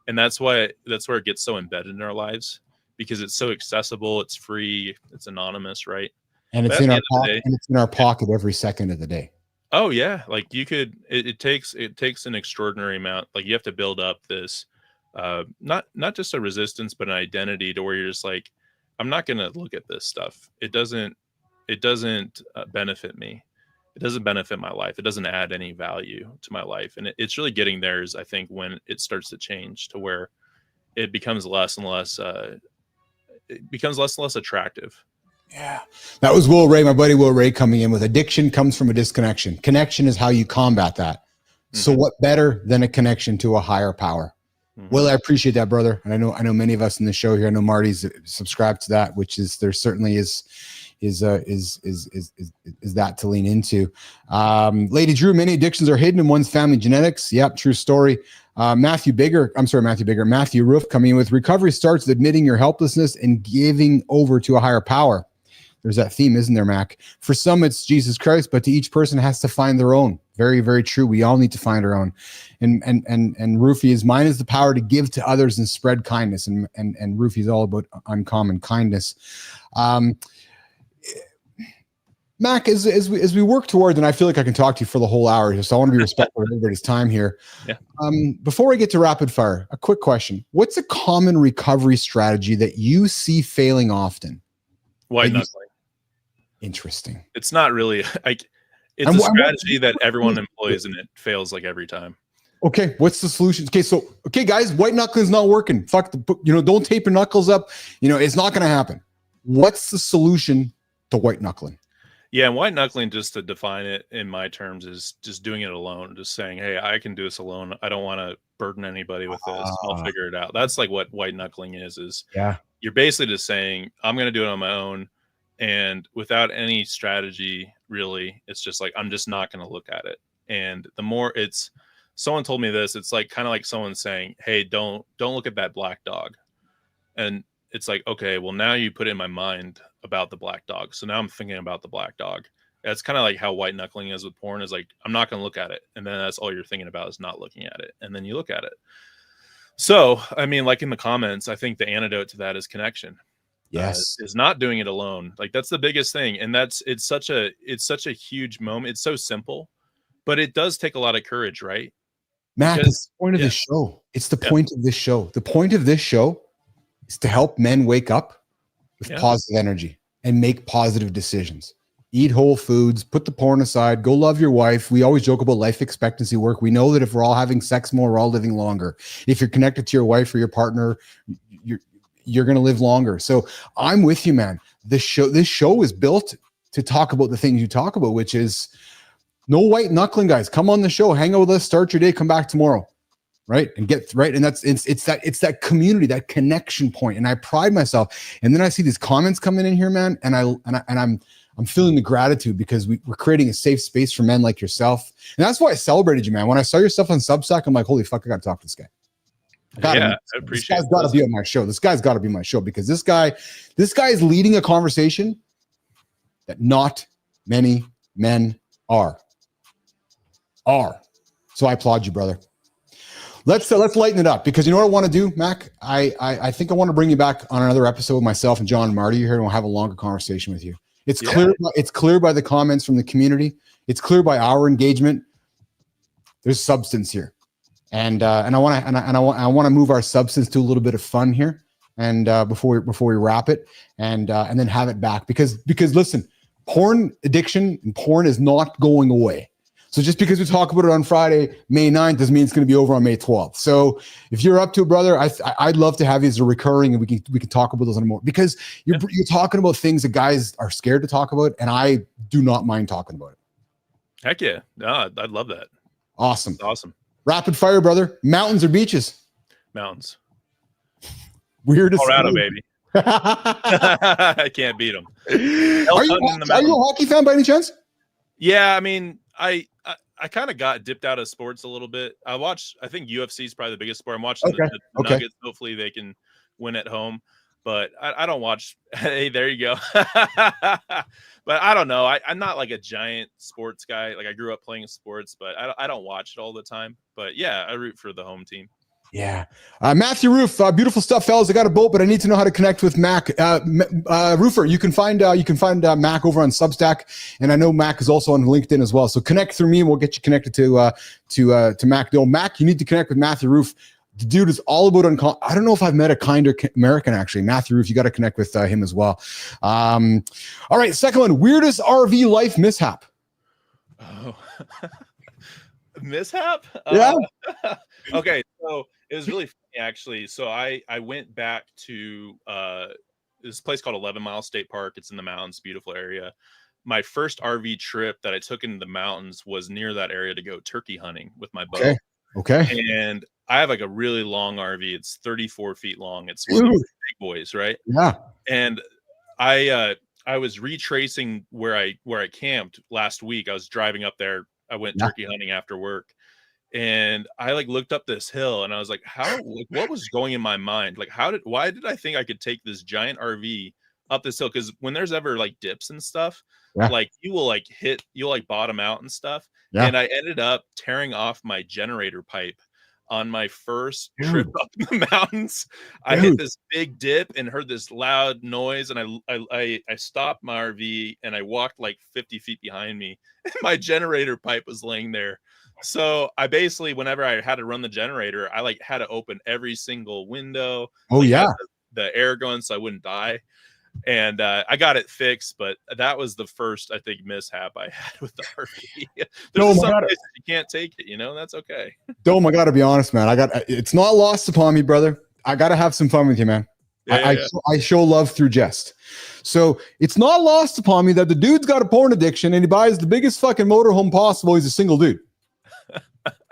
And that's where it gets so embedded in our lives, because it's so accessible, it's free, it's anonymous, right? And it's in our pocket, and it's in our pocket every second of the day. Oh yeah. Like it takes an extraordinary amount. Like you have to build up this, not just a resistance, but an identity to where you're just like, I'm not going to look at this stuff. It doesn't benefit me. It doesn't benefit my life. It doesn't add any value to my life. And it's really getting there is, I think, when it starts to change to where it becomes less and less attractive. Yeah. That was Will Ray, my buddy Will Ray, coming in with addiction comes from a disconnection. Connection is how you combat that. Mm-hmm. So what better than a connection to a higher power? Mm-hmm. Will, I appreciate that, brother. And I know many of us in the show here, I know Marty's subscribed to that, which is, there certainly is that to lean into. Lady Drew, many addictions are hidden in one's family genetics. Yep, true story. Matthew Roof coming in with recovery starts with admitting your helplessness and giving over to a higher power. There's that theme, isn't there, Mac? For some, it's Jesus Christ, but to each person has to find their own. Very, very true. We all need to find our own. And Rufy is mine is the power to give to others and spread kindness. And Rufy is all about uncommon kindness. Mac, as we work towards, and I feel like I can talk to you for the whole hour, so I want to be respectful of everybody's time here. Yeah. Before I get to rapid fire, a quick question: what's a common recovery strategy that you see failing often? White knuckling. Interesting. It's not really like it's a strategy that everyone employs, and it fails like every time. Okay, what's the solution? Okay, guys, white knuckling is not working. Fuck don't tape your knuckles up. It's not going to happen. What's the solution to white knuckling? Yeah, and white knuckling, just to define it in my terms, is just doing it alone. Just saying, hey, I can do this alone. I don't want to burden anybody with this. I'll figure it out. That's like what white knuckling is you're basically just saying, I'm going to do it on my own. And without any strategy, really, it's just like, I'm just not going to look at it. And the more someone told me this, it's like kind of like someone saying, hey, don't look at that black dog. And it's like, okay, well, now you put it in my mind about the black dog. So now I'm thinking about the black dog. That's kind of like how white knuckling is with porn, is like, I'm not going to look at it. And then that's all you're thinking about is not looking at it. And then you look at it. So, I mean, like in the comments, I think the antidote to that is connection. Yes. Is not doing it alone. Like that's the biggest thing. And it's such a huge moment. It's so simple, but it does take a lot of courage, right? Matt, it's the point of this show. It's the point of this show. The point of this show is to help men wake up with positive energy and make positive decisions. Eat whole foods, put the porn aside, go love your wife. We always joke about life expectancy work. We know that if we're all having sex more, we're all living longer. If you're connected to your wife or your partner, you're going to live longer. So I'm with you, man. This show is built to talk about the things you talk about, which is no white knuckling, guys. Come on the show, hang out with us, start your day, come back tomorrow. Right. And get right. And it's that community, that connection point. And I pride myself. And then I see these comments coming in here, man. And I'm feeling the gratitude because we're creating a safe space for men like yourself. And that's why I celebrated you, man. When I saw your stuff on Substack, I'm like, holy fuck, I got to talk to this guy. I appreciate this guy's got to be on my show. This guy's got to be my show because this guy is leading a conversation that not many men are. So I applaud you, brother. Let's lighten it up because you know what I want to do, Mac? I think I want to bring you back on another episode with myself and John and Marty here, and we'll have a longer conversation with you. It's clear by the comments from the community. It's clear by our engagement. There's substance here. And I want to move our substance to a little bit of fun here, and before we wrap it, and then have it back because listen, porn addiction and porn is not going away. So just because we talk about it on Friday, May 9th, doesn't mean it's going to be over on May 12th. So if you're up to it, brother, I'd love to have you as a recurring, and we can talk about those on more because you're talking about things that guys are scared to talk about, and I do not mind talking about it. Heck yeah, no, I'd love that. Awesome, that's awesome. Rapid fire, brother. Mountains or beaches? Mountains. Weird. Colorado, baby. I can't beat them. Are you a hockey fan by any chance? Yeah, I mean, I kind of got dipped out of sports a little bit. I think UFC is probably the biggest sport. I'm watching the Nuggets. Hopefully they can win at home. But I don't watch. Hey, there you go. But I don't know. I'm not like a giant sports guy. Like I grew up playing sports, but I don't watch it all the time. But yeah, I root for the home team. Yeah. Matthew Roof, beautiful stuff, fellas. I got a boat, but I need to know how to connect with Mac. Roofer, you can find Mac over on Substack, and I know Mac is also on LinkedIn as well. So connect through me, and we'll get you connected to Mac. No, Mac, you need to connect with Matthew Roof. The dude is all about I don't know if I've met a kinder American, actually. Matthew Roof, you got to connect with him as well. All right, second one, weirdest RV life mishap. Oh, mishap? Yeah. Okay, so it was really funny, actually. So I went back to this place called 11 Mile State Park. It's in the mountains, beautiful area. My first RV trip that I took into the mountains was near that area to go turkey hunting with my boat. Okay. And I have like a really long RV. It's 34 feet long. It's one of those big boys, right? Yeah. And I was retracing where I camped last week. I was driving up there. I went turkey hunting after work. And I like looked up this hill and I was like, what was going in my mind? Like, why did I think I could take this giant RV up this hill, because when there's ever like dips and stuff, Yeah. like you'll like bottom out and stuff. Yeah. And I ended up tearing off my generator pipe on my first Dude. trip up the mountains. I hit this big dip and heard this loud noise, and I stopped my RV and I walked like 50 feet behind me, and my generator pipe was laying there. So I basically, whenever I had to run the generator, I like had to open every single window. Oh, like, yeah. The air going so I wouldn't die. And I got it fixed, but that was the first, I think, mishap I had with the RV. There's some places you can't take it, you know, that's okay. Dome, I got to be honest, man. It's not lost upon me, brother. I got to have some fun with you, man. I show love through jest. So it's not lost upon me that the dude's got a porn addiction and he buys the biggest fucking motorhome possible. He's a single dude.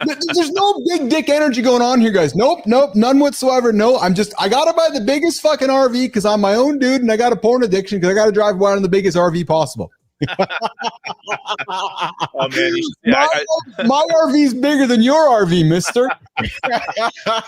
There's no big dick energy going on here, guys. Nope, none whatsoever. No, I gotta buy the biggest fucking RV because I'm my own dude and I got a porn addiction because I gotta drive around in the biggest RV possible. Oh man, my RV's bigger than your RV, mister.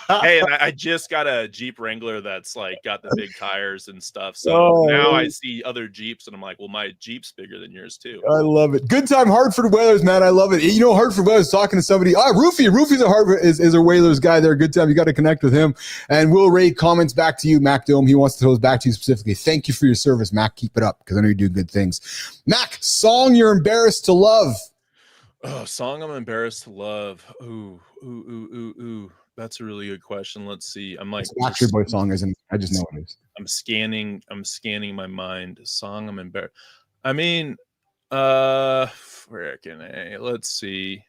Hey, and I just got a Jeep Wrangler that's like got the big tires and stuff. So now I see other Jeeps and I'm like, well, my Jeep's bigger than yours too. I love it. Good time, Hartford Whalers, man. I love it. You know, Hartford Whalers talking to somebody. Roofy's a Hartford is a Whalers guy there. Good time. You got to connect with him. And Will Ray comments back to you, Mac Dome. He wants to throw back to you specifically. Thank you for your service, Mac. Keep it up because I know you do good things. Mac, song you're embarrassed to love. Oh, song I'm embarrassed to love. Ooh. That's a really good question. Let's see. I'm like, Backstreet Boy song isn't. I just know it is. I'm scanning my mind. Song I'm embarrassed. I mean, frickin' let's see.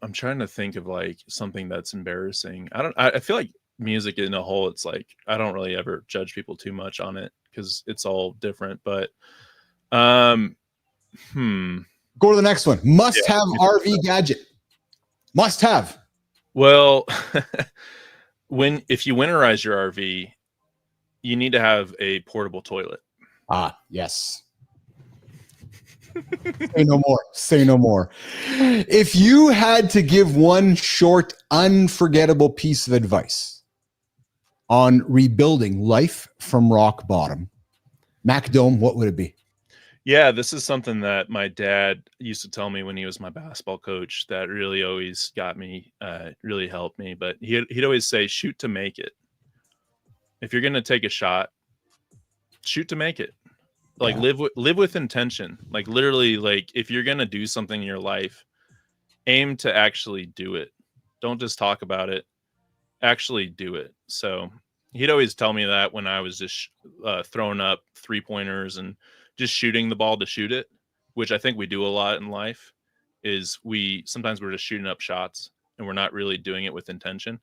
I'm trying to think of like something that's embarrassing. I feel like music in a whole, it's like I don't really ever judge people too much on it because it's all different. But go to the next one. Must have RV gadget. Must have. Well, if you winterize your RV, you need to have a portable toilet. Ah, yes. Say no more. If you had to give one short, unforgettable piece of advice on rebuilding life from rock bottom, Mac Dome, what would it be? Yeah, this is something that my dad used to tell me when he was my basketball coach that really always got me, really helped me. But he'd always say, shoot to make it. If you're going to take a shot, shoot to make it. Like live with intention. Like literally, like if you're going to do something in your life, aim to actually do it. Don't just talk about it. Actually do it. So he'd always tell me that when I was just throwing up 3-pointers and just shooting the ball to shoot it, which I think we do a lot in life, is sometimes we're just shooting up shots and we're not really doing it with intention.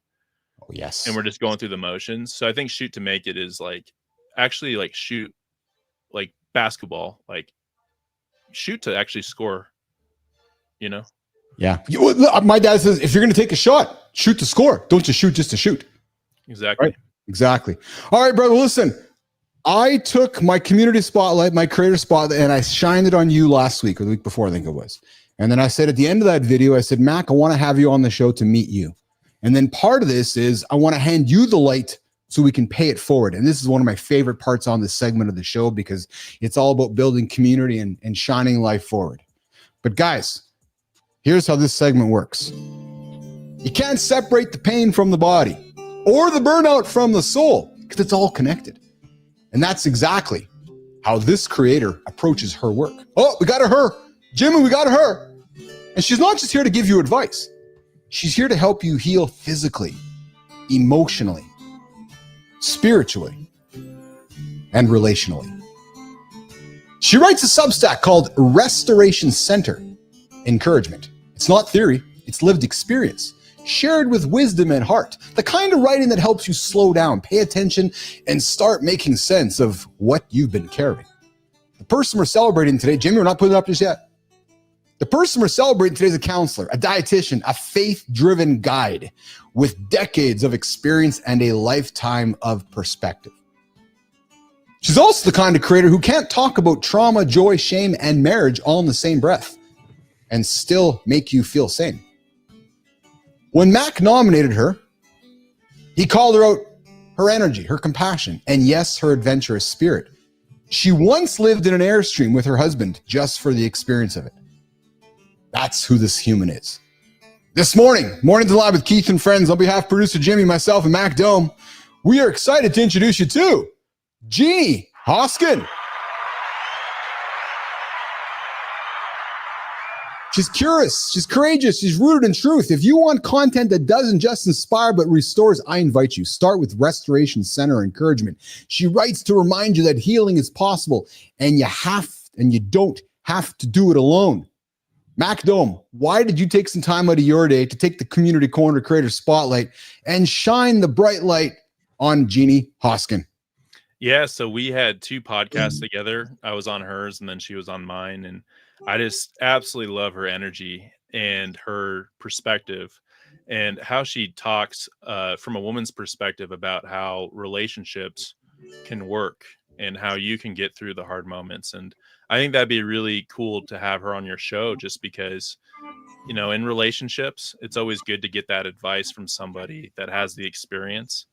Oh, yes. And we're just going through the motions. So I think shoot to make it is like actually like shoot like basketball, like shoot to actually score, you know? Yeah. My dad says, if you're going to take a shot, shoot to score. Don't just shoot just to shoot. Exactly. Right? Exactly. All right, brother, listen. I took my community spotlight, my creator spotlight, and I shined it on you last week or the week before, I think it was. And then I said at the end of that video, I said, Mac, I want to have you on the show to meet you. And then part of this is I want to hand you the light so we can pay it forward. And this is one of my favorite parts on this segment of the show because it's all about building community and shining life forward. But guys, here's how this segment works. You can't separate the pain from the body or the burnout from the soul because it's all connected. And that's exactly how this creator approaches her work. Oh, we got her. Jimmy, we got her. And she's not just here to give you advice. She's here to help you heal physically, emotionally, spiritually, and relationally. She writes a Substack called Restoration Center Encouragement. It's not theory, it's lived experience, shared with wisdom and heart. The kind of writing that helps you slow down, pay attention, and start making sense of what you've been carrying. The person we're celebrating today, Jimmy, we're not putting it up just yet. The person we're celebrating today is a counselor, a dietitian, a faith-driven guide with decades of experience and a lifetime of perspective. She's also the kind of creator who can't talk about trauma, joy, shame, and marriage all in the same breath and still make you feel sane. When Mac nominated her, he called her out her energy, her compassion, and yes, her adventurous spirit. She once lived in an Airstream with her husband just for the experience of it. That's who this human is. This morning, Mornings in Live with Keith and friends, on behalf of producer Jimmy, myself, and Mac Dome, we are excited to introduce you to Jeannie Hoskin. She's curious, she's courageous, she's rooted in truth. If you want content that doesn't just inspire but restores, I invite you. Start with Restoration Center Encouragement. She writes to remind you that healing is possible and you don't have to do it alone. Mac Dome, why did you take some time out of your day to take the Community Corner Creator Spotlight and shine the bright light on Jeannie Hoskin? Yeah, so we had 2 podcasts together. I was on hers and then she was on mine. And I just absolutely love her energy and her perspective and how she talks from a woman's perspective about how relationships can work and how you can get through the hard moments. And I think that'd be really cool to have her on your show, just because, you know, in relationships, it's always good to get that advice from somebody that has the experience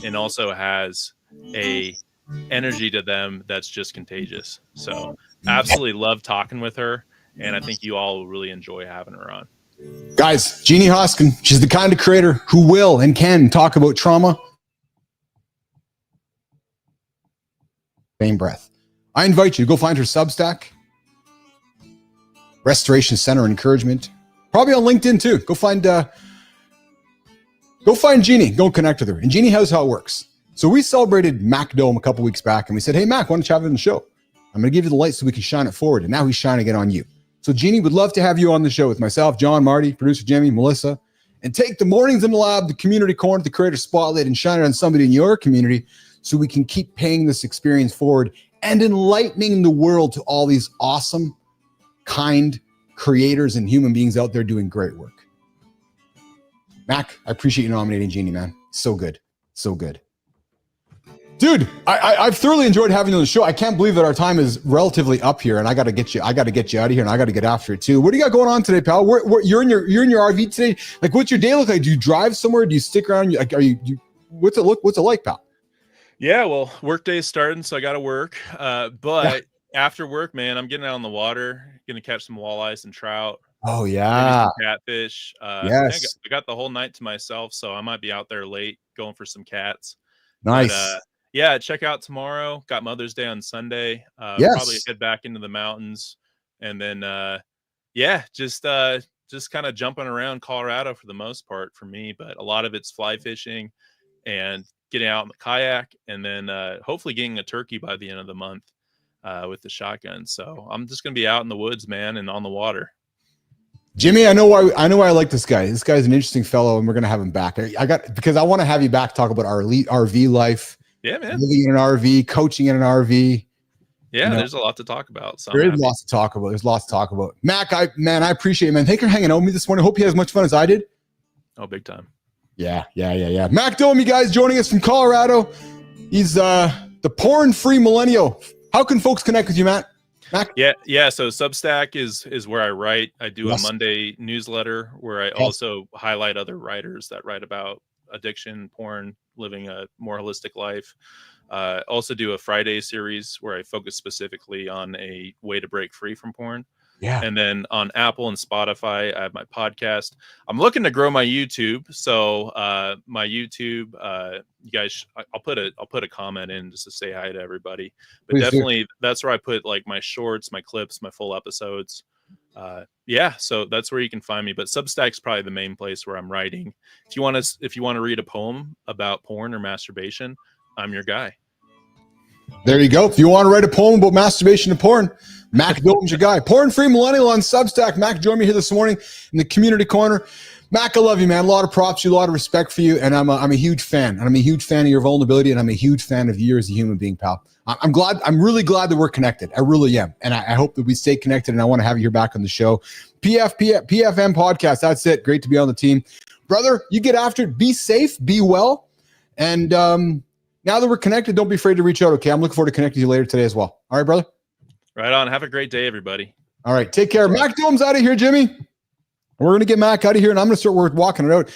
and also has a energy to them that's just contagious. So absolutely love talking with her, and I think you all will really enjoy having her on. Guys, Jeannie Hoskin, she's the kind of creator who will and can talk about trauma. Same breath. I invite you to go find her Substack, Restoration Center Encouragement, probably on LinkedIn too. Go find Jeannie, go connect with her. And Jeannie, how's how it works. So we celebrated Mac Dome a couple weeks back, and we said, hey, Mac, why don't you have it on the show? I'm going to give you the light so we can shine it forward. And now he's shining it on you. So Jeannie, would love to have you on the show with myself, John, Marty, producer Jimmy, Melissa, and take the Mornings in the Lab, the Community Corner, the Creator Spotlight, and shine it on somebody in your community so we can keep paying this experience forward and enlightening the world to all these awesome, kind creators and human beings out there doing great work. Mac, I appreciate you nominating Jeannie, man. So good. So good. Dude, I've thoroughly enjoyed having you on the show. I can't believe that our time is relatively up here, and I got to get you out of here, and I got to get after it too. What do you got going on today, pal? You're in your RV today. Like, what's your day look like? Do you drive somewhere? Do you stick around? Like, what's it like, pal? Yeah, well, work day is starting, so I got to work. But after work, man, I'm getting out on the water, gonna catch some walleyes and trout. Oh yeah, maybe some catfish. Yes, I got the whole night to myself, so I might be out there late going for some cats. Nice. But, yeah, check out tomorrow. Got Mother's Day on Sunday. Yes. Probably head back into the mountains, and then just kind of jumping around Colorado for the most part for me. But a lot of it's fly fishing and getting out in the kayak, and then hopefully getting a turkey by the end of the month with the shotgun. So I'm just gonna be out in the woods, man, and on the water. Jimmy, I know why I like this guy. This guy's an interesting fellow, and we're gonna have him back. Because I want to have you back, talk about our elite RV life. Yeah, man. Living in an RV, coaching in an RV. Yeah, there's a lot to talk about. So There's lots to talk about. Mac, I appreciate it, man. Thank you for hanging out with me this morning. Hope you had as much fun as I did. Oh, big time. Yeah. Mac Dome, you guys, joining us from Colorado. He's the Porn Free Millennial. How can folks connect with you, Mac? Yeah. So Substack is where I write. I do a Monday newsletter where I also highlight other writers that write about addiction, porn, living a more holistic life. Also do a Friday series where I focus specifically on a way to break free from porn. Yeah. And then on Apple and Spotify, I have my podcast. I'm looking to grow my YouTube. So my YouTube, you guys, I'll put a comment in just to say hi to everybody. But Please definitely do. That's where I put like my shorts, my clips, my full episodes. So that's where you can find me. But Substack's probably the main place where I'm writing. If you want to read a poem about porn or masturbation, I'm your guy. There you go. If you want to write a poem about masturbation and porn, Mac Dome's your guy. Porn Free Millennial on Substack. Mac joined me here this morning in the Community Corner. Mac, I love you, man. A lot of props to you, a lot of respect for you, and I'm a huge fan. And I'm a huge fan of your vulnerability, and I'm a huge fan of you as a human being, pal. I'm really glad that we're connected. I really am. And I hope that we stay connected, and I want to have you here back on the show. PFM podcast. That's it. Great to be on the team. Brother, you get after it. Be safe. Be well. And now that we're connected, don't be afraid to reach out, okay? I'm looking forward to connecting with you later today as well. All right, brother? Right on. Have a great day, everybody. All right. Take care. Mac Dome's out of here, Jimmy. We're going to get Mac out of here, and I'm going to start walking it out.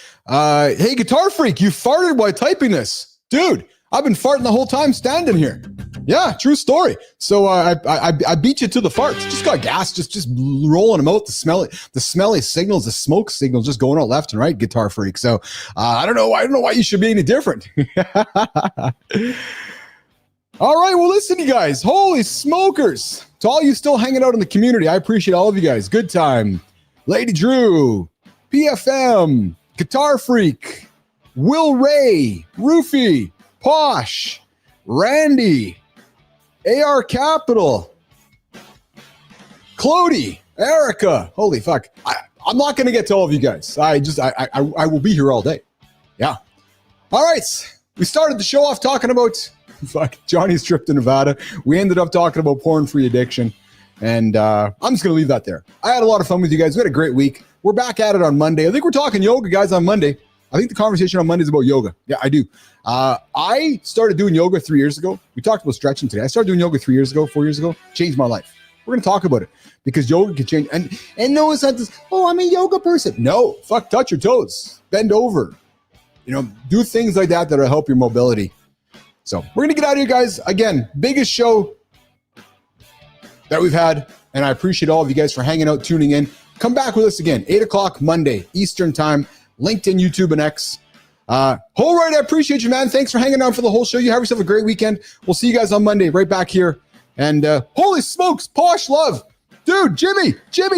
Hey, Guitar Freak, you farted while typing this. Dude, I've been farting the whole time standing here. Yeah, true story. So I beat you to the farts. Just got gas, just rolling them out. The smelly signals, the smoke signals, just going out left and right. Guitar freak. So I don't know why you should be any different. All right, well, listen, you guys. Holy smokers! To all you still hanging out in the community, I appreciate all of you guys. Good time, Lady Drew, PFM, Guitar Freak, Will Ray, Roofy, Posh, Randy. AR Capital, Clody, Erica. Holy fuck. I'm not going to get to all of you guys. I will be here all day. Yeah. All right. We started the show off talking about Johnny's trip to Nevada. We ended up talking about porn-free addiction. And I'm just going to leave that there. I had a lot of fun with you guys. We had a great week. We're back at it on Monday. I think we're talking yoga, guys, on Monday. I think the conversation on Monday is about yoga. Yeah, I do. I started doing yoga 3 years ago. We talked about stretching today. I started doing yoga 4 years ago. Changed my life. We're going to talk about it because yoga can change. And no, it's not this, oh, I'm a yoga person. No, touch your toes. Bend over. Do things like that will help your mobility. So we're going to get out of here, guys. Again, biggest show that we've had. And I appreciate all of you guys for hanging out, tuning in. Come back with us again, 8 o'clock Monday, Eastern time. LinkedIn, YouTube, and X. Whole right, I appreciate you, man. Thanks for hanging on for the whole show. You have yourself a great weekend. We'll see you guys on Monday right back here. And holy smokes, Posh love. Dude, Jimmy, 10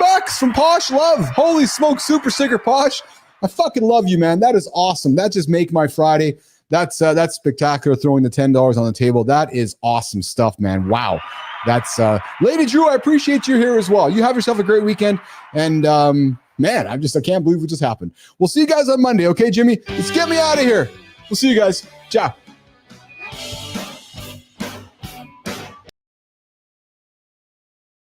bucks from Posh love. Holy smokes, super sticker Posh. I fucking love you, man. That is awesome. That just make my Friday. That's spectacular, throwing the $10 on the table. That is awesome stuff, man. Wow. That's Lady Drew, I appreciate you here as well. You have yourself a great weekend. And man, I can't believe what just happened. We'll see you guys on Monday, okay, Jimmy? Let's get me out of here. We'll see you guys. Ciao.